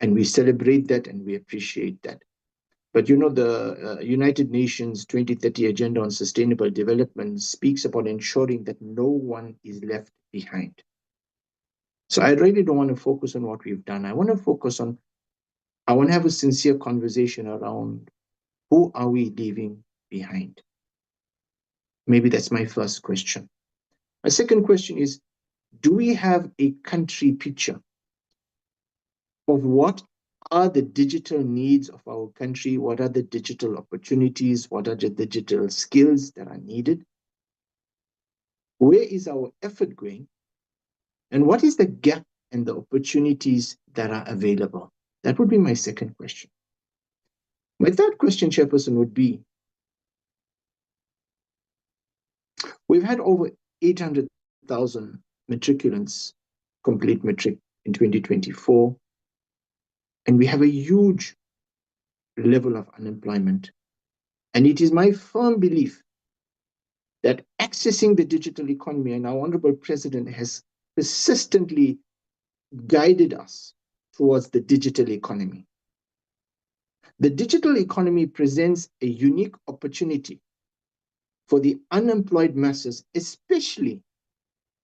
and we celebrate that and we appreciate that. But you know, the United Nations 2030 Agenda on Sustainable Development speaks about ensuring that no one is left behind. So I really don't want to focus on what we've done. I want to have a sincere conversation around who are we leaving behind? Maybe that's my first question. My second question is, do we have a country picture of what are the digital needs of our country? What are the digital opportunities? What are the digital skills that are needed? Where is our effort going? And what is the gap and the opportunities that are available? That would be my second question. My third question, Chairperson, would be, we've had over 800,000 matriculants complete matric in 2024. And we have a huge level of unemployment. And it is my firm belief that accessing the digital economy, and our Honorable President has persistently guided us towards the digital economy. The digital economy presents a unique opportunity for the unemployed masses, especially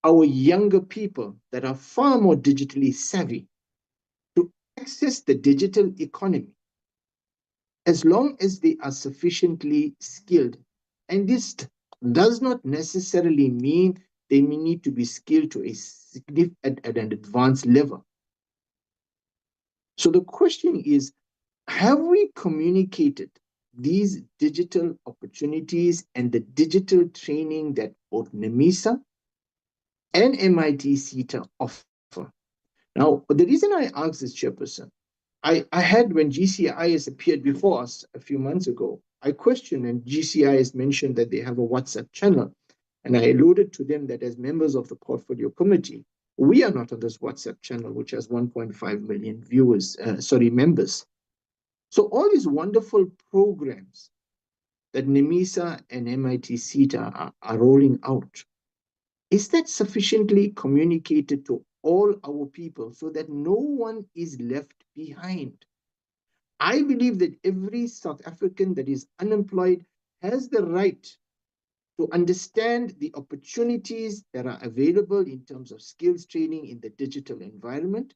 our younger people that are far more digitally savvy, to access the digital economy as long as they are sufficiently skilled. And this does not necessarily mean they may need to be skilled to a significant at an advanced level. So the question is, have we communicated these digital opportunities and the digital training that both NEMISA and MICSETA offer. Now, the reason I ask this, Chairperson, I had, when GCIS appeared before us a few months ago, I questioned, and GCIS mentioned that they have a WhatsApp channel. And I alluded to them that as members of the portfolio committee, we are not on this WhatsApp channel, which has 1.5 million members. So all these wonderful programs that NEMISA and MICSETA are rolling out, is that sufficiently communicated to all our people so that no one is left behind? I believe that every South African that is unemployed has the right to understand the opportunities that are available in terms of skills training in the digital environment.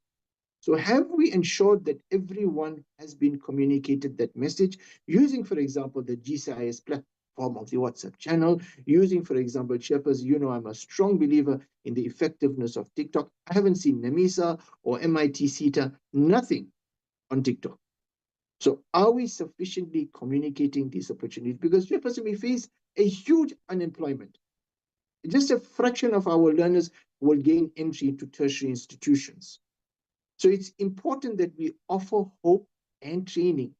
So have we ensured that everyone has been communicated that message using, for example, the GCIS platform of the WhatsApp channel, using, for example, Chairperson, you know, I'm a strong believer in the effectiveness of TikTok. I haven't seen NEMISA or MICSETA, nothing on TikTok. So are we sufficiently communicating these opportunities? Because, Chairperson, we face a huge unemployment. Just a fraction of our learners will gain entry into tertiary institutions. So it's important that we offer hope and training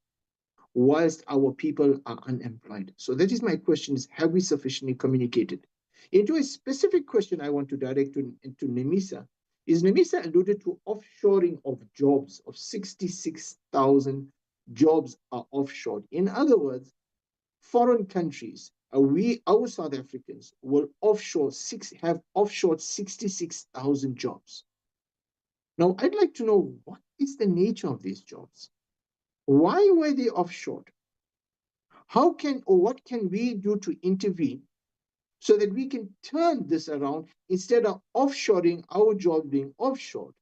whilst our people are unemployed. So that is my question, is have we sufficiently communicated? Into a specific question I want to direct to NEMISA, is NEMISA alluded to offshoring of jobs, of 66,000 jobs are offshored. In other words, foreign countries, our South Africans will have offshored 66,000 jobs. Now, I'd like to know, what is the nature of these jobs? Why were they offshored? How can, or what can we do to intervene so that we can turn this around instead of offshoring our jobs being offshored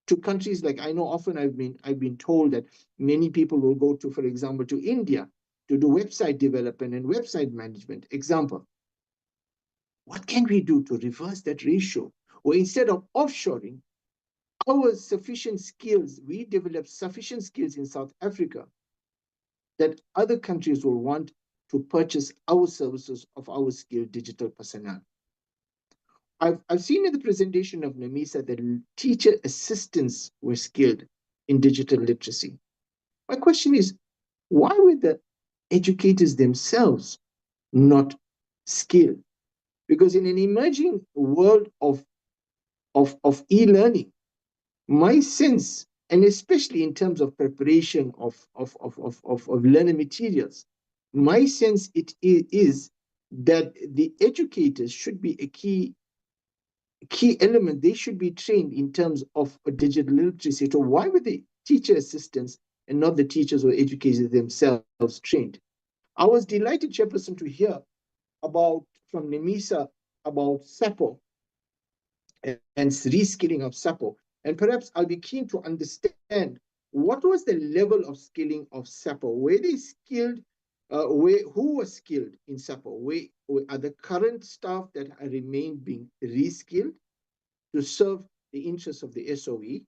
to countries like, I know often I've been told that many people will go to, for example, to India to do website development and website management. Example, what can we do to reverse that ratio? Where instead of offshoring, our sufficient skills, we develop sufficient skills in South Africa that other countries will want to purchase our services of our skilled digital personnel. I've seen in the presentation of NEMISA that teacher assistants were skilled in digital literacy. My question is, why were the educators themselves not skilled? Because in an emerging world of e-learning, my sense, and especially in terms of preparation of learning materials, my sense is that the educators should be a key element. They should be trained in terms of digital literacy. So why were the teacher assistants and not the teachers or educators themselves trained? I was delighted, Chairperson, to hear from NEMISA about SAPO and reskilling of SAPO. And perhaps I'll be keen to understand what was the level of skilling of SAPO? Were they skilled? Who was skilled in SAPO? Are the current staff that remain being reskilled to serve the interests of the SOE?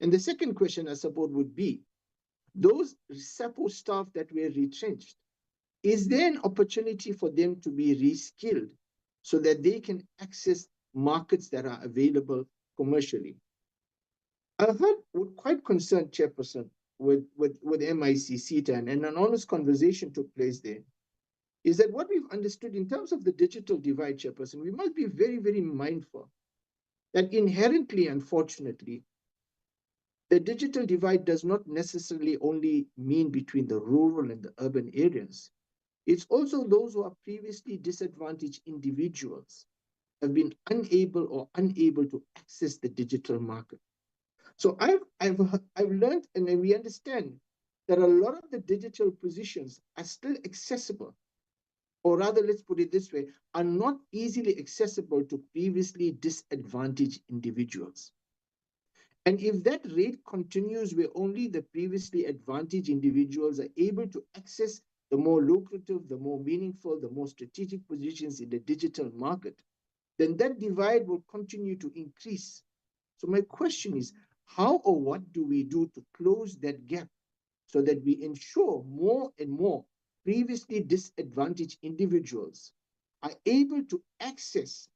And the second question, I suppose, would be, those SAPO staff that were retrenched, is there an opportunity for them to be reskilled so that they can access markets that are available commercially? I heard with quite concerned, Chairperson, with MICSETA, and an honest conversation took place there, is that what we've understood in terms of the digital divide, Chairperson, we must be very, very mindful that inherently, unfortunately, the digital divide does not necessarily only mean between the rural and the urban areas. It's also those who are previously disadvantaged individuals have been unable to access the digital market. So I've learned, and we understand that a lot of the digital positions are still accessible, or rather, let's put it this way, are not easily accessible to previously disadvantaged individuals. And if that rate continues where only the previously advantaged individuals are able to access the more lucrative, the more meaningful, the more strategic positions in the digital market, then that divide will continue to increase. So my question is, how or what do we do to close that gap so that we ensure more and more previously disadvantaged individuals are able to access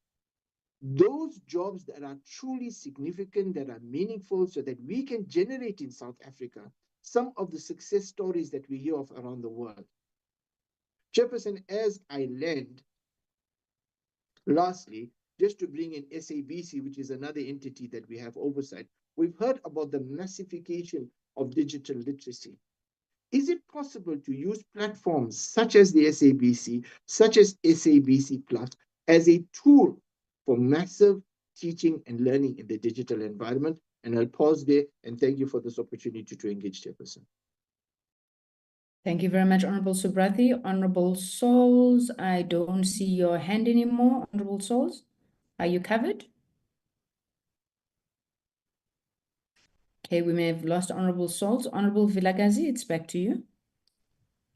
those jobs that are truly significant, that are meaningful, so that we can generate in South Africa some of the success stories that we hear of around the world. Chairperson, as I land, lastly, just to bring in SABC, which is another entity that we have oversight, we've heard about the massification of digital literacy. Is it possible to use platforms such as the SABC, such as SABC Plus, as a tool for massive teaching and learning in the digital environment? And I'll pause there and thank you for this opportunity to engage, Chairperson. Thank you very much, Honorable Subrathi. Honorable Souls, I don't see your hand anymore. Honorable Souls, are you covered? Okay, we may have lost Honorable Souls. Honorable Vilakazi, it's back to you.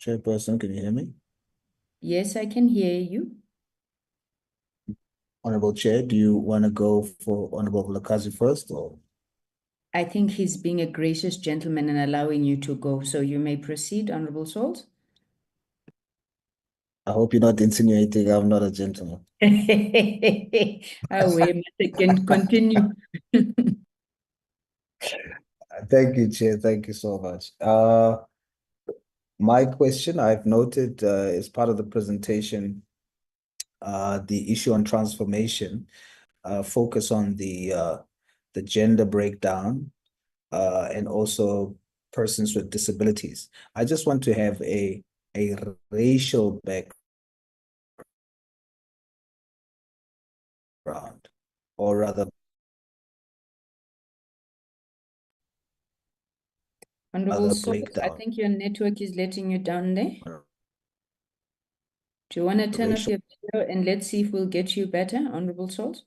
Chairperson, can you hear me? Yes, I can hear you. Honorable Chair, do you want to go for Honorable Vilakazi first, or? I think he's being a gracious gentleman and allowing you to go. So you may proceed, Honorable Souls. I hope you're not insinuating I'm not a gentleman. I can continue. Thank you, Chair. Thank you so much. My question, I've noted as part of the presentation, the issue on transformation, focus on the gender breakdown, and also persons with disabilities. I just want to have a racial background, or rather, Honorable Souls, I think your network is letting you down there. Do you want to turn off your video and let's see if we'll get you better, Honorable Souls?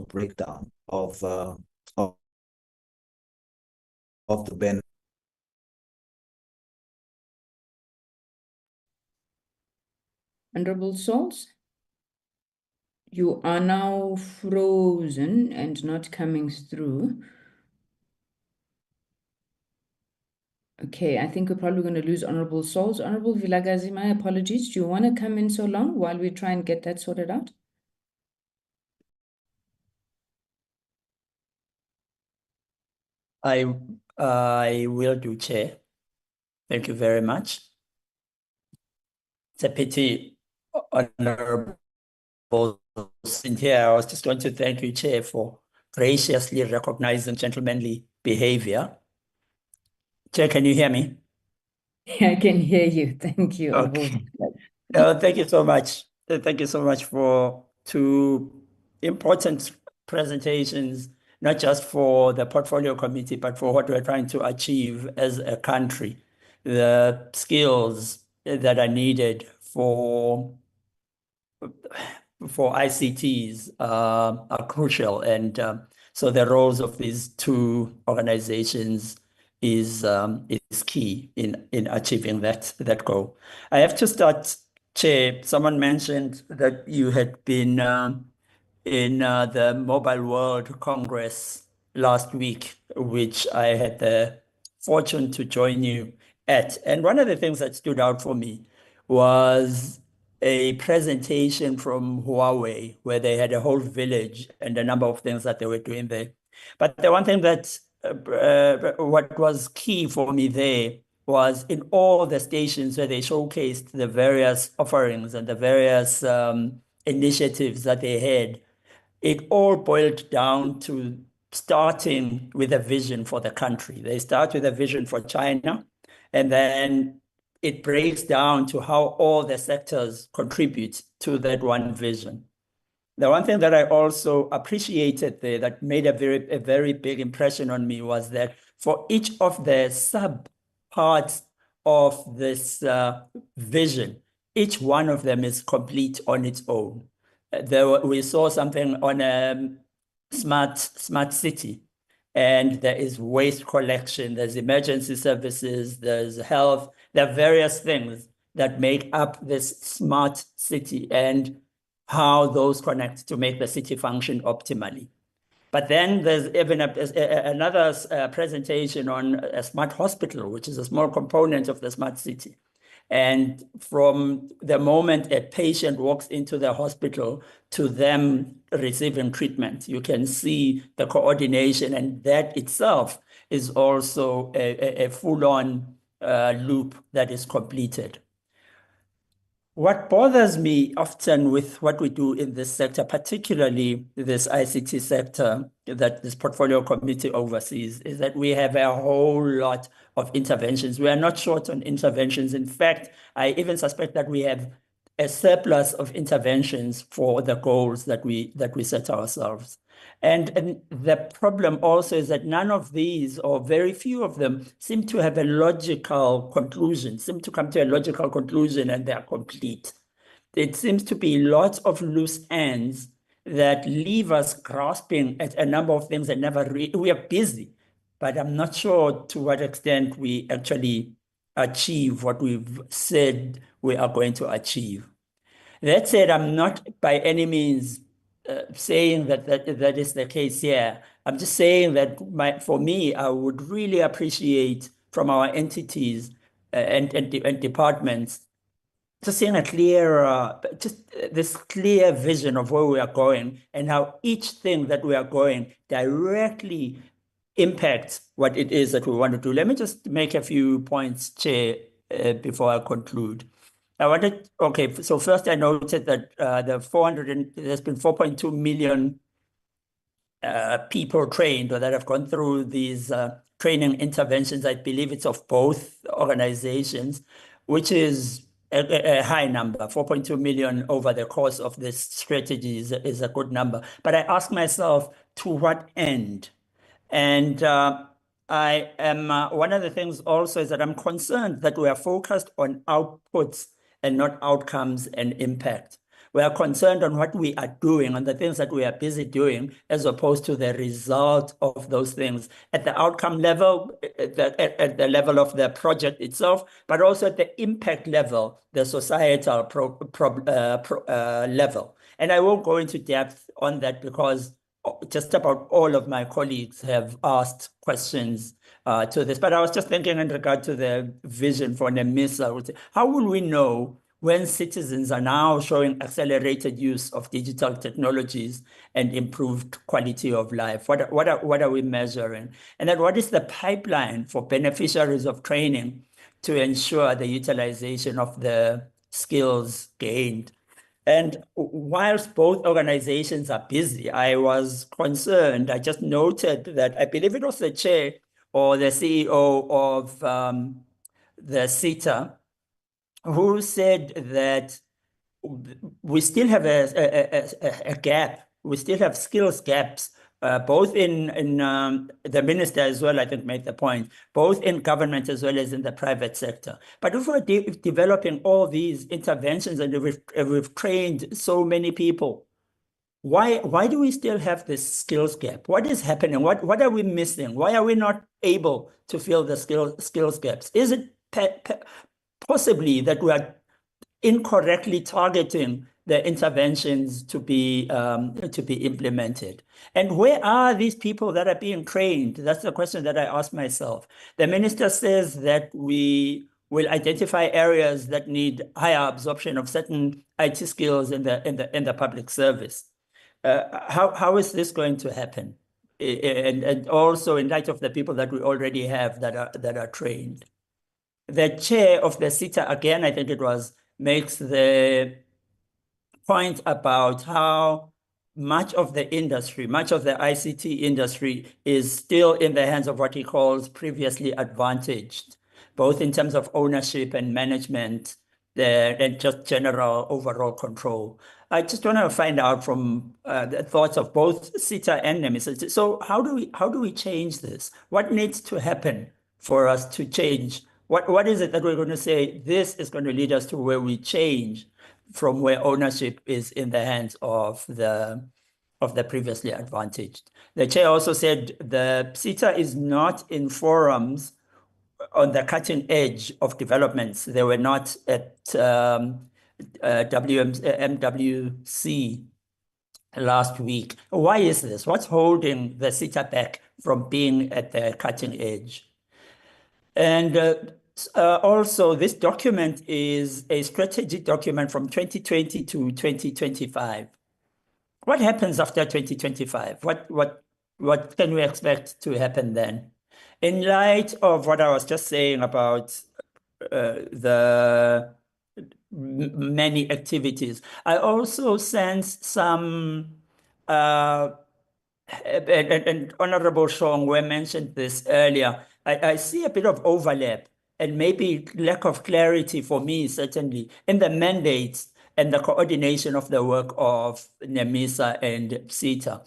Breakdown of the benefit. Honorable Souls, you are now frozen and not coming through. Okay, I think we're probably going to lose Honorable Souls. Honorable Vilakazi, my apologies. Do you want to come in so long while we try and get that sorted out? I will do, Chair. Thank you very much. It's a pity, Honorable Cynthia. I was just going to thank you, Chair, for graciously recognizing gentlemanly behavior. Chair, can you hear me? I can hear you. Thank you. Okay. Thank you so much. Thank you so much for two important presentations, not just for the portfolio committee, but for what we're trying to achieve as a country. The skills that are needed for ICTs are crucial. And so the roles of these two organizations is key in achieving that goal. I have to start, Chair. Someone mentioned that you had been in the Mobile World Congress last week, which I had the fortune to join you at. And one of the things that stood out for me was a presentation from Huawei, where they had a whole village and a number of things that they were doing there. But the one thing that what was key for me there was in all the stations where they showcased the various offerings and the various initiatives that they had, it all boiled down to starting with a vision for the country. They start with a vision for China, and then it breaks down to how all the sectors contribute to that one vision. The one thing that I also appreciated there that made a very big impression on me was that for each of the sub parts of this vision, each one of them is complete on its own. We saw something on a smart city, and there is waste collection, there's emergency services, there's health, there are various things that make up this smart city and how those connect to make the city function optimally. But then there's even another presentation on a smart hospital, which is a small component of the smart city. And from the moment a patient walks into the hospital to them receiving treatment, you can see the coordination, and that itself is also a full-on loop that is completed. What bothers me often with what we do in this sector, particularly this ICT sector that this portfolio committee oversees, is that we have a whole lot of interventions. We are not short on interventions. In fact, I even suspect that we have a surplus of interventions for the goals that we set ourselves. And the problem also is that none of these, or very few of them, seem to have a logical conclusion, seem to come to a logical conclusion, and they are complete. It seems to be lots of loose ends that leave us grasping at a number of things that we are busy, but I'm not sure to what extent we actually achieve what we've said we are going to achieve. That said, I'm not by any means saying that is the case here. I'm just saying that for me, I would really appreciate from our entities and departments just seeing a clear, this clear vision of where we are going and how each thing that we are going directly impacts what it is that we want to do. Let me just make a few points, Chair, before I conclude. So first I noted that there's been 4.2 million people trained or that have gone through these training interventions. I believe it's of both organizations, which is a high number. 4.2 million over the course of this strategy is a good number. But I ask myself, to what end? And I am, one of the things also is that I'm concerned that we are focused on outputs and not outcomes and impact. We are concerned on what we are doing, on the things that we are busy doing, as opposed to the result of those things at the outcome level, at the level of the project itself, but also at the impact level, the societal level. And I won't go into depth on that because just about all of my colleagues have asked questions to this, but I was just thinking in regard to the vision for NEMISA. How will we know when citizens are now showing accelerated use of digital technologies and improved quality of life? What are we measuring? And then what is the pipeline for beneficiaries of training to ensure the utilization of the skills gained? And whilst both organizations are busy, I was concerned. I just noted that I believe it was the chair or the CEO of the SETA who said that we still have a gap. We still have skills gaps, both in the minister as well, I think, made the point, both in government as well as in the private sector. But if we're developing all these interventions and we've trained so many people, why do we still have this skills gap? What is happening? What are we missing? Why are we not able to fill the skills gaps? Is it possibly that we are incorrectly targeting the interventions to be implemented? And where are these people that are being trained? That's the question that I ask myself. The minister says that we will identify areas that need higher absorption of certain IT skills in the public service. How is this going to happen? And also in light of the people that we already have that are trained. The chair of the SETA, again, I think it was, makes the point about how much of the industry, much of the ICT industry is still in the hands of what he calls previously advantaged, both in terms of ownership and management and just general overall control. I just want to find out from the thoughts of both SETA and NEMISA. So how do we change this? What needs to happen for us to change? What is it that we're going to say, this is going to lead us to where we change from where ownership is in the hands of the previously advantaged? The chair also said the SETA is not in forums on the cutting edge of developments. They were not at MWC last week. Why is this? What's holding the SETA back from being at the cutting edge? And also, this document is a strategic document from 2020 to 2025. What happens after 2025? What can we expect to happen then? In light of what I was just saying about the many activities, I also sense some, and Honorable Shongwe mentioned this earlier, I see a bit of overlap and maybe lack of clarity for me, certainly, in the mandates and the coordination of the work of NEMISA and SETA.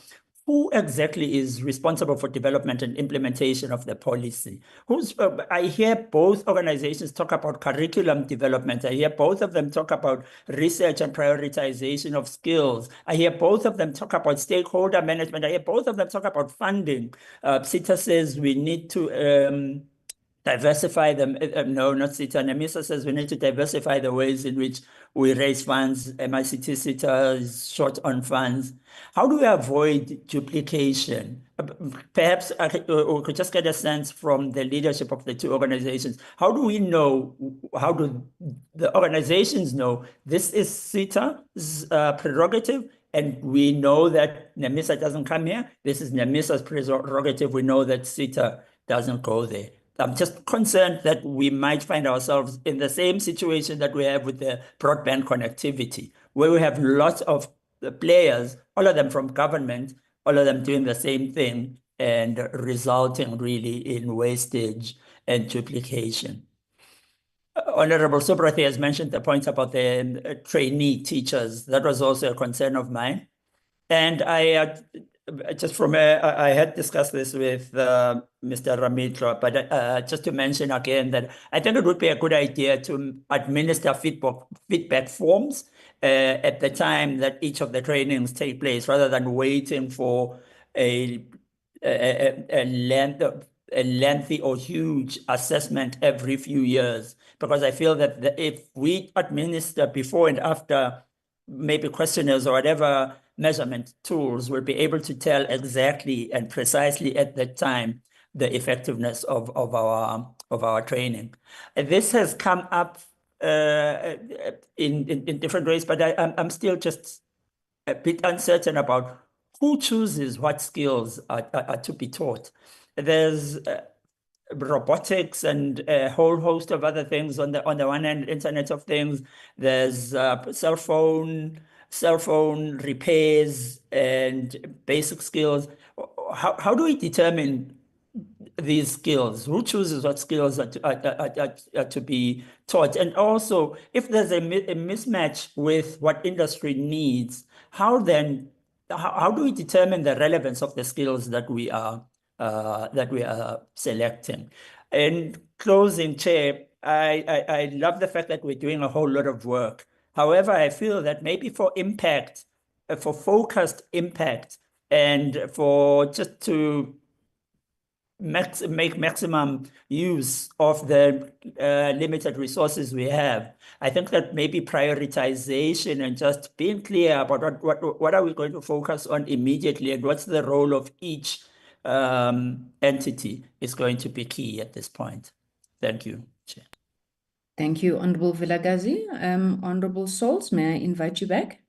Who exactly is responsible for development and implementation of the policy? I hear both organizations talk about curriculum development. I hear both of them talk about research and prioritization of skills. I hear both of them talk about stakeholder management. I hear both of them talk about funding. SETA says we need to diversify them. No, not SETA. NEMISA says we need to diversify the ways in which we raise funds. MICT SETA is short on funds. How do we avoid duplication? Perhaps we could just get a sense from the leadership of the two organizations. How do we know, how do the organizations know this is SETA's prerogative, and we know that NEMISA doesn't come here? This is NEMISA's prerogative. We know that SETA doesn't go there. I'm just concerned that we might find ourselves in the same situation that we have with the broadband connectivity, where we have lots of players, all of them from government, all of them doing the same thing and resulting really in wastage and duplication. Honorable Subrathi has mentioned the point about the trainee teachers. That was also a concern of mine. And I had discussed this with Mr. Ramitra, but just to mention again that I think it would be a good idea to administer feedback forms at the time that each of the trainings take place, rather than waiting for a lengthy or huge assessment every few years. Because I feel that if we administer before and after, maybe questionnaires or whatever measurement tools, will be able to tell exactly and precisely at that time the effectiveness of our training. And this has come up in different ways, but I'm still just a bit uncertain about who chooses what skills are to be taught. There's robotics and a whole host of other things on the one hand, Internet of Things. There's cell phone repairs and basic skills. How do we determine these skills? Who chooses what skills are to be taught? And also, if there's a mismatch with what industry needs, how do we determine the relevance of the skills that we are selecting? In closing, Chair, I love the fact that we're doing a whole lot of work. However, I feel that maybe for impact, for focused impact, and for just to make maximum use of the limited resources we have, I think that maybe prioritization and just being clear about what are we going to focus on immediately and what's the role of each entity is going to be key at this point. Thank you, Chair. Thank you, Honorable Vilagazi. Honorable Souls, may I invite you back?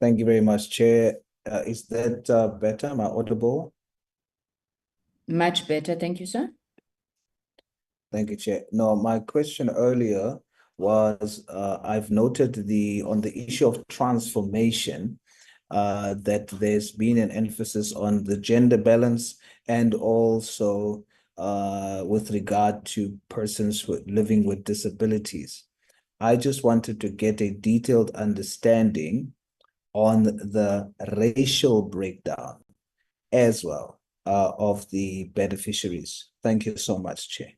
Thank you very much, Chair. Is that better? Am I audible? Much better. Thank you, sir. Thank you, Chair. No, my question earlier was I've noted on the issue of transformation, that there's been an emphasis on the gender balance and also with regard to persons living with disabilities. I just wanted to get a detailed understanding on the racial breakdown as well of the beneficiaries. Thank you so much, Chair.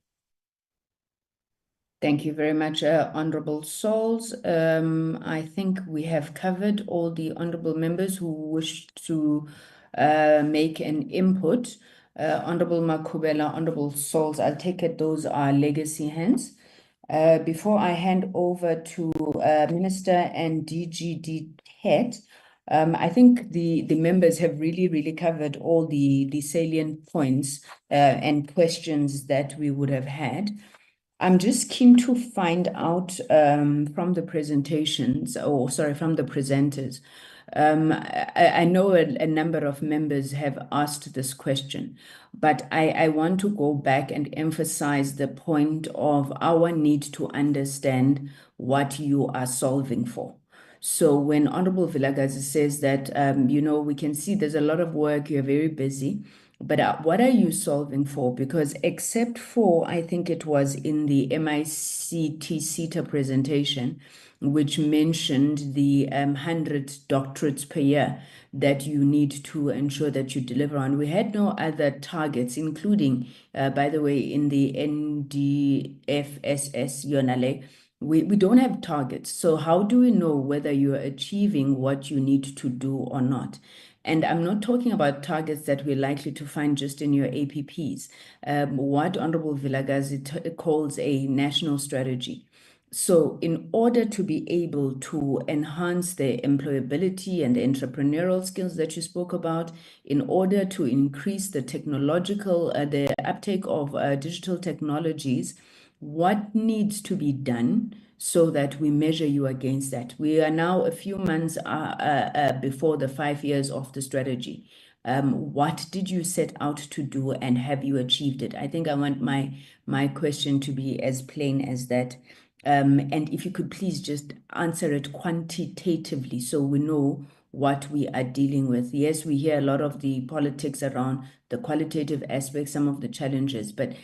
Thank you very much, Honorable Souls. I think we have covered all the honorable members who wish to make an input. Honorable Makubela, Honorable Souls, I'll take it those are legacy hands. Before I hand over to Minister and DG Head, I think the members have really covered all the salient points and questions that we would have had. I'm just keen to find out from the presentations, from the presenters. I know a number of members have asked this question, but I want to go back and emphasize the point of our need to understand what you are solving for. So when Honorable Vilakazi says that, we can see there's a lot of work, you're very busy, but what are you solving for? Because except for, I think it was in the MICT SETA presentation, which mentioned the 100 doctorates per year that you need to ensure that you deliver on. We had no other targets, including, by the way, in the NFSAS, Yonale, we don't have targets. So how do we know whether you're achieving what you need to do or not? And I'm not talking about targets that we're likely to find just in your APPs. What Honorable Vilakazi calls a national strategy. So in order to be able to enhance the employability and the entrepreneurial skills that you spoke about, in order to increase the technological, the uptake of digital technologies, what needs to be done so that we measure you against that? We are now a few months before the 5 years of the strategy. What did you set out to do and have you achieved it? I think I want my question to be as plain as that. And if you could please just answer it quantitatively so we know what we are dealing with. Yes, we hear a lot of the politics around the qualitative aspects, some of the challenges, but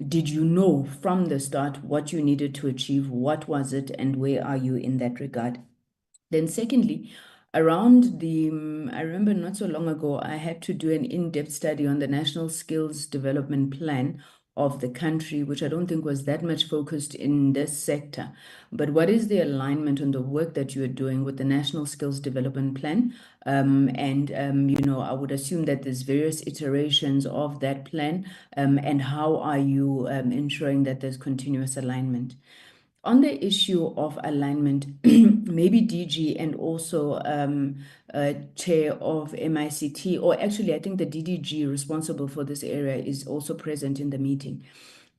did you know from the start what you needed to achieve? What was it and where are you in that regard? Then secondly, around I remember not so long ago, I had to do an in-depth study on the National Skills Development Plan of the country, which I don't think was that much focused in this sector. But what is the alignment on the work that you are doing with the National Skills Development Plan? I would assume that there's various iterations of that plan, and how are you ensuring that there's continuous alignment? On the issue of alignment, maybe DG and also chair of MICT, or actually I think the DDG responsible for this area is also present in the meeting.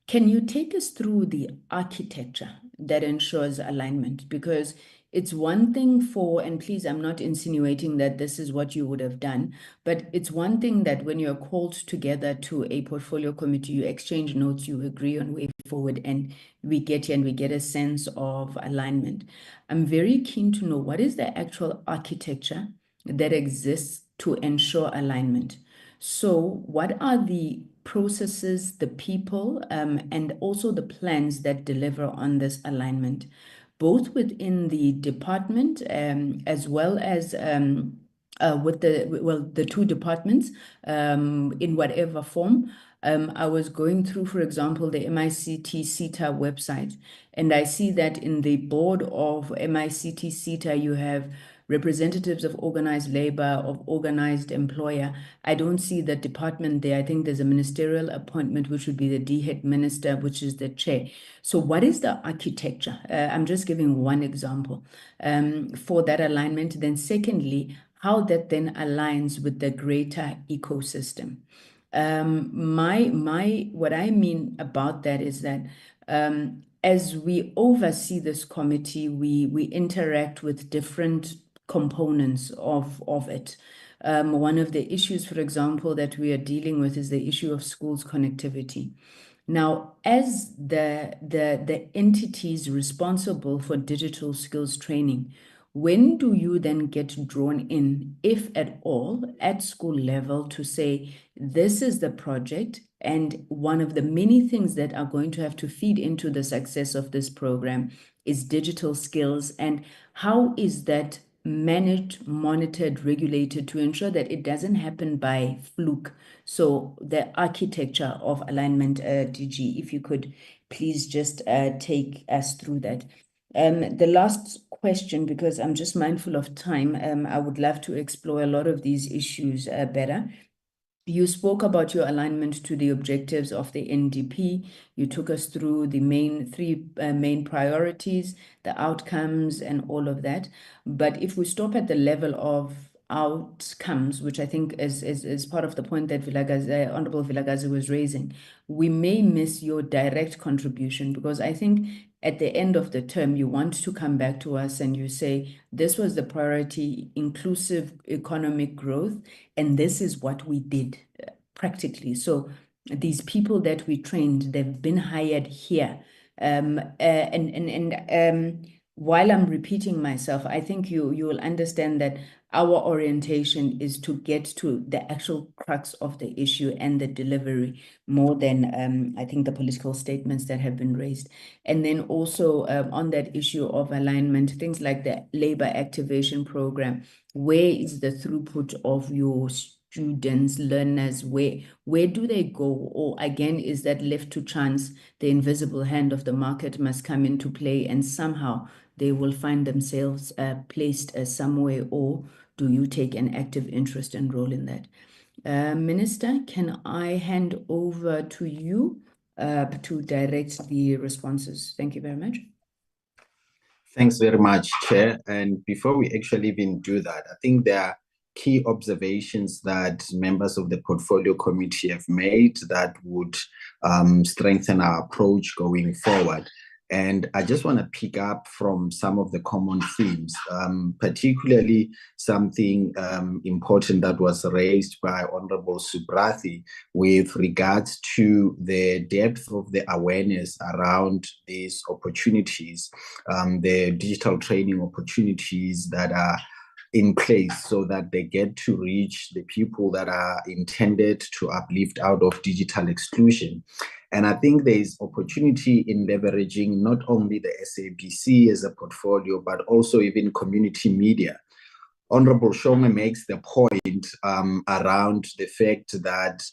Can you take us through the architecture that ensures alignment? Because it's one thing and please, I'm not insinuating that this is what you would have done, but it's one thing that when you're called together to a portfolio committee, you exchange notes, you agree on way forward, and we get here and we get a sense of alignment. I'm very keen to know what is the actual architecture that exists to ensure alignment. So what are the processes, the people, and also the plans that deliver on this alignment, both within the department as well as with the two departments in whatever form. I was going through, for example, the MICT SETA website, and I see that in the board of MICT SETA, you have representatives of organized labor, of organized employer. I don't see the department there. I think there's a ministerial appointment, which would be the D-head minister, which is the chair. So what is the architecture? I'm just giving one example for that alignment. Then secondly, how that then aligns with the greater ecosystem. What I mean about that is that as we oversee this committee, we interact with different components of it. One of the issues, for example, that we are dealing with is the issue of schools connectivity. Now, as the entities responsible for digital skills training, when do you then get drawn in, if at all, at school level to say, this is the project, and one of the many things that are going to have to feed into the success of this program is digital skills, and how is that managed, monitored, regulated to ensure that it doesn't happen by fluke? So the architecture of alignment, DG, if you could please just take us through that. The last question, because I'm just mindful of time, I would love to explore a lot of these issues better, You spoke about your alignment to the objectives of the NDP. You took us through the three main priorities, the outcomes, and all of that. But if we stop at the level of outcomes, which I think is part of the point that Honorable Vilakazi was raising, we may miss your direct contribution, because I think at the end of the term, you want to come back to us and you say, this was the priority, inclusive economic growth, and this is what we did practically. So these people that we trained, they've been hired here. While I'm repeating myself, I think you will understand that our orientation is to get to the actual crux of the issue and the delivery more than I think the political statements that have been raised. And then also on that issue of alignment, things like the labor activation program, where is the throughput of your students, learners, where do they go? Or again, is that left to chance? The invisible hand of the market must come into play and somehow they will find themselves placed somewhere, or do you take an active interest and role in that? Minister, can I hand over to you to direct the responses? Thank you very much. Thanks very much, Chair. And before we actually even do that, I think there are key observations that members of the Portfolio Committee have made that would strengthen our approach going forward. And I just want to pick up from some of the common themes, particularly something important that was raised by Honorable Subrathi with regards to the depth of the awareness around these opportunities, the digital training opportunities that are in place so that they get to reach the people that are intended to uplift out of digital exclusion. And I think there is opportunity in leveraging not only the SABC as a portfolio, but also even community media. Honorable Shonga makes the point around the fact that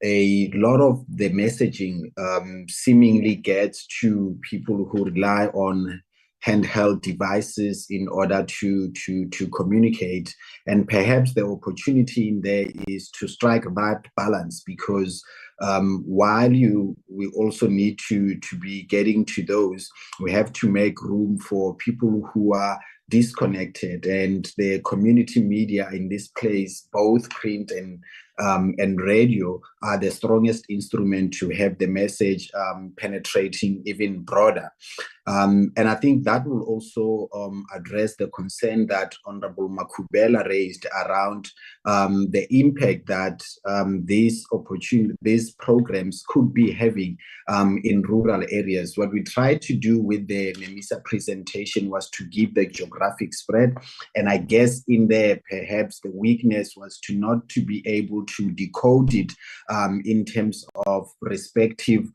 a lot of the messaging seemingly gets to people who rely on handheld devices in order to communicate. And perhaps the opportunity in there is to strike that balance, because while we also need to be getting to those, we have to make room for people who are disconnected, and the community media in this place, both print and radio, are the strongest instrument to have the message penetrating even broader. And I think that will also address the concern that Honorable Makubela raised around the impact that these programs could be having in rural areas. What we tried to do with the NEMISA presentation was to give the geographic spread. And I guess in there, perhaps the weakness was not to be able to decode it in terms of respective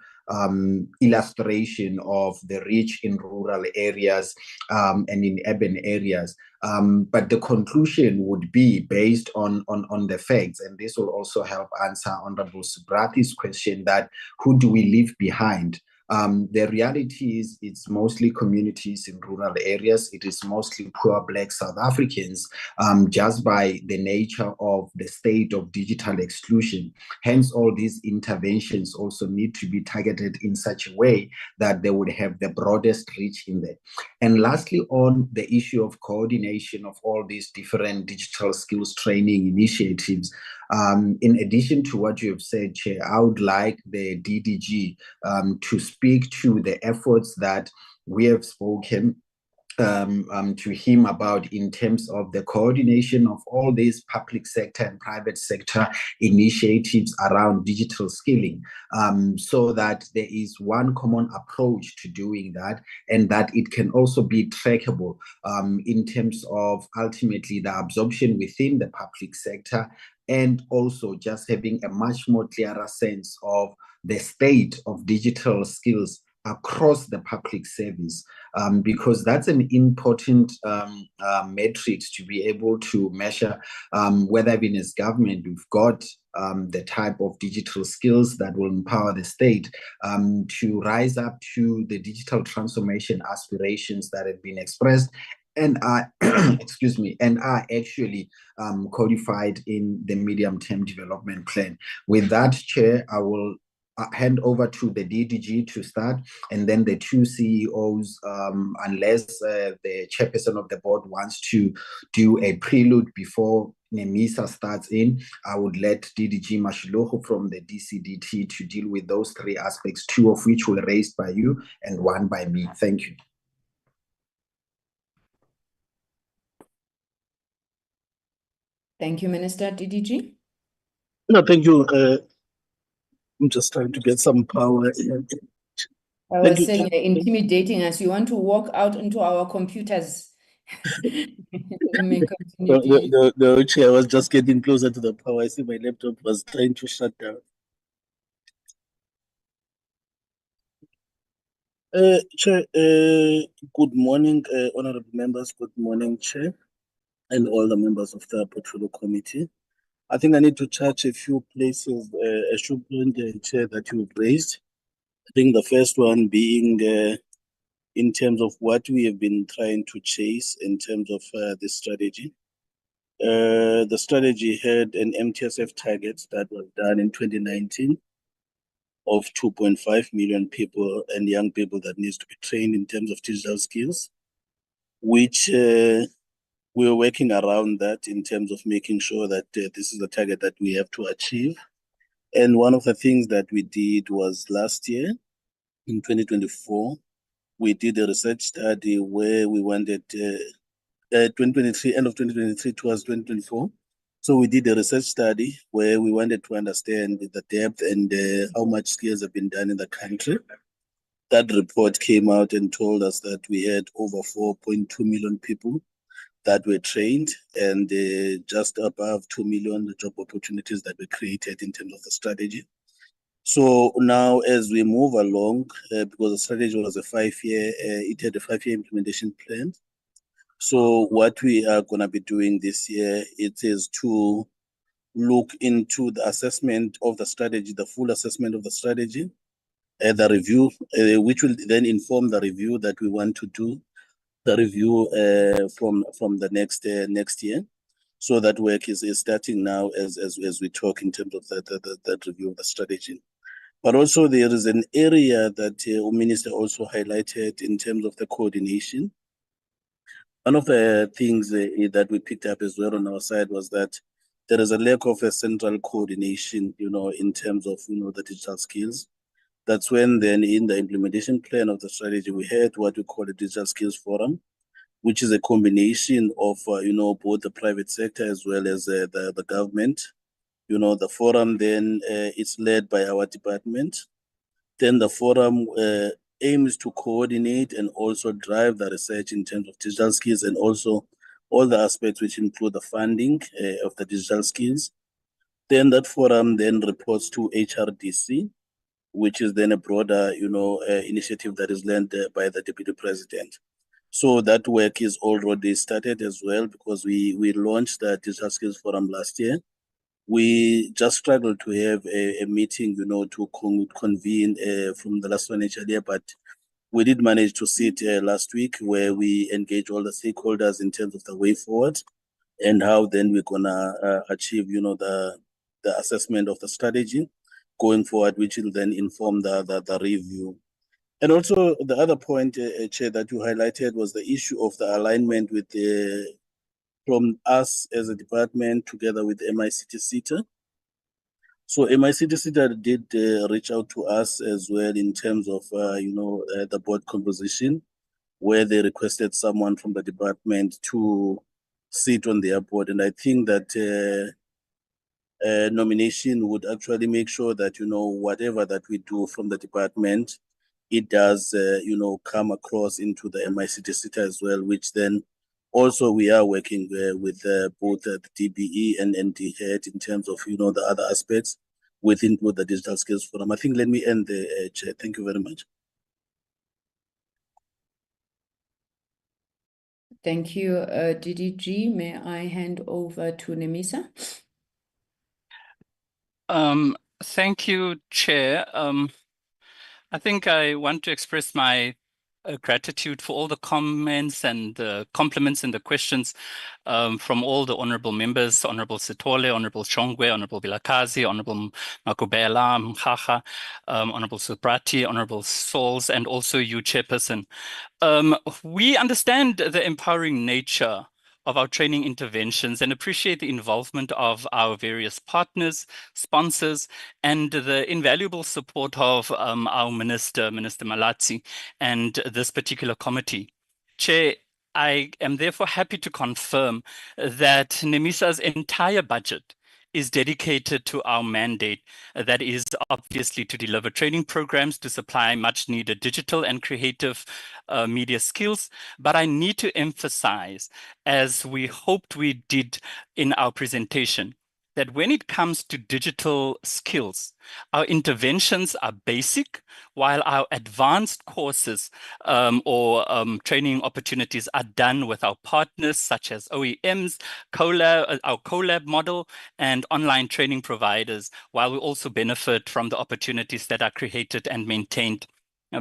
illustration of the reach in rural areas and in urban areas. But the conclusion would be based on the facts, and this will also help answer Honorable Subrathi's question that who do we leave behind? The reality is it's mostly communities in rural areas. It is mostly poor Black South Africans, just by the nature of the state of digital exclusion. Hence, all these interventions also need to be targeted in such a way that they would have the broadest reach in there. And lastly, on the issue of coordination of all these different digital skills training initiatives, in addition to what you have said, Chair, I would like the DDG to speak to the efforts that we have spoken to him about in terms of the coordination of all these public sector and private sector initiatives around digital skilling, so that there is one common approach to doing that, and that it can also be trackable in terms of ultimately the absorption within the public sector, and also just having a much more clearer sense of the state of digital skills across the public service, because that's an important metric to be able to measure whether even as government we've got the type of digital skills that will empower the state to rise up to the digital transformation aspirations that have been expressed, and are excuse me, and are actually codified in the medium-term development plan. With that, Chair, I will hand over to the DDG to start, and then the two CEOs, unless the chairperson of the board wants to do a prelude before NEMISA starts in, I would let DDG Mashiloho from the DCDT to deal with those three aspects, two of which were raised by you and one by me. Thank you. Thank you, Minister. DDG? No, thank you. I'm just trying to get some power. I was saying you're intimidating us. You want to walk out into our computers. The chair was just getting closer to the power. I see my laptop was trying to shut down. Chair, good morning, honorable members. Good morning, Chair, and all the members of the Portfolio Committee. I think I need to touch a few places, a few points, Chair, that you've raised. I think the first one being in terms of what we have been trying to chase in terms of the strategy. The strategy had an MTSF target that was done in 2019 of 2.5 million people and young people that needs to be trained in terms of digital skills, which we're working around that in terms of making sure that this is a target that we have to achieve. And one of the things that we did was last year, in 2024, we did a research study where we wanted 2023, end of 2023 towards 2024. So we did a research study where we wanted to understand the depth and how much skills have been done in the country. That report came out and told us that we had over 4.2 million people that were trained and just above 2 million job opportunities that were created in terms of the strategy. So now as we move along, because the strategy was a 5-year, it had a 5-year implementation plan. So what we are going to be doing this year, it is to look into the assessment of the strategy, the full assessment of the strategy, the review, which will then inform the review that we want to do, the review from the next year. So that work is starting now as we talk in terms of that review of the strategy. But also there is an area that the Minister also highlighted in terms of the coordination. One of the things that we picked up as well on our side was that there is a lack of a central coordination, in terms of, the digital skills. That's when then in the implementation plan of the strategy, we had what we call a Digital Skills Forum, which is a combination of, both the private sector as well as the government. The forum then it's led by our department. Then the forum aims to coordinate and also drive the research in terms of digital skills and also all the aspects which include the funding of the digital skills. Then that forum then reports to HRDC, which is then a broader, initiative that is led by the Deputy President. So that work is already started as well because we launched the Digital Skills Forum last year. We just struggled to have a meeting, to convene from the last financial year, but we did manage to sit last week where we engage all the stakeholders in terms of the way forward and how then we're gonna achieve, the assessment of the strategy going forward, which will then inform the review. And also the other point, Chair, that you highlighted was the issue of the alignment with from us as a department together with MICT-SETA. So MICT-SETA did reach out to us as well in terms of, the board composition, where they requested someone from the department to sit on their board. And I think that nomination would actually make sure that, whatever that we do from the department, it does, come across into the MICT-SETA as well, which then also we are working with both the DBE and ND-HEAD in terms of, the other aspects within the Digital Skills Forum. I think let me end there, Chair. Thank you very much. Thank you, DDG. May I hand over to NEMISA? Thank you, Chair. I think I want to express my gratitude for all the comments and the compliments and the questions from all the honorable members, Honorable Sithole, Honorable Shongwe, Honorable Vilakazi, Honorable Makubela, Mkhaga, Honorable Suprati, Honorable Sauls, and also you, Chairperson. We understand the empowering nature of our training interventions and appreciate the involvement of our various partners, sponsors, and the invaluable support of our Minister Malatsi, and this particular committee. Chair, I am therefore happy to confirm that NEMISA's entire budget is dedicated to our mandate, that is obviously to deliver training programs to supply much needed digital and creative media skills. But I need to emphasize, as we hoped we did in our presentation, that when it comes to digital skills, our interventions are basic, while our advanced courses or training opportunities are done with our partners such as OEMs, our collab model, and online training providers, while we also benefit from the opportunities that are created and maintained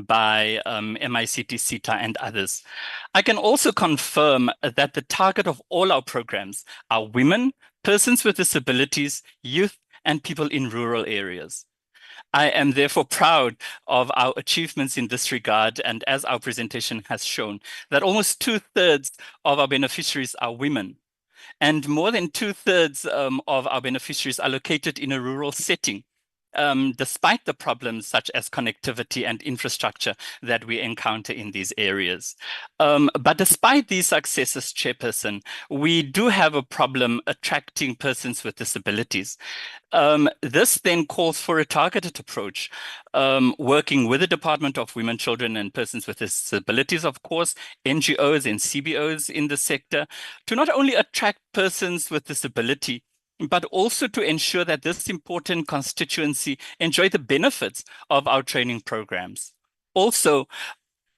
by MICT, SETA, and others. I can also confirm that the target of all our programs are women, persons with disabilities, youth, and people in rural areas. I am therefore proud of our achievements in this regard, and as our presentation has shown, that almost 2/3 of our beneficiaries are women, and more than 2/3 of our beneficiaries are located in a rural setting, despite the problems such as connectivity and infrastructure that we encounter in these areas. But despite these successes, Chairperson, we do have a problem attracting persons with disabilities. This then calls for a targeted approach, working with the Department of Women, Children and Persons with Disabilities, of course, NGOs and CBOs in the sector, to not only attract persons with disability, but also to ensure that this important constituency enjoy the benefits of our training programs. Also,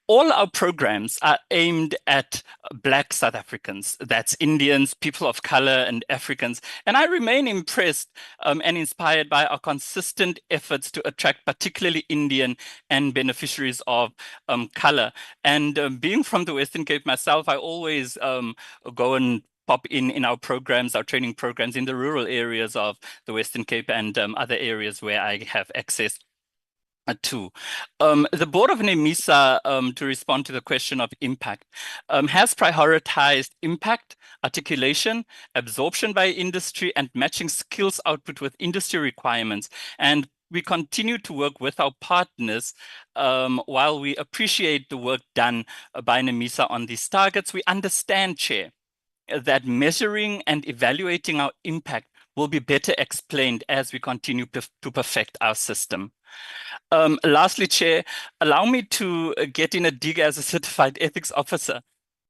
all our programs are aimed at Black South Africans, that's Indians, people of color, and Africans. And I remain impressed and inspired by our consistent efforts to attract particularly Indian and beneficiaries of color. And being from the Western Cape myself, I always go and pop in our programs, our training programs in the rural areas of the Western Cape and other areas where I have access to. The board of NEMISA, to respond to the question of impact, has prioritized impact, articulation, absorption by industry, and matching skills output with industry requirements. And we continue to work with our partners. While we appreciate the work done by NEMISA on these targets, we understand, Chair, that measuring and evaluating our impact will be better explained as we continue to perfect our system. Lastly, Chair, allow me to get in a dig as a certified ethics officer.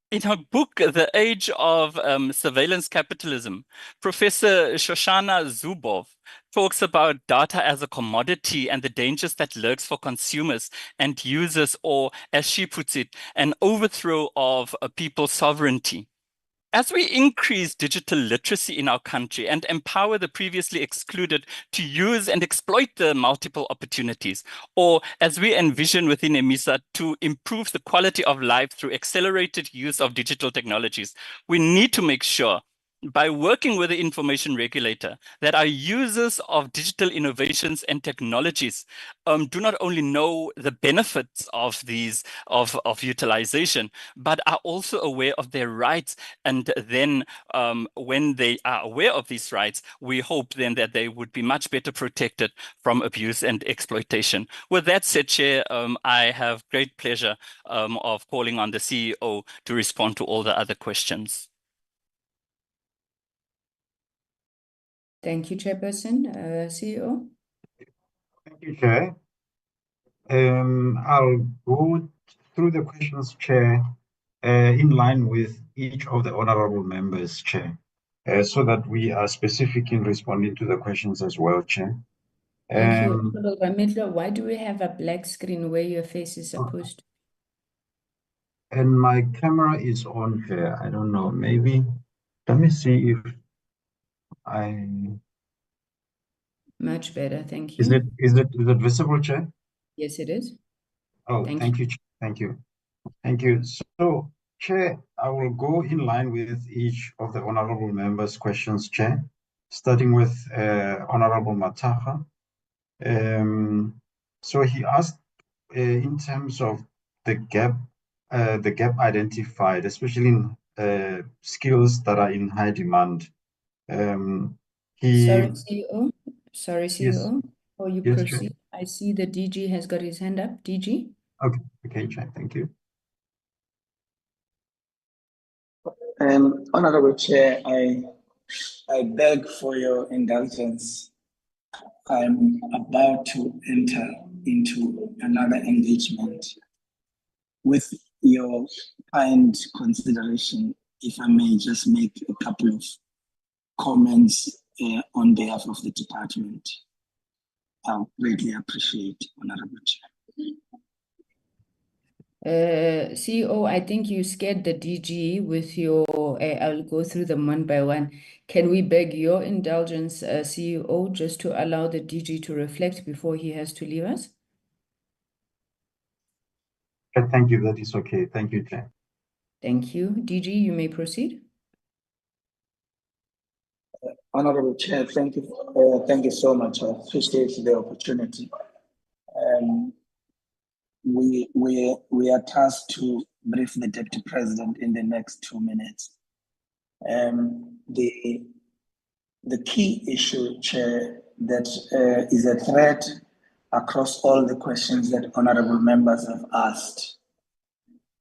In her book, The Age of Surveillance Capitalism, Professor Shoshana Zuboff talks about data as a commodity and the dangers that lurks for consumers and users, or as she puts it, an overthrow of people's sovereignty. As we increase digital literacy in our country and empower the previously excluded to use and exploit the multiple opportunities, or as we envision within NEMISA to improve the quality of life through accelerated use of digital technologies, we need to make sure, by working with the information regulator, that our users of digital innovations and technologies do not only know the benefits of these of utilization, but are also aware of their rights. And then when they are aware of these rights, we hope then that they would be much better protected from abuse and exploitation. With that said, Chair, I have great pleasure of calling on the CEO to respond to all the other questions. Thank you, Chairperson. CEO? Thank you, Chair. I'll go through the questions, Chair, in line with each of the honorable members, Chair, so that we are specific in responding to the questions as well, Chair. Thank you. Honorable Ramitlo, why do we have a black screen where your face is supposed to? And my camera is on here. I don't know, maybe, let me see if Much better, thank you. Is it visible, Chair? Yes, it is. Oh, thank you. Thank you. Thank you. So, Chair, I will go in line with each of the honorable members' questions, Chair, starting with Honorable Mataha. So he asked in terms of the gap identified, especially in skills that are in high demand. Sorry, CEO. Sorry, CEO. Yes. Before you Yes, proceed, Chair. I see the DG has got his hand up. DG? Okay, Chair, thank you. Honorable Chair, I beg for your indulgence. I'm about to enter into another engagement. With your kind consideration, if I may just make a couple of comments on behalf of the department. I'll greatly appreciate, Honorable Chair. CEO, I think you scared the DG with your, I'll go through them one by one. Can we beg your indulgence, CEO, just to allow the DG to reflect before he has to leave us? Thank you, that is okay. Thank you, Chair. Thank you. DG, you may proceed. Honorable Chair, thank you so much. I appreciate the opportunity. We are tasked to brief the Deputy President in the next 2 minutes. The key issue, Chair, that is a threat across all the questions that honorable members have asked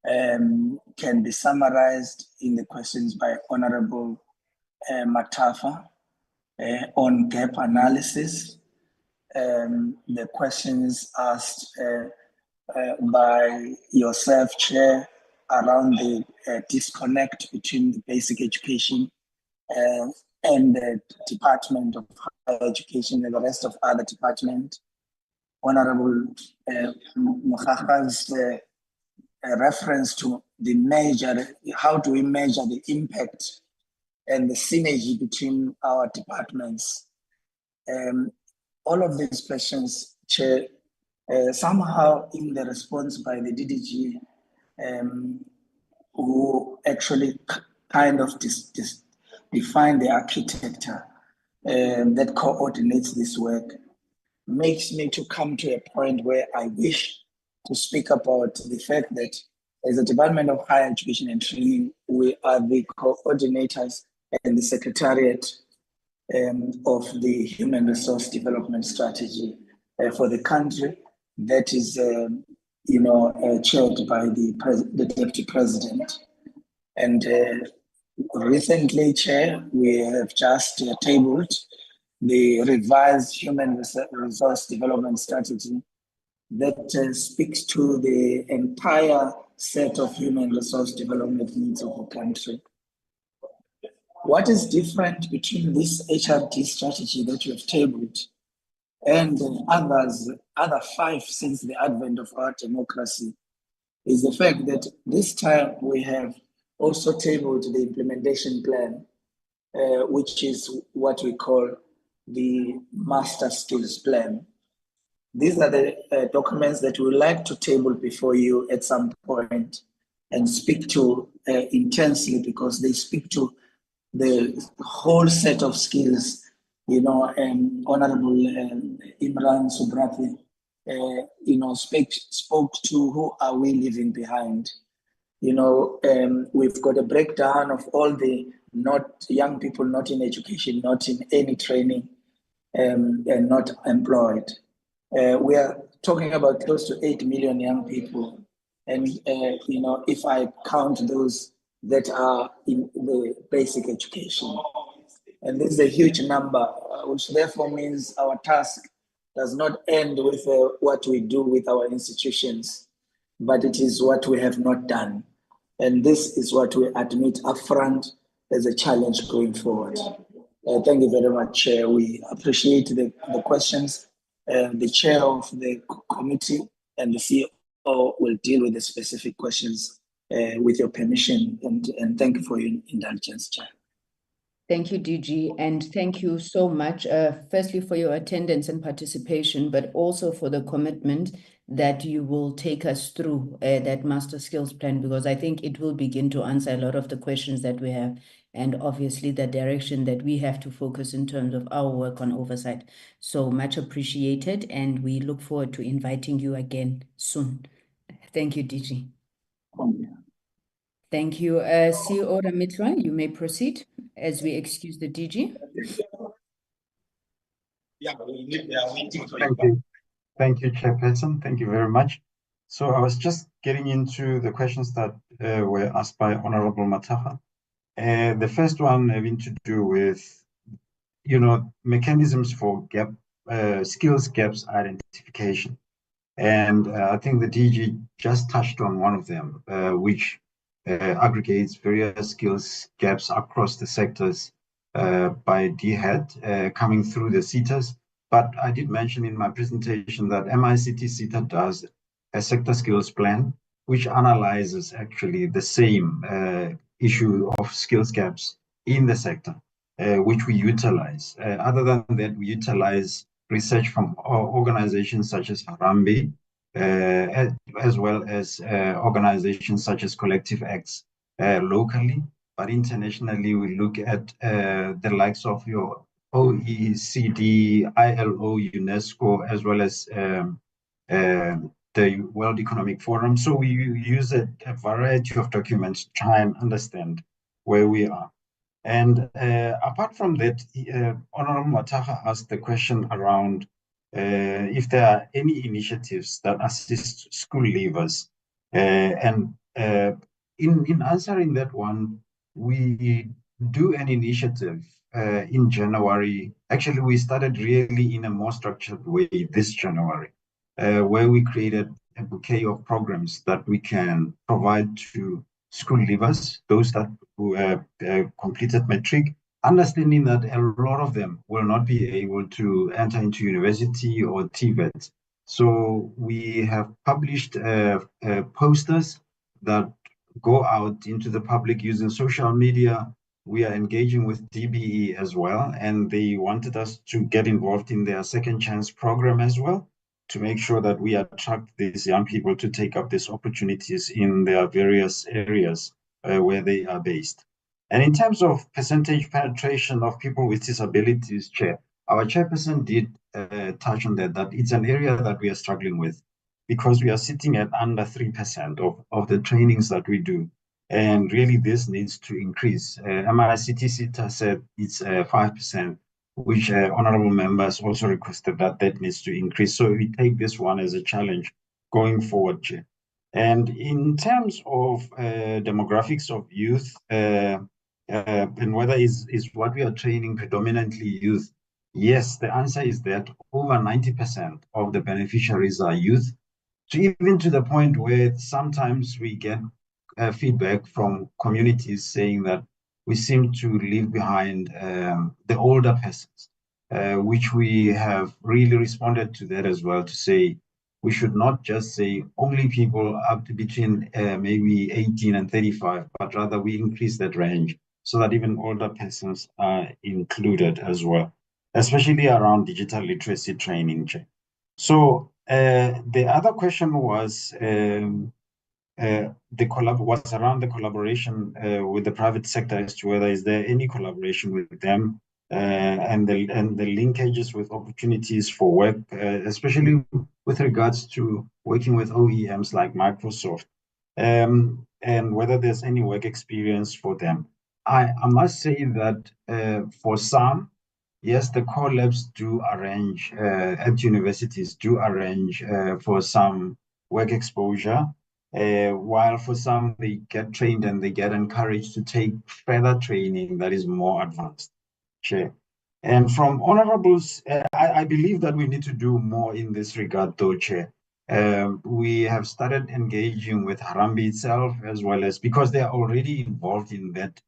can be summarized in the questions by Honorable Matafa on gap analysis, the questions asked by yourself, Chair, around the disconnect between the basic education and the Department of Higher Education and the rest of other departments. Honorable Mokgaka's reference to the measure, how do we measure the impact and the synergy between our departments? All of these questions, Chair, somehow in the response by the DDG, who actually kind of define the architecture that coordinates this work, makes me to come to a point where I wish to speak about the fact that as a Department of Higher Education and Training, we are the coordinators and the secretariat of the Human Resource Development Strategy for the country that is, chaired by the Deputy President. And recently, Chair, we have just tabled the revised Human Resource Development Strategy that speaks to the entire set of human resource development needs of the country. What is different between this HRD strategy that you have tabled and other 5 since the advent of our democracy is the fact that this time we have also tabled the implementation plan, which is what we call the Master Skills Plan. These are the documents that we would like to table before you at some point and speak to intensely, because they speak to the whole set of skills. Honorable Imran Subrati, spoke to who are we leaving behind. We've got a breakdown of all the young people not in education, not in any training, and not employed. We are talking about close to 8 million young people. And, if I count those that are in the basic education, and this is a huge number, which therefore means our task does not end with what we do with our institutions, but it is what we have not done. And this is what we admit upfront as a challenge going forward. Thank you very much, Chair. We appreciate the questions. The Chair of the committee and the CEO will deal with the specific questions with your permission, and thank you for your indulgence, Chair. Thank you, DG, and thank you so much, firstly for your attendance and participation, but also for the commitment that you will take us through that master skills plan, because I think it will begin to answer a lot of the questions that we have, and obviously the direction that we have to focus in terms of our work on oversight. So much appreciated, and we look forward to inviting you again soon. Thank you, DG. Thank you. CEO Ramitla, you may proceed as we excuse the DG. Thank you. Thank you, Chairperson. Thank you very much. So I was just getting into the questions that were asked by Honorable Mataha. The first one having to do with, mechanisms for skills gaps identification. And I think the DG just touched on one of them, which aggregates various skills gaps across the sectors by DHET coming through the SETAs. But I did mention in my presentation that MICT SETA does a sector skills plan, which analyzes actually the same issue of skills gaps in the sector, which we utilize. Other than that, we utilize research from organizations such as Harambee, as well as organizations such as Collective Acts locally, but internationally we look at the likes of your OECD, ILO, UNESCO, as well as the World Economic Forum. So we use a variety of documents to try and understand where we are. And apart from that, Honorable Mataha asked the question around if there are any initiatives that assist school leavers. In answering that one, we do an initiative in January. Actually, we started really in a more structured way this January, where we created a bouquet of programs that we can provide to school leavers, those that who completed matric, understanding that a lot of them will not be able to enter into university or TVET. So we have published posters that go out into the public using social media. We are engaging with DBE as well, and they wanted us to get involved in their second chance program as well, to make sure that we attract these young people to take up these opportunities in their various areas where they are based. And in terms of percentage penetration of people with disabilities, Chair, our chairperson did touch on that it's an area that we are struggling with, because we are sitting at under 3% of the trainings that we do. And really this needs to increase. MICT SETA said it's 5%. Which honorable members also requested that needs to increase. So we take this one as a challenge going forward, Chair. And in terms of demographics of youth, and whether is what we are training predominantly youth, yes, the answer is that over 90% of the beneficiaries are youth, even to the point where sometimes we get feedback from communities saying that we seem to leave behind the older persons, which we have really responded to that as well, to say we should not just say only people up to between maybe 18 and 35, but rather we increase that range so that even older persons are included as well, especially around digital literacy training. So the other question was was around the collaboration with the private sector, as to whether is there any collaboration with them and the linkages with opportunities for work, especially with regards to working with OEMs like Microsoft, and whether there's any work experience for them. I must say that for some, yes, the core labs do arrange at universities for some work exposure. While for some, they get trained and they get encouraged to take further training that is more advanced. Chair. And from honorables, I believe that we need to do more in this regard, though, Chair. We have started engaging with Harambee itself, as well as, because they are already involved in that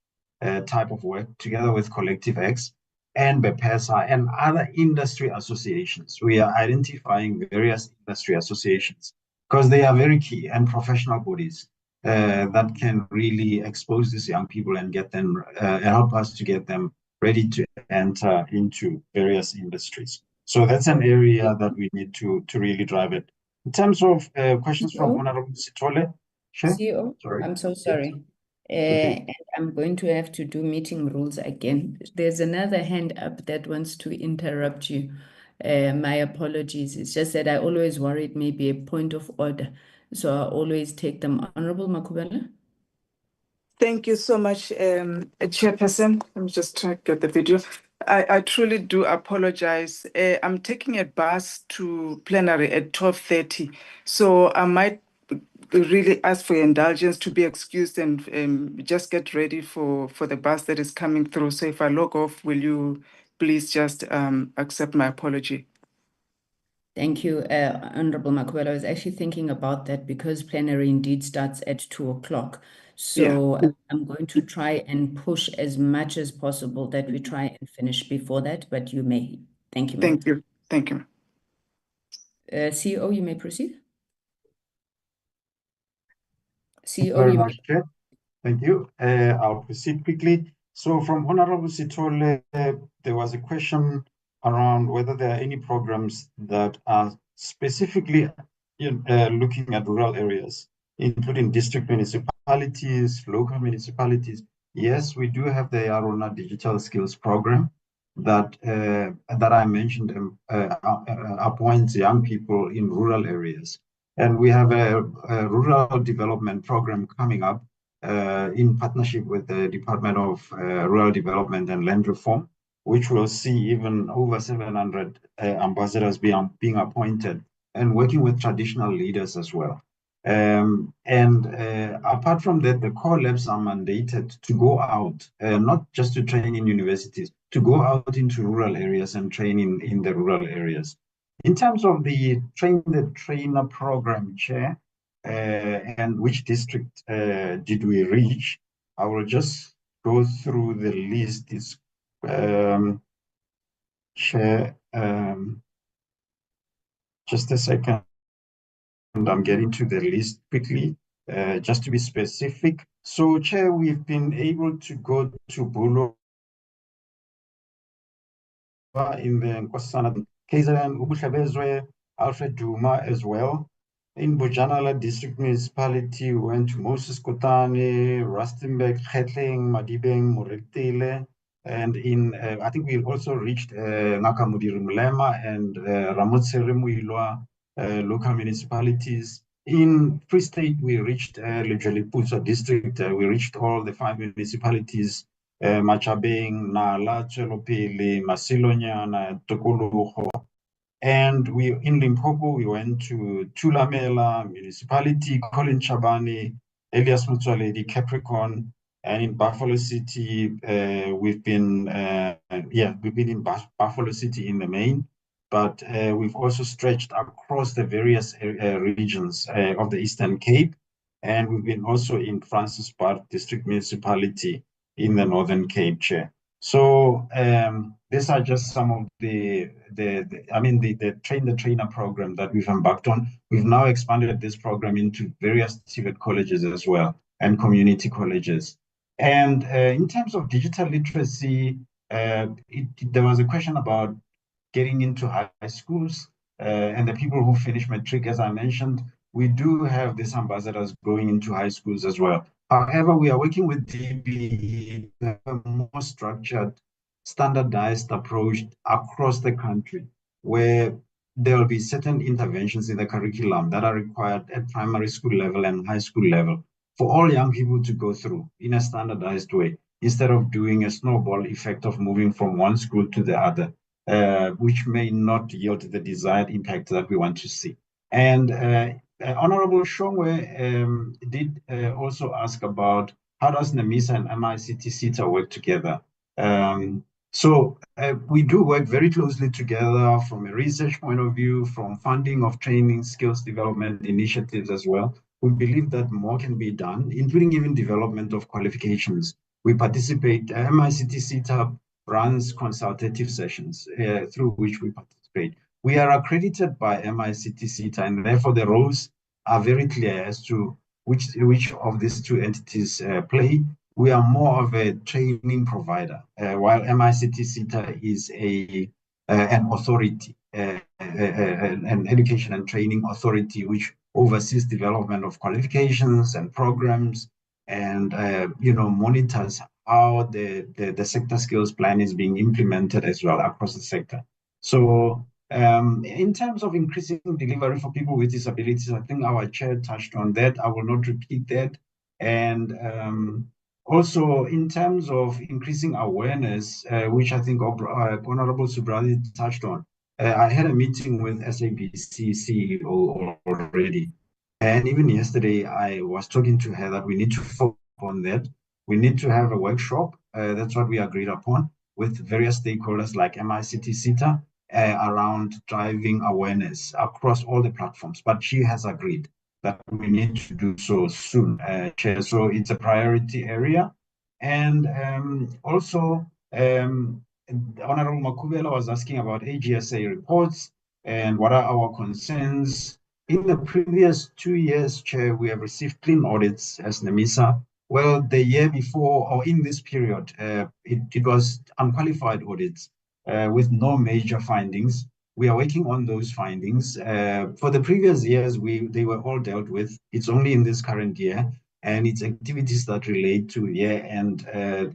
type of work, together with Collective X and BEPESA and other industry associations. We are identifying various industry associations, because they are very key and professional bodies that can really expose these young people and get them, help us to get them ready to enter into various industries. So that's an area that we need to really drive it. In terms of questions from Honorable Sithole. CEO, Sorry. I'm so sorry. And I'm going to have to do meeting rules again. There's another hand up that wants to interrupt you. My apologies. It's just that I always worry it may be a point of order. So I always take them. Honorable Makubela. Thank you so much, Chairperson. Let me just try to get the video. I truly do apologize. I'm taking a bus to plenary at 12:30, so I might really ask for your indulgence to be excused and just get ready for the bus that is coming through. So if I log off, will you please just accept my apology? Thank you, Honorable Makubela. I was actually thinking about that because plenary indeed starts at 2 o'clock. So Yeah. I'm going to try and push as much as possible that we try and finish before that, but you may. Thank you, ma'am. Thank you. Thank you. CEO, you may proceed. Thank you CEO, very you much, Chair. Thank you. I'll proceed quickly. So from Honorable Sithole, there was a question around whether there are any programs that are specifically looking at rural areas, including district municipalities, local municipalities. Yes, we do have the Aruna Digital Skills Program that I mentioned appoints young people in rural areas. And we have a rural development program coming up in partnership with the Department of Rural Development and Land Reform, which will see even over 700 ambassadors being appointed and working with traditional leaders as well. Apart from that, the core labs are mandated to go out, not just to train in universities, to go out into rural areas and train in the rural areas. In terms of the Train the Trainer program, Chair, and which district did we reach, I will just go through the list. It's Chair, just a second. I'm getting to the list quickly, just to be specific. So, Chair, we've been able to go to Bulu in the Nkosana, KZN, Ubuhlebezwe, Alfred Duma as well. In Bujanala District Municipality, we went to Moses Kotane, Rustenburg, Khetling, Madibeng, Moretele, and in, I think we also reached Nakamudi Mulema and Ramotsere Muilwa local municipalities. In Free State, we reached Lejelipusa District, we reached all the 5 municipalities, Machabeng, Nala, Tselopele, Masilonyana, Tokoloho. And we in Limpopo, we went to Tulamela Municipality, Colin Chabani, Elias Mutsualedi, Capricorn, and in Buffalo City, we've been in Buffalo City in the main, but we've also stretched across the various regions of the Eastern Cape, and we've been also in Francis Park District Municipality in the Northern Cape, Chair. So these are just some of the Train the Trainer program that we've embarked on. We've now expanded this program into various TVET colleges as well and community colleges. And in terms of digital literacy, there was a question about getting into high schools and the people who finish matric, as I mentioned. We do have these ambassadors going into high schools as well. However, we are working with DBE to have a more structured, standardized approach across the country, where there will be certain interventions in the curriculum that are required at primary school level and high school level for all young people to go through in a standardized way, instead of doing a snowball effect of moving from one school to the other, which may not yield the desired impact that we want to see. And Honorable Shongwe did also ask about how does NEMISA and MICT work together. So we do work very closely together from a research point of view, from funding of training, skills development initiatives as well. We believe that more can be done, including even development of qualifications. We participate, MICT runs consultative sessions through which we participate. We are accredited by MICT, and therefore the roles are very clear as to which of these two entities play we are more of a training provider, while MICT-SETA is an authority, an education and training authority, which oversees development of qualifications and programs, and monitors how the sector skills plan is being implemented as well across the sector. So in terms of increasing delivery for people with disabilities, I think our chair touched on that. I will not repeat that. And also, in terms of increasing awareness, which I think Honorable Subrali touched on, I had a meeting with SABC CEO already. And even yesterday, I was talking to her that we need to focus on that. We need to have a workshop. That's what we agreed upon with various stakeholders like MICT-SETA around driving awareness across all the platforms. But she has agreed that we need to do so soon, Chair. So it's a priority area. And also, Honorable Makubela was asking about AGSA reports and what are our concerns. In the previous 2 years, Chair, we have received clean audits as NEMISA. Well, the year before, or in this period, it was unqualified audits with no major findings. We are working on those findings. For the previous years, they were all dealt with. It's only in this current year, and it's activities that relate to year-end,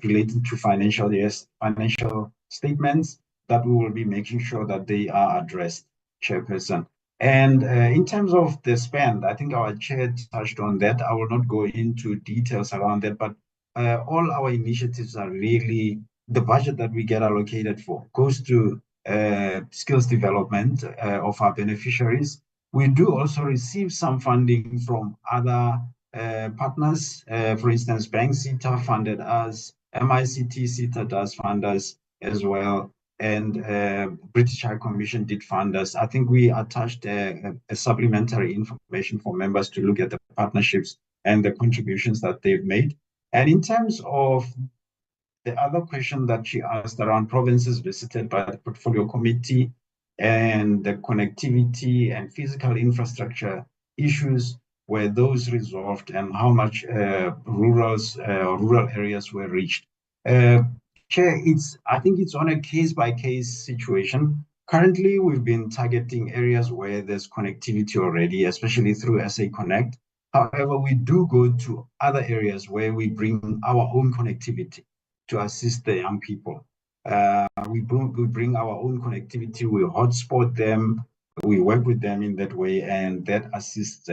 related to financial statements that we will be making sure that they are addressed, Chairperson. And in terms of the spend, I think our chair touched on that. I will not go into details around that, but all our initiatives are really, the budget that we get allocated for goes to skills development of our beneficiaries. We do also receive some funding from other partners. For instance, MICSETA funded us, MICT-SETA does fund us as well, and British High Commission did fund us. I think we attached a supplementary information for members to look at the partnerships and the contributions that they've made. And in terms of the other question that she asked around provinces visited by the Portfolio Committee and the connectivity and physical infrastructure issues, were those resolved and how much rural areas were reached? Chair, I think it's on a case-by-case situation. Currently, we've been targeting areas where there's connectivity already, especially through SA Connect. However, we do go to other areas where we bring our own connectivity to assist the young people. We bring our own connectivity, we hotspot them, we work with them in that way, and that assists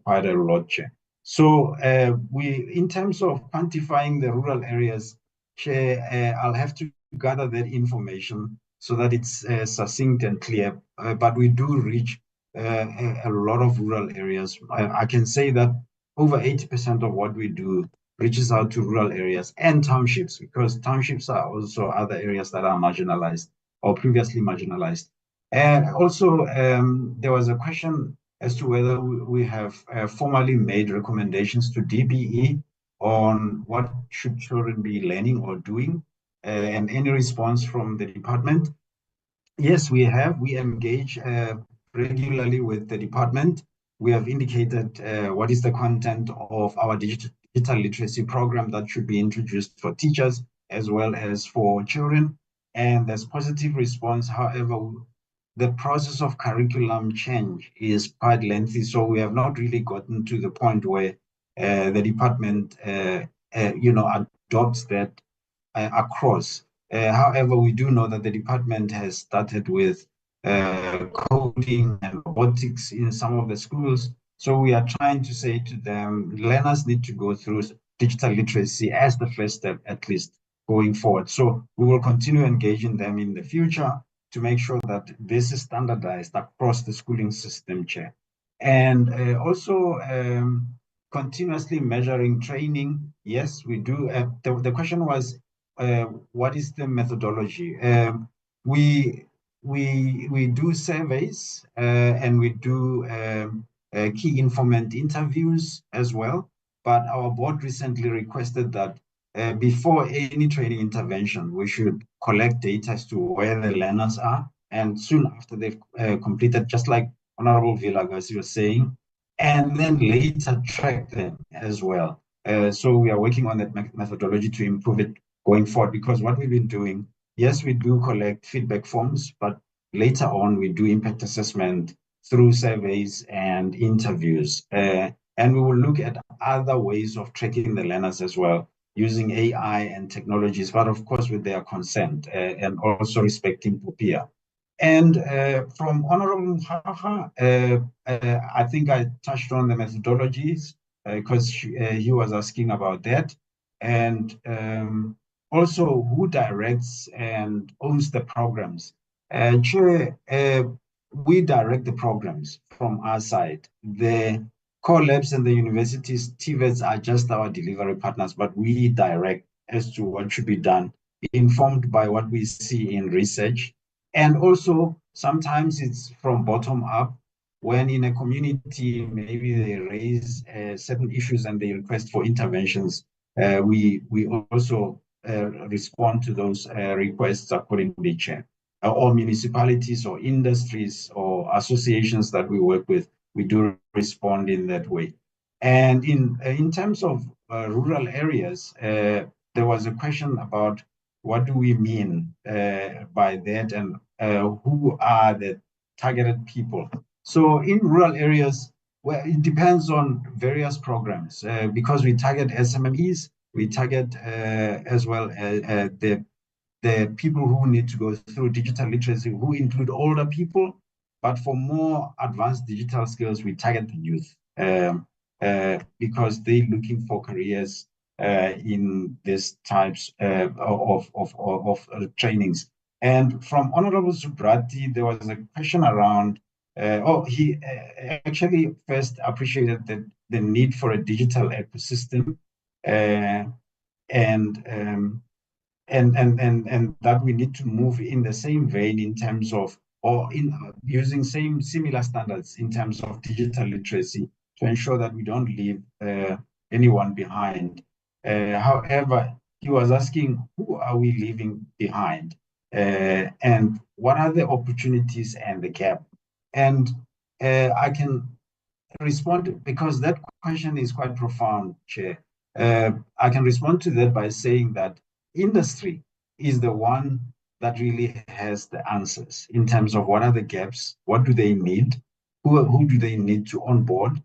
quite a lot, Chair. So in terms of quantifying the rural areas, Chair, I'll have to gather that information so that it's succinct and clear, but we do reach a lot of rural areas. I can say that over 80% of what we do reaches out to rural areas and townships, because townships are also other areas that are marginalized or previously marginalized. And also, there was a question as to whether we have formally made recommendations to DBE on what should children be learning or doing, and any response from the department. Yes, we have. We engage regularly with the department. We have indicated what is the content of our digital literacy program that should be introduced for teachers as well as for children. And there's positive response. However, the process of curriculum change is quite lengthy, so we have not really gotten to the point where the department adopts that across. However, we do know that the department has started with coding and robotics in some of the schools. So we are trying to say to them, learners need to go through digital literacy as the first step, at least going forward. So we will continue engaging them in the future to make sure that this is standardized across the schooling system, Chair. And also continuously measuring training. Yes, we do. The question was, what is the methodology? We do surveys and we do key informant interviews as well. But our board recently requested that before any training intervention, we should collect data as to where the learners are, and soon after they've completed, just like Honorable Villagas was saying, and then later track them as well. So we are working on that methodology to improve it going forward, because what we've been doing, yes, we do collect feedback forms, but later on we do impact assessment through surveys and interviews. And we will look at other ways of tracking the learners as well, using AI and technologies, but of course with their consent, and also respecting POPIA. And from Honorable Mhaha, I think I touched on the methodologies because he was asking about that. And also who directs and owns the programs. Chair, we direct the programs from our side. The core labs and the universities, TVETs are just our delivery partners, but we direct as to what should be done, informed by what we see in research. And also, sometimes it's from bottom up, when in a community, maybe they raise certain issues and they request for interventions. We also respond to those requests accordingly, Chair. Or municipalities or industries or associations that we work with, we do respond in that way. And in terms of rural areas, there was a question about what do we mean by that, and who are the targeted people. So in rural areas, well, it depends on various programs, because we target SMMEs, we target as well the people who need to go through digital literacy, who include older people, but for more advanced digital skills, we target the youth because they're looking for careers in these types of trainings. And from Honorable Subrati, there was a question around, he actually first appreciated the need for a digital ecosystem and that we need to move in the same vein in terms of, or in using similar standards in terms of digital literacy to ensure that we don't leave anyone behind. However, he was asking, who are we leaving behind? And what are the opportunities and the gap? And I can respond, because that question is quite profound, Chair. I can respond to that by saying that industry is the one that really has the answers in terms of what are the gaps, what do they need, who do they need to onboard.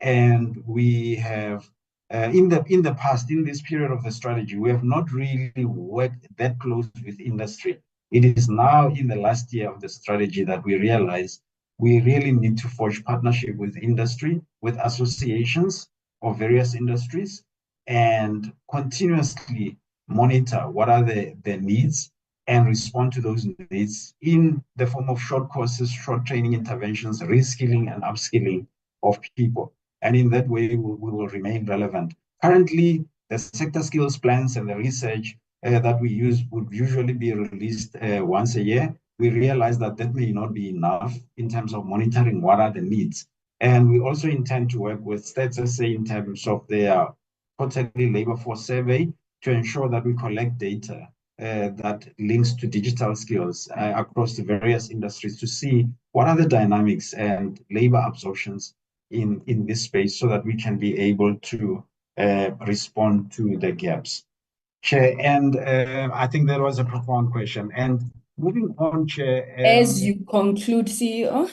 And we have, in the past, in this period of the strategy, we have not really worked that close with industry. It is now in the last year of the strategy that we realize we really need to forge partnership with industry, with associations of various industries, and continuously monitor what are the needs and respond to those needs in the form of short courses, short training interventions, reskilling and upskilling of people. And in that way, we will remain relevant. Currently, the sector skills plans and the research that we use would usually be released once a year. We realize that that may not be enough in terms of monitoring what are the needs. And we also intend to work with Stats SA in terms of their quarterly labor force survey to ensure that we collect data that links to digital skills across the various industries to see what are the dynamics and labor absorptions in this space, so that we can be able to respond to the gaps. Chair, and I think that was a profound question. And moving on, Chair. As you conclude, CEO.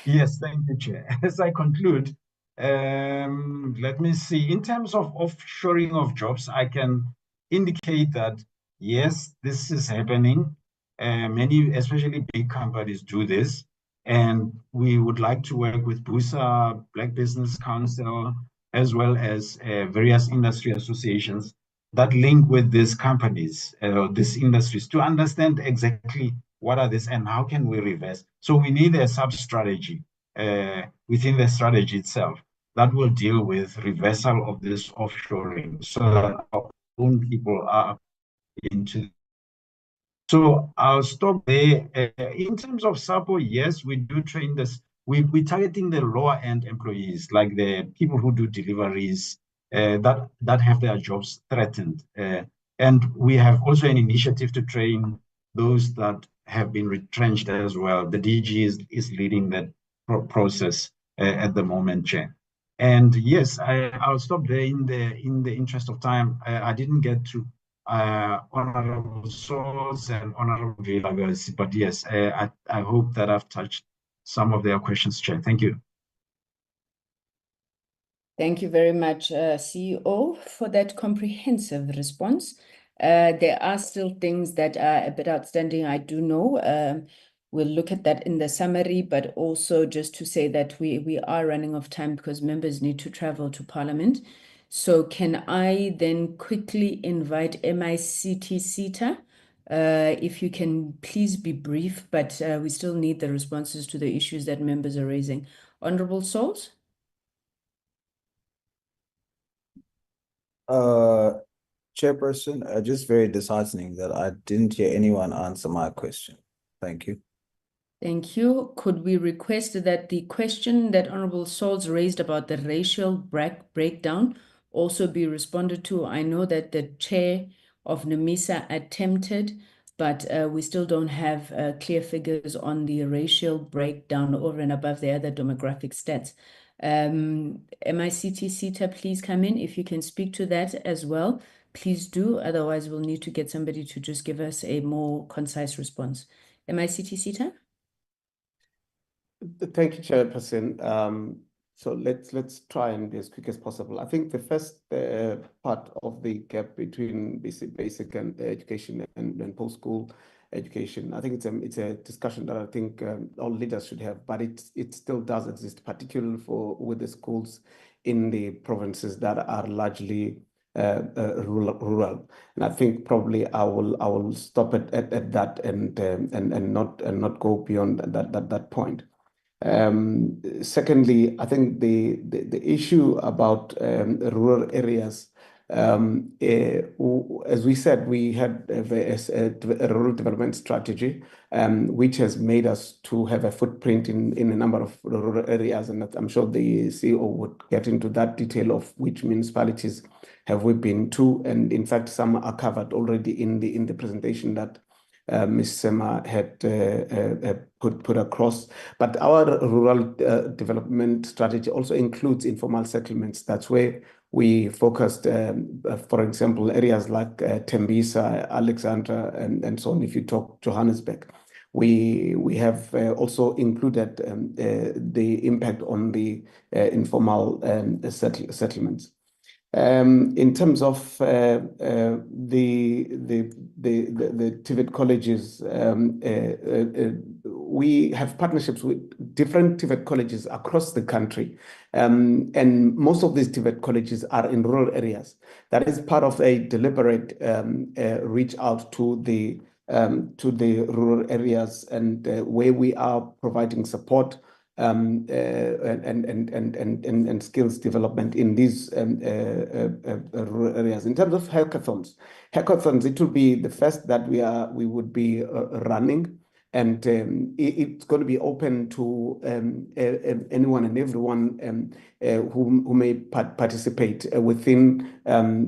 Yes, thank you, Chair. As I conclude, let me see. In terms of offshoring of jobs, I can indicate that, yes, this is happening. Many, especially big companies, do this. And we would like to work with BUSA, Black Business Council, as well as various industry associations that link with these companies, these industries, to understand exactly what are this and how can we reverse. So we need a sub-strategy within the strategy itself that will deal with reversal of this offshoring, so that our own people are into. So I'll stop there. In terms of SAPO, yes, we do train this. We're targeting the lower end employees, like the people who do deliveries, that have their jobs threatened. And we have also an initiative to train those that have been retrenched as well. The DG is leading that process at the moment, Chair. And yes, I'll stop there in the interest of time. I didn't get to Honorable Souls and Honorable Vilagasi, but yes, I hope that I've touched some of their questions, Chair. Thank you. Thank you very much, CEO, for that comprehensive response. There are still things that are a bit outstanding, I do know. We'll look at that in the summary, but also just to say that we are running off time because members need to travel to Parliament. So can I then quickly invite MICT SETA? If you can please be brief, but we still need the responses to the issues that members are raising. Honorable Souls? Chairperson, just very disheartening that I didn't hear anyone answer my question. Thank you. Thank you. Could we request that the question that Honorable Souls raised about the racial breakdown also be responded to? I know that the chair of NEMISA attempted, but we still don't have clear figures on the racial breakdown over and above the other demographic stats. MICT SETA, please come in. If you can speak to that as well, please do. Otherwise, we'll need to get somebody to just give us a more concise response. MICT SETA? Thank you, Chairperson. So let's try and be as quick as possible. I think the first part of the gap between basic and education and post-school education, I think it's a discussion that I think all leaders should have, but it still does exist, particularly with the schools in the provinces that are largely rural. And I think probably I will stop it at that and not go beyond that point. Secondly, I think the issue about rural areas, as we said, we had a rural development strategy, which has made us to have a footprint in a number of rural areas, and I'm sure the CEO would get into that detail of which municipalities have we been to, and in fact some are covered already in the presentation that Ms. Sema had put across. But our rural development strategy also includes informal settlements. That's where we focused, for example, areas like Tembisa, Alexandra, and so on. If you talk Johannesburg, we have also included the impact on the informal settlements. In terms of the TVET colleges, we have partnerships with different TVET colleges across the country, and most of these TVET colleges are in rural areas. That is part of a deliberate reach out to the rural areas, and where we are providing support and skills development in these rural areas. In terms of hackathons, it will be the first that we would be running, and it's going to be open to anyone and everyone who may participate within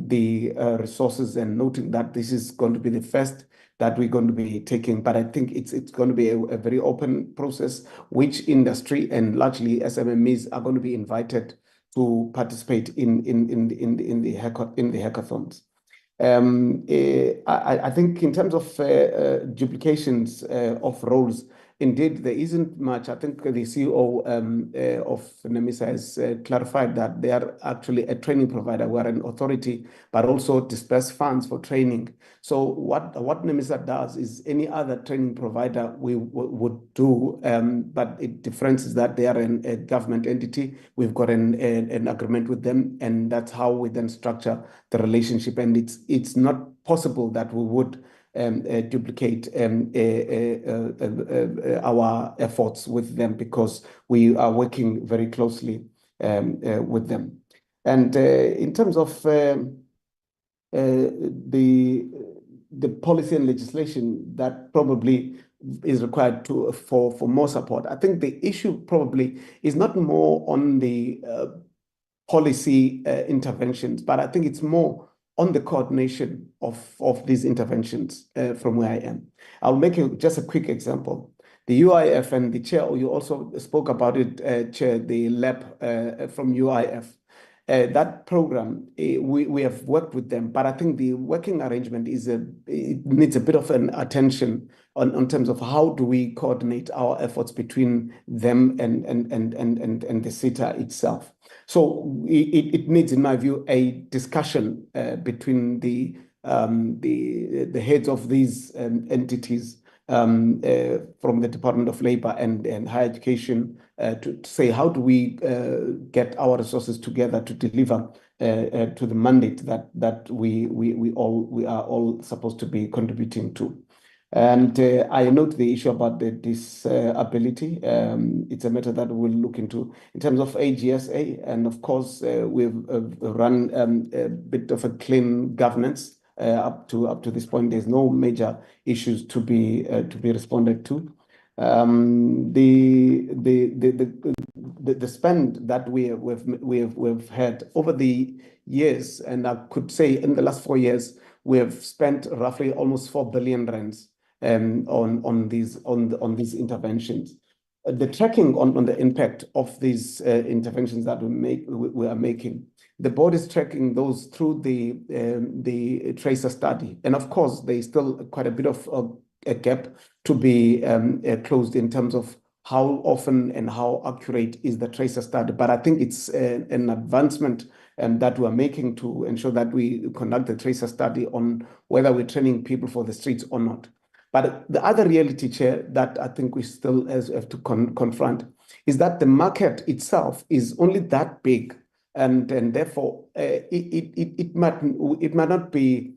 the resources, and noting that this is going to be the first that we're going to be taking, but I think it's going to be a very open process, which industry and largely SMMEs are going to be invited to participate in the hackathons. I think in terms of duplications of roles, indeed there isn't much. I think the CEO of NEMISA has clarified that they are actually a training provider. We are an authority, but also disperse funds for training. So what NEMISA does is any other training provider we would do, but the difference is that they are a government entity. We've got an agreement with them, and that's how we then structure the relationship. And it's not possible that we would duplicate our efforts with them, because we are working very closely with them. And in terms of the policy and legislation that probably is required for more support, I think the issue probably is not more on the policy interventions, but I think it's more on the coordination of these interventions from where I am. I'll make just a quick example. The UIF, and the chair, you also spoke about it, Chair, the lab from UIF. That program, we have worked with them, but I think the working arrangement it needs a bit of an attention on terms of how do we coordinate our efforts between them and the SETA itself. So it needs, in my view, a discussion between the heads of these entities from the Department of Labor and Higher Education to say how do we get our resources together to deliver to the mandate that we are all supposed to be contributing to. And I note the issue about the disability. It's a matter that we'll look into in terms of AGSA, and of course we've run a bit of a clean governance. Up to this point, there's no major issues to be responded to. The spend that we've had over the years, and I could say in the last 4 years, we have spent roughly almost 4 billion rands on these interventions. The tracking on the impact of these interventions that we are making. The board is tracking those through the tracer study, and of course, there is still quite a bit of a gap to be closed in terms of how often and how accurate is the tracer study. But I think it's an advancement that we're making to ensure that we conduct the tracer study on whether we're training people for the streets or not. But the other reality, Chair, that I think we still have to confront is that the market itself is only that big. And therefore, it might not be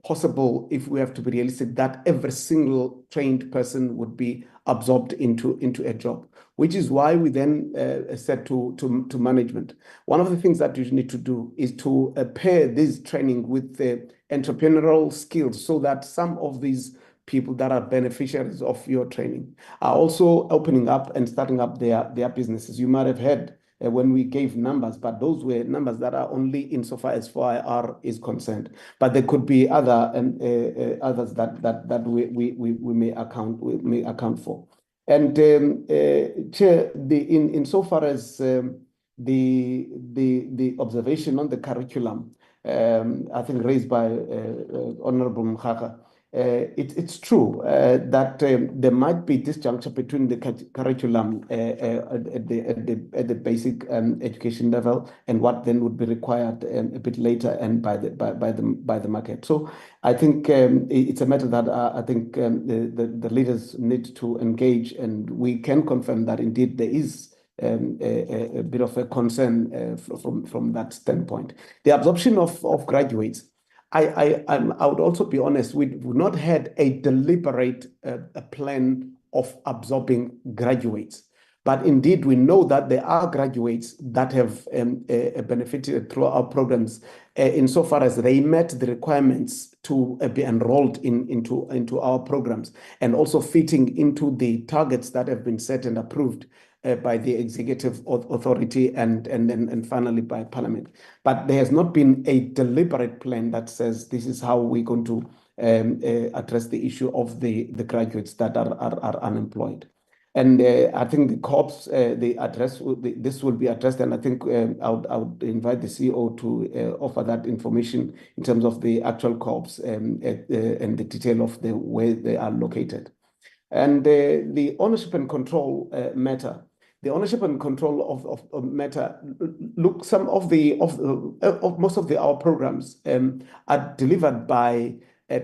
possible, if we have to be realistic, that every single trained person would be absorbed into a job, which is why we then said to management, one of the things that you need to do is to pair this training with the entrepreneurial skills, so that some of these people that are beneficiaries of your training are also opening up and starting up their businesses. You might have heard when we gave numbers, but those were numbers that are only insofar as 4IR is concerned. But there could be others that we may account for. And Chair, insofar as the observation on the curriculum, I think raised by Honorable Mkhaka, it's true that there might be disjuncture between the curriculum at the basic education level and what then would be required a bit later and by the market. So I think it's a matter that I think the leaders need to engage, and we can confirm that indeed there is a bit of a concern from that standpoint. The absorption of graduates. I would also be honest, we've not had a deliberate plan of absorbing graduates. But indeed, we know that there are graduates that have benefited through our programs insofar as they met the requirements to be enrolled into our programs, and also fitting into the targets that have been set and approved by the executive authority and finally by Parliament. But there has not been a deliberate plan that says this is how we're going to address the issue of the graduates that are unemployed. And I think the corps, this will be addressed, and I think I would invite the CEO to offer that information in terms of the actual corps and the detail of the way they are located. And the ownership and control matter. The ownership and control of matter. Look, some of most of our programs are delivered by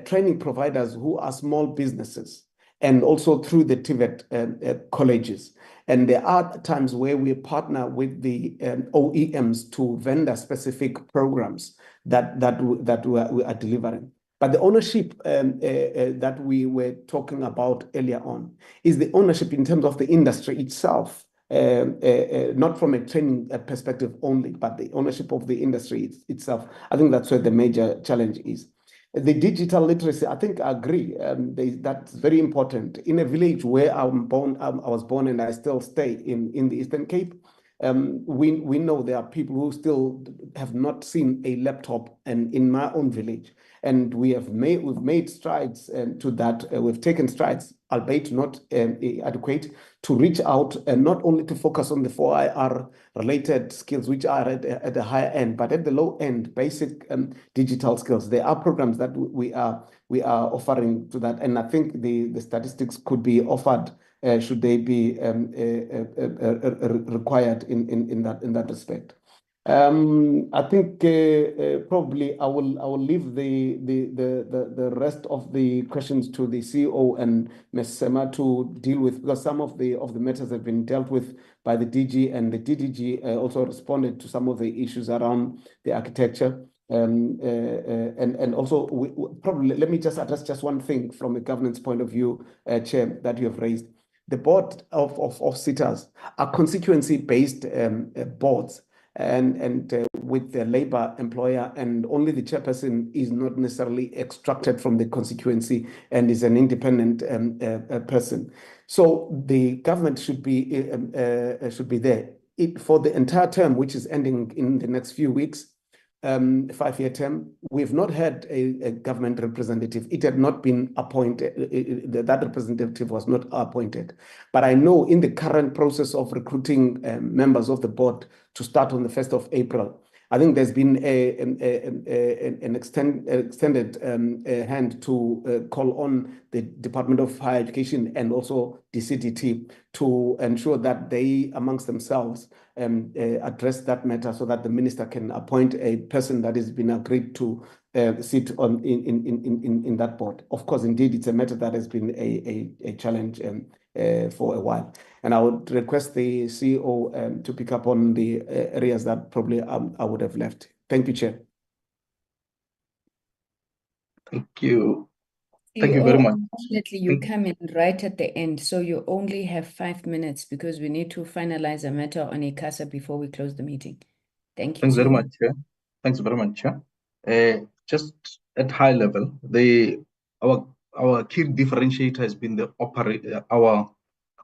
training providers who are small businesses, and also through the TVET colleges. And there are times where we partner with the OEMs to vendor-specific programs that we are delivering. But the ownership that we were talking about earlier on is the ownership in terms of the industry itself, not from a training perspective only, but the ownership of the industry itself. I think that's where the major challenge is. The digital literacy, I think I agree. That's very important. In a village where I was born and I still stay in the Eastern Cape, We know there are people who still have not seen a laptop, and in my own village, and we've made strides to that. We've taken strides, albeit not adequate, to reach out and not only to focus on the 4IR related skills, which are at the higher end, but at the low end, basic digital skills. There are programs that we are offering to that, and I think the statistics could be offered should they be required in that respect. I think probably I will leave the rest of the questions to the CEO and Ms. Sema to deal with, because some of the matters have been dealt with by the DG, and the DDG also responded to some of the issues around the architecture. And also probably let me just address just one thing from a governance point of view, Chair, that you have raised. The board of SETAs are constituency-based boards, and with the labor employer, and only the chairperson is not necessarily extracted from the constituency and is an independent person. So the government should be there for the entire term, which is ending in the next few weeks. 5-year term, we've not had a government representative. It had not been appointed. That representative was not appointed. But I know in the current process of recruiting members of the board to start on the 1st of April, I think there's been an extended hand to call on the Department of Higher Education and also the CDT to ensure that they, amongst themselves, address that matter so that the minister can appoint a person that has been agreed to sit on in that board. Of course, indeed, it's a matter that has been a challenge for a while. And I would request the CEO to pick up on the areas that probably I would have left. Thank you, Chair. Thank you. Thank you very much. Unfortunately, you come in right at the end, so you only have 5 minutes because we need to finalize a matter on ICASA before we close the meeting. Thank you. Thanks very much, Chair. Thanks very much, Chair. Just at high level, our key differentiator has been our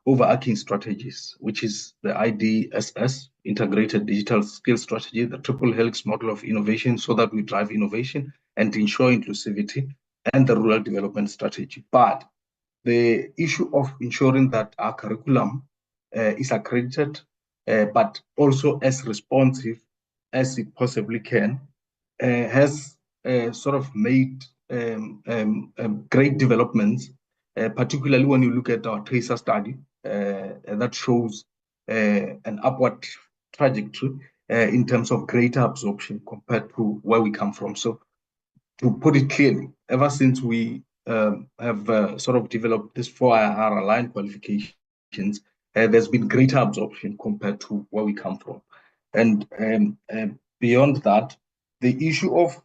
overarching strategies, which is the IDSS, Integrated Digital Skills Strategy, the triple helix model of innovation, so that we drive innovation and ensure inclusivity, and the rural development strategy. But the issue of ensuring that our curriculum is accredited, but also as responsive as it possibly can, has sort of made great developments, particularly when you look at our TRACER study that shows an upward trajectory in terms of greater absorption compared to where we come from. So to put it clearly, ever since we have sort of developed this 4IR aligned qualifications, there's been greater absorption compared to where we come from. And beyond that, the issue of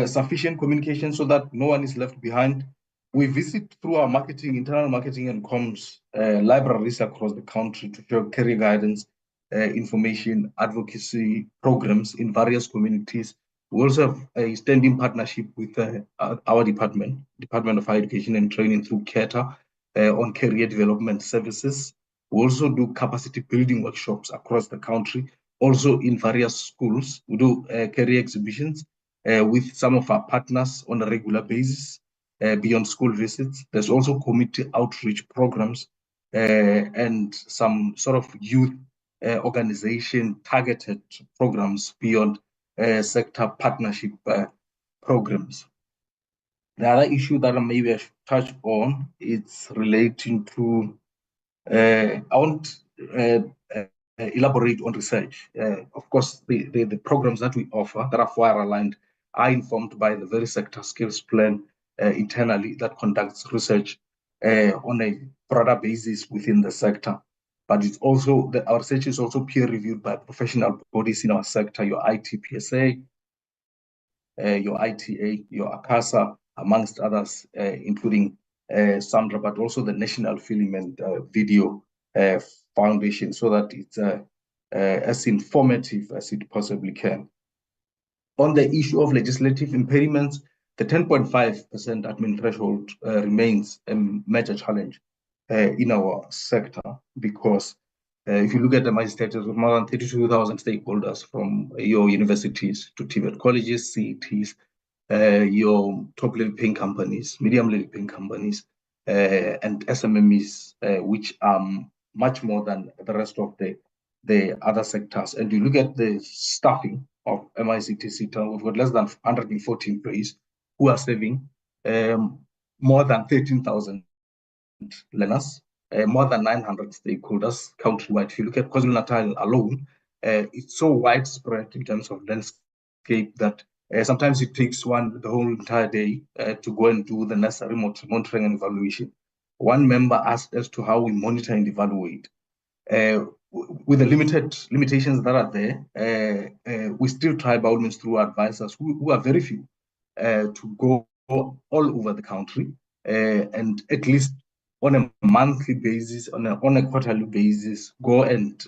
sufficient communication so that no one is left behind. We visit through our marketing, internal marketing and comms libraries across the country to share career guidance, information, advocacy programs in various communities. We also have a standing partnership with our Department of Higher Education and Training through CETA on career development services. We also do capacity building workshops across the country. Also in various schools, we do career exhibitions with some of our partners on a regular basis. Beyond school visits, there's also community outreach programs and some sort of youth organization targeted programs beyond sector partnership programs. The other issue that maybe I should touch on is relating to, I won't elaborate on research. Of course, the programs that we offer that are 4IR aligned are informed by the very sector skills plan internally that conducts research on a broader basis within the sector. But it's also our research is also peer reviewed by professional bodies in our sector, your ITPSA, your ITA, your ICASA, amongst others, including Sandra, but also the National Film and Video Foundation, so that it's as informative as it possibly can. On the issue of legislative impediments, the 10.5% admin threshold remains a major challenge in our sector, because If you look at the MICSETA, more than 32,000 stakeholders from your universities to TVET colleges, CETs, your top-level paying companies, medium-level paying companies, and SMMEs, which are much more than the rest of the other sectors. And you look at the staffing of MICT-SETA, we've got less than 140 employees who are serving more than 13,000 learners, more than 900 stakeholders countrywide. If you look at KwaZulu-Natal alone, it's so widespread in terms of landscape that sometimes it takes the whole entire day to go and do the necessary monitoring and evaluation. One member asked as to how we monitor and evaluate. With the limitations that are there, we still try by all means through advisors who are very few to go all over the country and at least on a monthly basis, on a quarterly basis, go and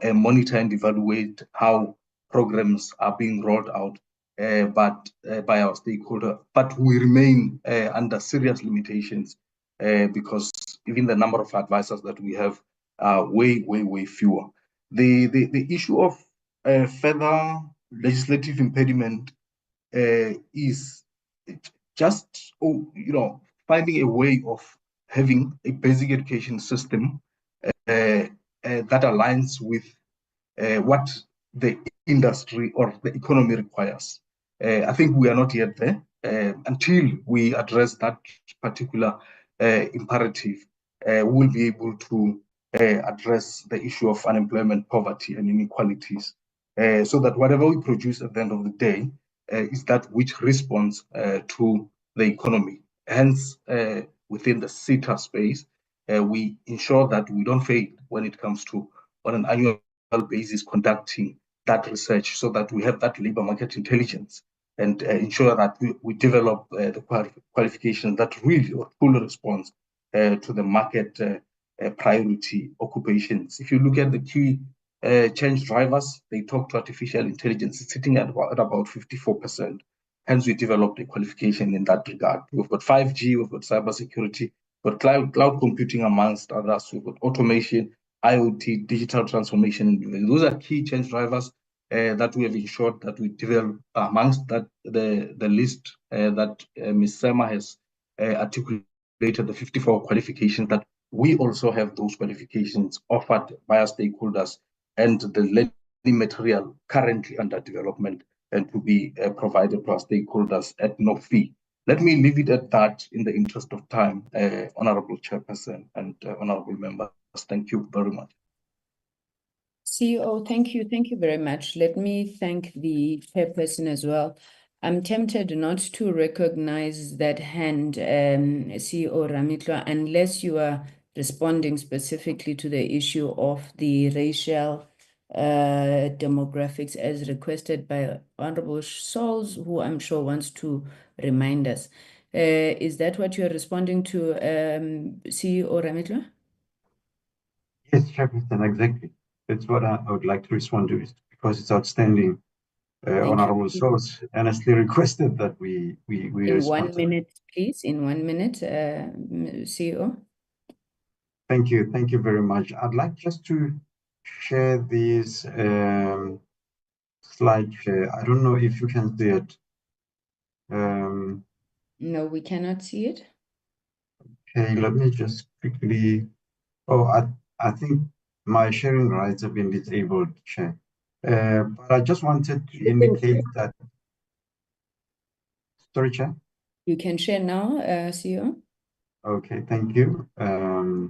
monitor and evaluate how programs are being rolled out by our stakeholder. But we remain under serious limitations because even the number of advisors that we have are way fewer. The issue of further legislative impediment is just finding a way of having a basic education system that aligns with what the industry or the economy requires. I think we are not yet there. Until we address that particular imperative, we'll be able to address the issue of unemployment, poverty, and inequalities, so that whatever we produce at the end of the day is that which responds to the economy. Hence, within the SETA space, we ensure that we don't fail when it comes to, on an annual basis, conducting that research so that we have that labor market intelligence and ensure that we develop the qualification that really or fully responds to the market priority occupations. If you look at the key change drivers, they talk to artificial intelligence. It's sitting at about 54%. Hence, we developed a qualification in that regard. We've got 5G, we've got cybersecurity, we've got cloud computing, amongst others. We've got automation, IoT, digital transformation. Those are key change drivers that we have ensured that we develop amongst that the list that Ms. Sema has articulated, the 54 qualifications, that we also have those qualifications offered by our stakeholders and the learning material currently under development and to be provided to our stakeholders at no fee. Let me leave it at that in the interest of time, Honorable Chairperson and Honorable Members. Thank you very much. CEO, thank you. Thank you very much. Let me thank the chairperson as well. I'm tempted not to recognize that hand, CEO Ramitlo, unless you are responding specifically to the issue of the racial demographics as requested by Honorable Souls, who I'm sure wants to remind us. Is that what you're responding to, CEO Ramitlo? Yes, Chairperson, exactly. That's what I would like to respond to, because it's outstanding. Honorable Souls honestly requested that we in respond. 1 minute, please. In 1 minute, CEO. Thank you very much. I'd like just to share this slide share. I don't know if you can see it. No, we cannot see it. Okay, let me just quickly. Oh, I think my sharing rights have been disabled, Chair. But I just wanted to indicate that. Sorry, Chair. You can share now, CEO. Okay, thank you. I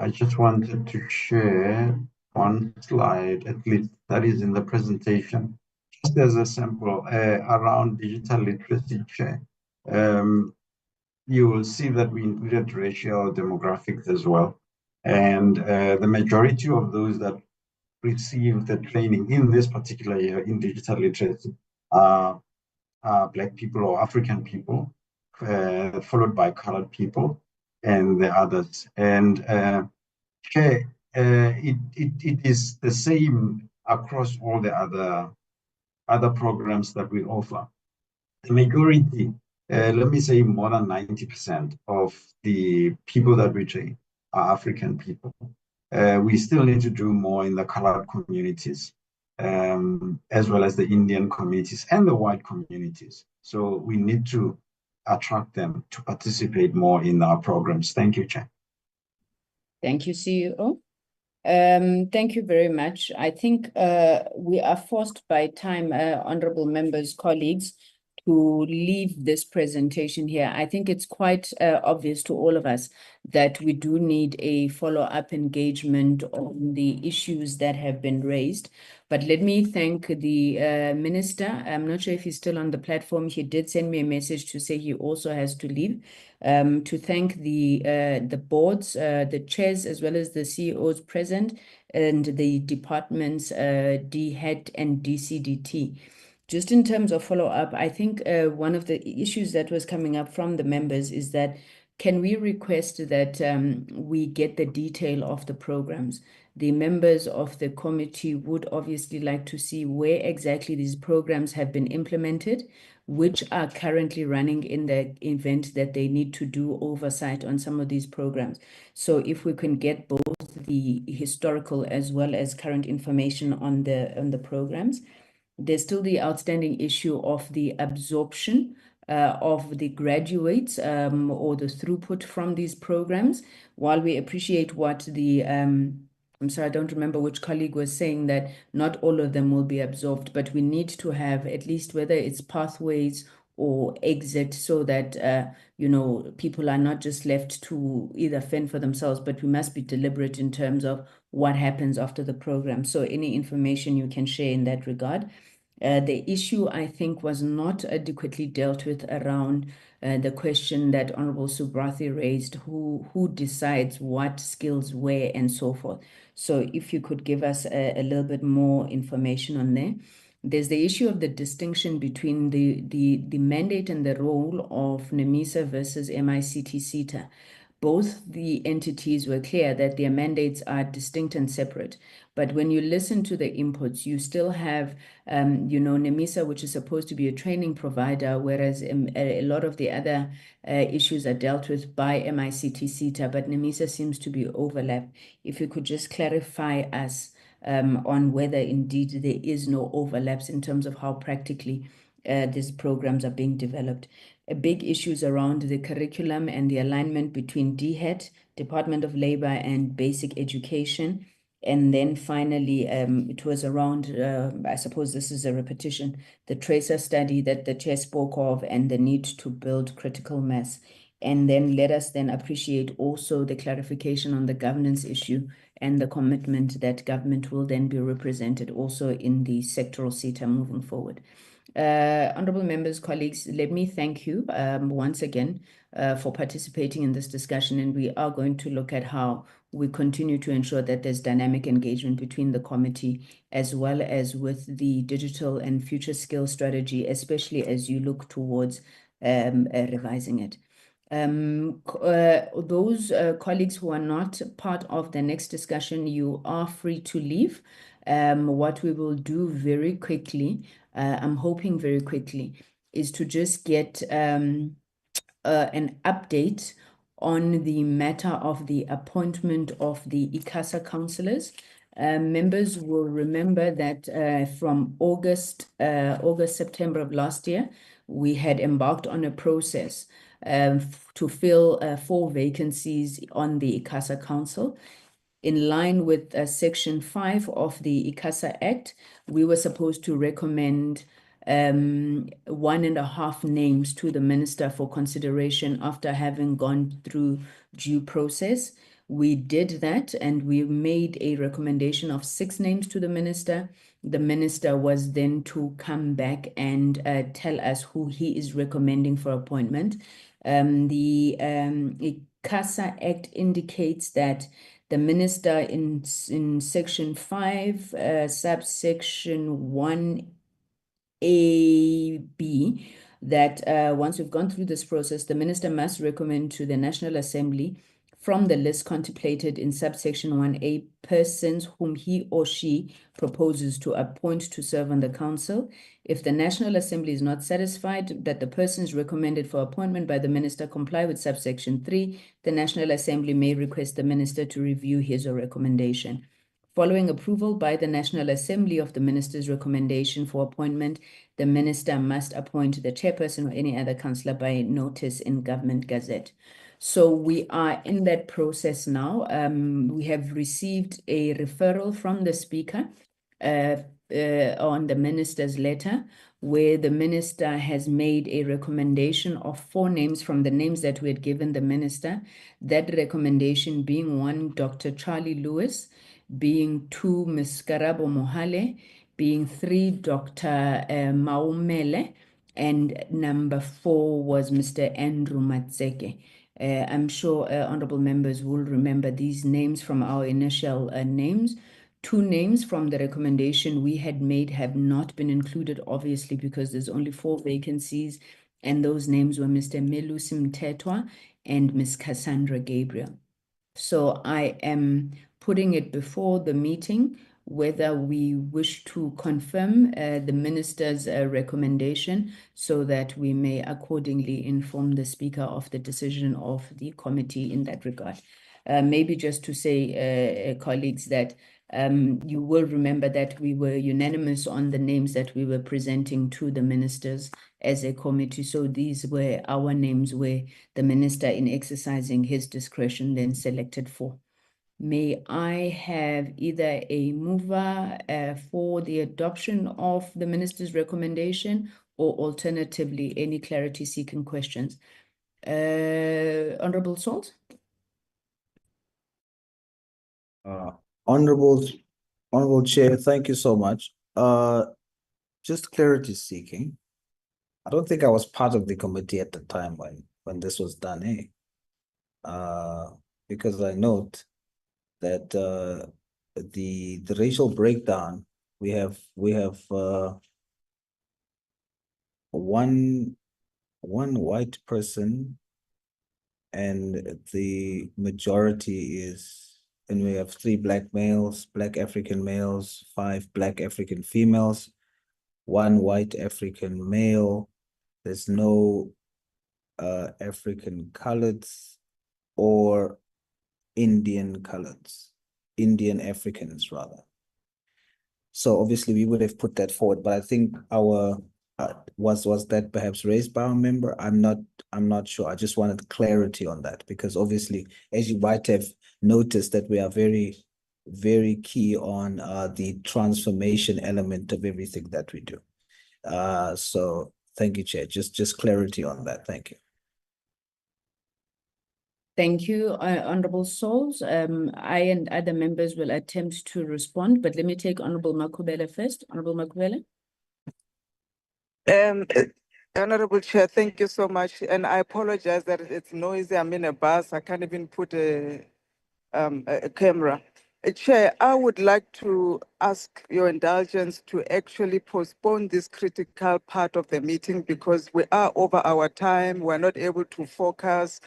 just wanted to share one slide, at least, that is in the presentation, just as a sample around digital literacy, Chair. You will see that we included racial demographics as well. And the majority of those that receive the training in this particular year in digital literacy are Black people or African people, followed by colored people and the others. And it is the same across all the other programs that we offer. The majority, let me say more than 90% of the people that we train are African people. we still need to do more in the colored communities, as well as the Indian communities and the white communities. So we need to attract them to participate more in our programs. Thank you, Chair. Thank you, CEO. Thank you very much. I think we are forced by time, honorable members, colleagues, to leave this presentation here. I think it's quite obvious to all of us that we do need a follow-up engagement on the issues that have been raised. But let me thank the minister. I'm not sure if he's still on the platform. He did send me a message to say he also has to leave. To thank the boards, the chairs, as well as the CEOs present, and the departments, DHET and DCDT. Just in terms of follow-up, I think one of the issues that was coming up from the members is that can we request that we get the detail of the programs? The members of the committee would obviously like to see where exactly these programs have been implemented, which are currently running in the event that they need to do oversight on some of these programs. So if we can get both the historical as well as current information on the programs. There's still the outstanding issue of the absorption of the graduates or the throughput from these programs. While we appreciate what the, I'm sorry, I don't remember which colleague was saying that not all of them will be absorbed, but we need to have at least whether it's pathways or exit so that, you know, people are not just left to either fend for themselves, but we must be deliberate in terms of what happens after the program. So any information you can share in that regard. The issue, I think, was not adequately dealt with around the question that Honorable Subrathi raised, who decides what skills where and so forth. So if you could give us a little bit more information on there. There's the issue of the distinction between the mandate and the role of NEMISA versus MICT-SETA. Both the entities were clear that their mandates are distinct and separate. But when you listen to the inputs, you still have, you know, NEMISA, which is supposed to be a training provider, whereas a lot of the other issues are dealt with by MICT-SETA, but NEMISA seems to be overlapped. If you could just clarify us on whether indeed there is no overlaps in terms of how practically these programs are being developed. A big issue is around the curriculum and the alignment between DHET, Department of Labor, and basic education. And then finally, it was around, I suppose this is a repetition, the tracer study that the chair spoke of and the need to build critical mass. And then let us then appreciate also the clarification on the governance issue and the commitment that government will then be represented also in the sectoral SETA moving forward. Honorable members, colleagues, let me thank you once again for participating in this discussion, and we are going to look at how we continue to ensure that there's dynamic engagement between the committee as well as with the digital and future skills strategy, especially as you look towards revising it. Those colleagues who are not part of the next discussion, you are free to leave. What we will do very quickly, I'm hoping very quickly, is to just get an update on the matter of the appointment of the ICASA councillors. Members will remember that from August, September of last year, we had embarked on a process to fill 4 vacancies on the ICASA Council. In line with Section 5 of the ICASA Act, we were supposed to recommend 1.5 names to the minister for consideration after having gone through due process. We did that and we made a recommendation of 6 names to the minister. The minister was then to come back and tell us who he is recommending for appointment. The ICASA Act indicates that the minister in Section 5, subsection 1A(b), that once we've gone through this process, the minister must recommend to the National Assembly from the list contemplated in subsection 1A persons whom he or she proposes to appoint to serve on the council. If the National Assembly is not satisfied that the persons recommended for appointment by the minister comply with subsection 3, the National Assembly may request the minister to review his or recommendation. Following approval by the National Assembly of the minister's recommendation for appointment, the minister must appoint the chairperson or any other councillor by notice in Government Gazette. So we are in that process now. We have received a referral from the Speaker on the minister's letter, where the minister has made a recommendation of 4 names from the names that we had given the minister. That recommendation being 1, Dr. Charlie Lewis, being 2, Ms. Karabo Mohale, being 3, Dr. Maumele, and number 4 was Mr. Andrew Matseke. I'm sure honorable members will remember these names from our initial names. 2 names from the recommendation we had made have not been included, obviously, because there's only 4 vacancies, and those names were Mr. Melusi Mtetwa and Ms. Cassandra Gabriel. So I am putting it before the meeting whether we wish to confirm the minister's recommendation so that we may accordingly inform the Speaker of the decision of the committee in that regard. Maybe just to say, colleagues, that you will remember that we were unanimous on the names that we were presenting to the ministers as a committee. So these were our names where the minister, in exercising his discretion, then selected 4. May I have either a mover for the adoption of the minister's recommendation, or alternatively any clarity seeking questions? Honorable Salt? Honorable Chair, thank you so much. Just clarity seeking. I don't think I was part of the committee at the time when this was done, because I note that the racial breakdown, we have one white person, and the majority is, and we have 3 black males, black African males, 5 black African females, 1 white African male. There's no African coloreds or Indian coloreds, Indian Africans rather. So obviously we would have put that forward, but I think our was that perhaps raised by a member? I'm not sure. I just wanted clarity on that, because obviously, as you might have noticed, that we are very, very key on the transformation element of everything that we do. So thank you, Chair. Just clarity on that. Thank you. Thank you, Honorable Souls. I and other members will attempt to respond, but let me take Honorable Makubele first. Honorable Makubele. Honorable Chair, thank you so much. And I apologize that it's noisy. I'm in a bus. I can't even put a camera. Chair, I would like to ask your indulgence to actually postpone this critical part of the meeting, because we are over our time. We're not able to focus,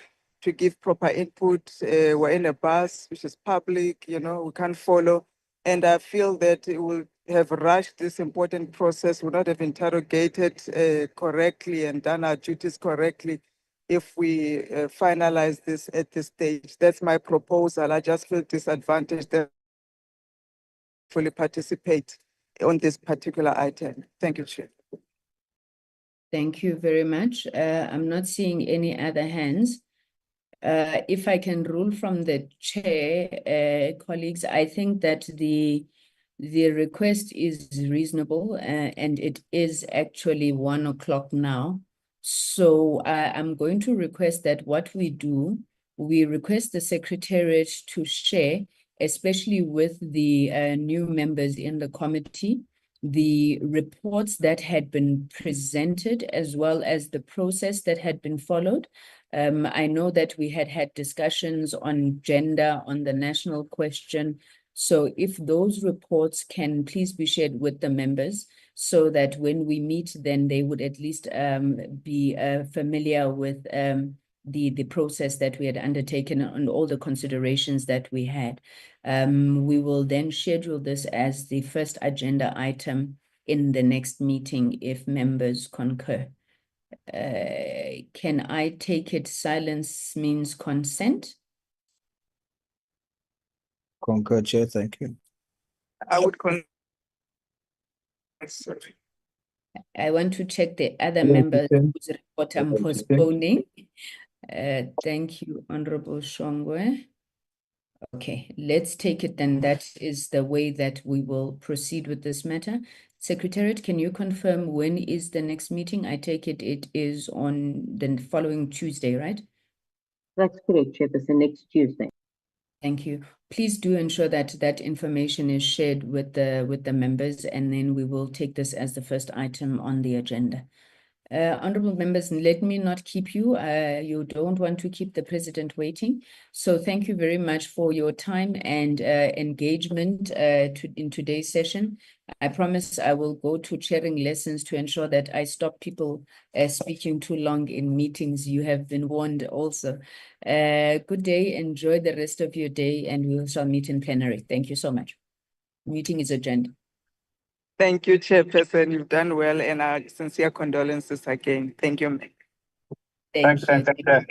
to give proper input. We're in a bus, which is public, we can't follow. And I feel that it will have rushed this important process, would not have interrogated correctly and done our duties correctly if we finalize this at this stage. That's my proposal. I just feel disadvantaged that fully participate on this particular item. Thank you, Chair. Thank you very much. I'm not seeing any other hands. If I can rule from the chair, colleagues, I think that the request is reasonable, and it is actually 1 o'clock now. So I'm going to request that what we do, we request the Secretariat to share, especially with the new members in the committee, the reports that had been presented, as well as the process that had been followed. I know that we had discussions on gender, on the national question. So if those reports can please be shared with the members, so that when we meet, then they would at least be familiar with the process that we had undertaken and all the considerations that we had. We will then schedule this as the first agenda item in the next meeting if members concur. Can I take it silence means consent? Concur, Chair. Thank you. I would I want to check the other members whose report I'm postponing. Thank you, Honorable Shongwe. Okay, let's take it then. That is the way that we will proceed with this matter. Secretariat, can you confirm when is the next meeting? I take it it is on the following Tuesday, right? That's correct, Chairperson, next Tuesday. Thank you. Please do ensure that that information is shared with the members, and then we will take this as the first item on the agenda. Honorable members, let me not keep you. You don't want to keep the president waiting. So thank you very much for your time and engagement in today's session. I promise I will go to chairing lessons to ensure that I stop people speaking too long in meetings. You have been warned also. Good day. Enjoy the rest of your day, and we shall meet in plenary. Thank you so much. Meeting is adjourned. Thank you, Chairperson. You've done well, and our sincere condolences again. Thank you. Thank you.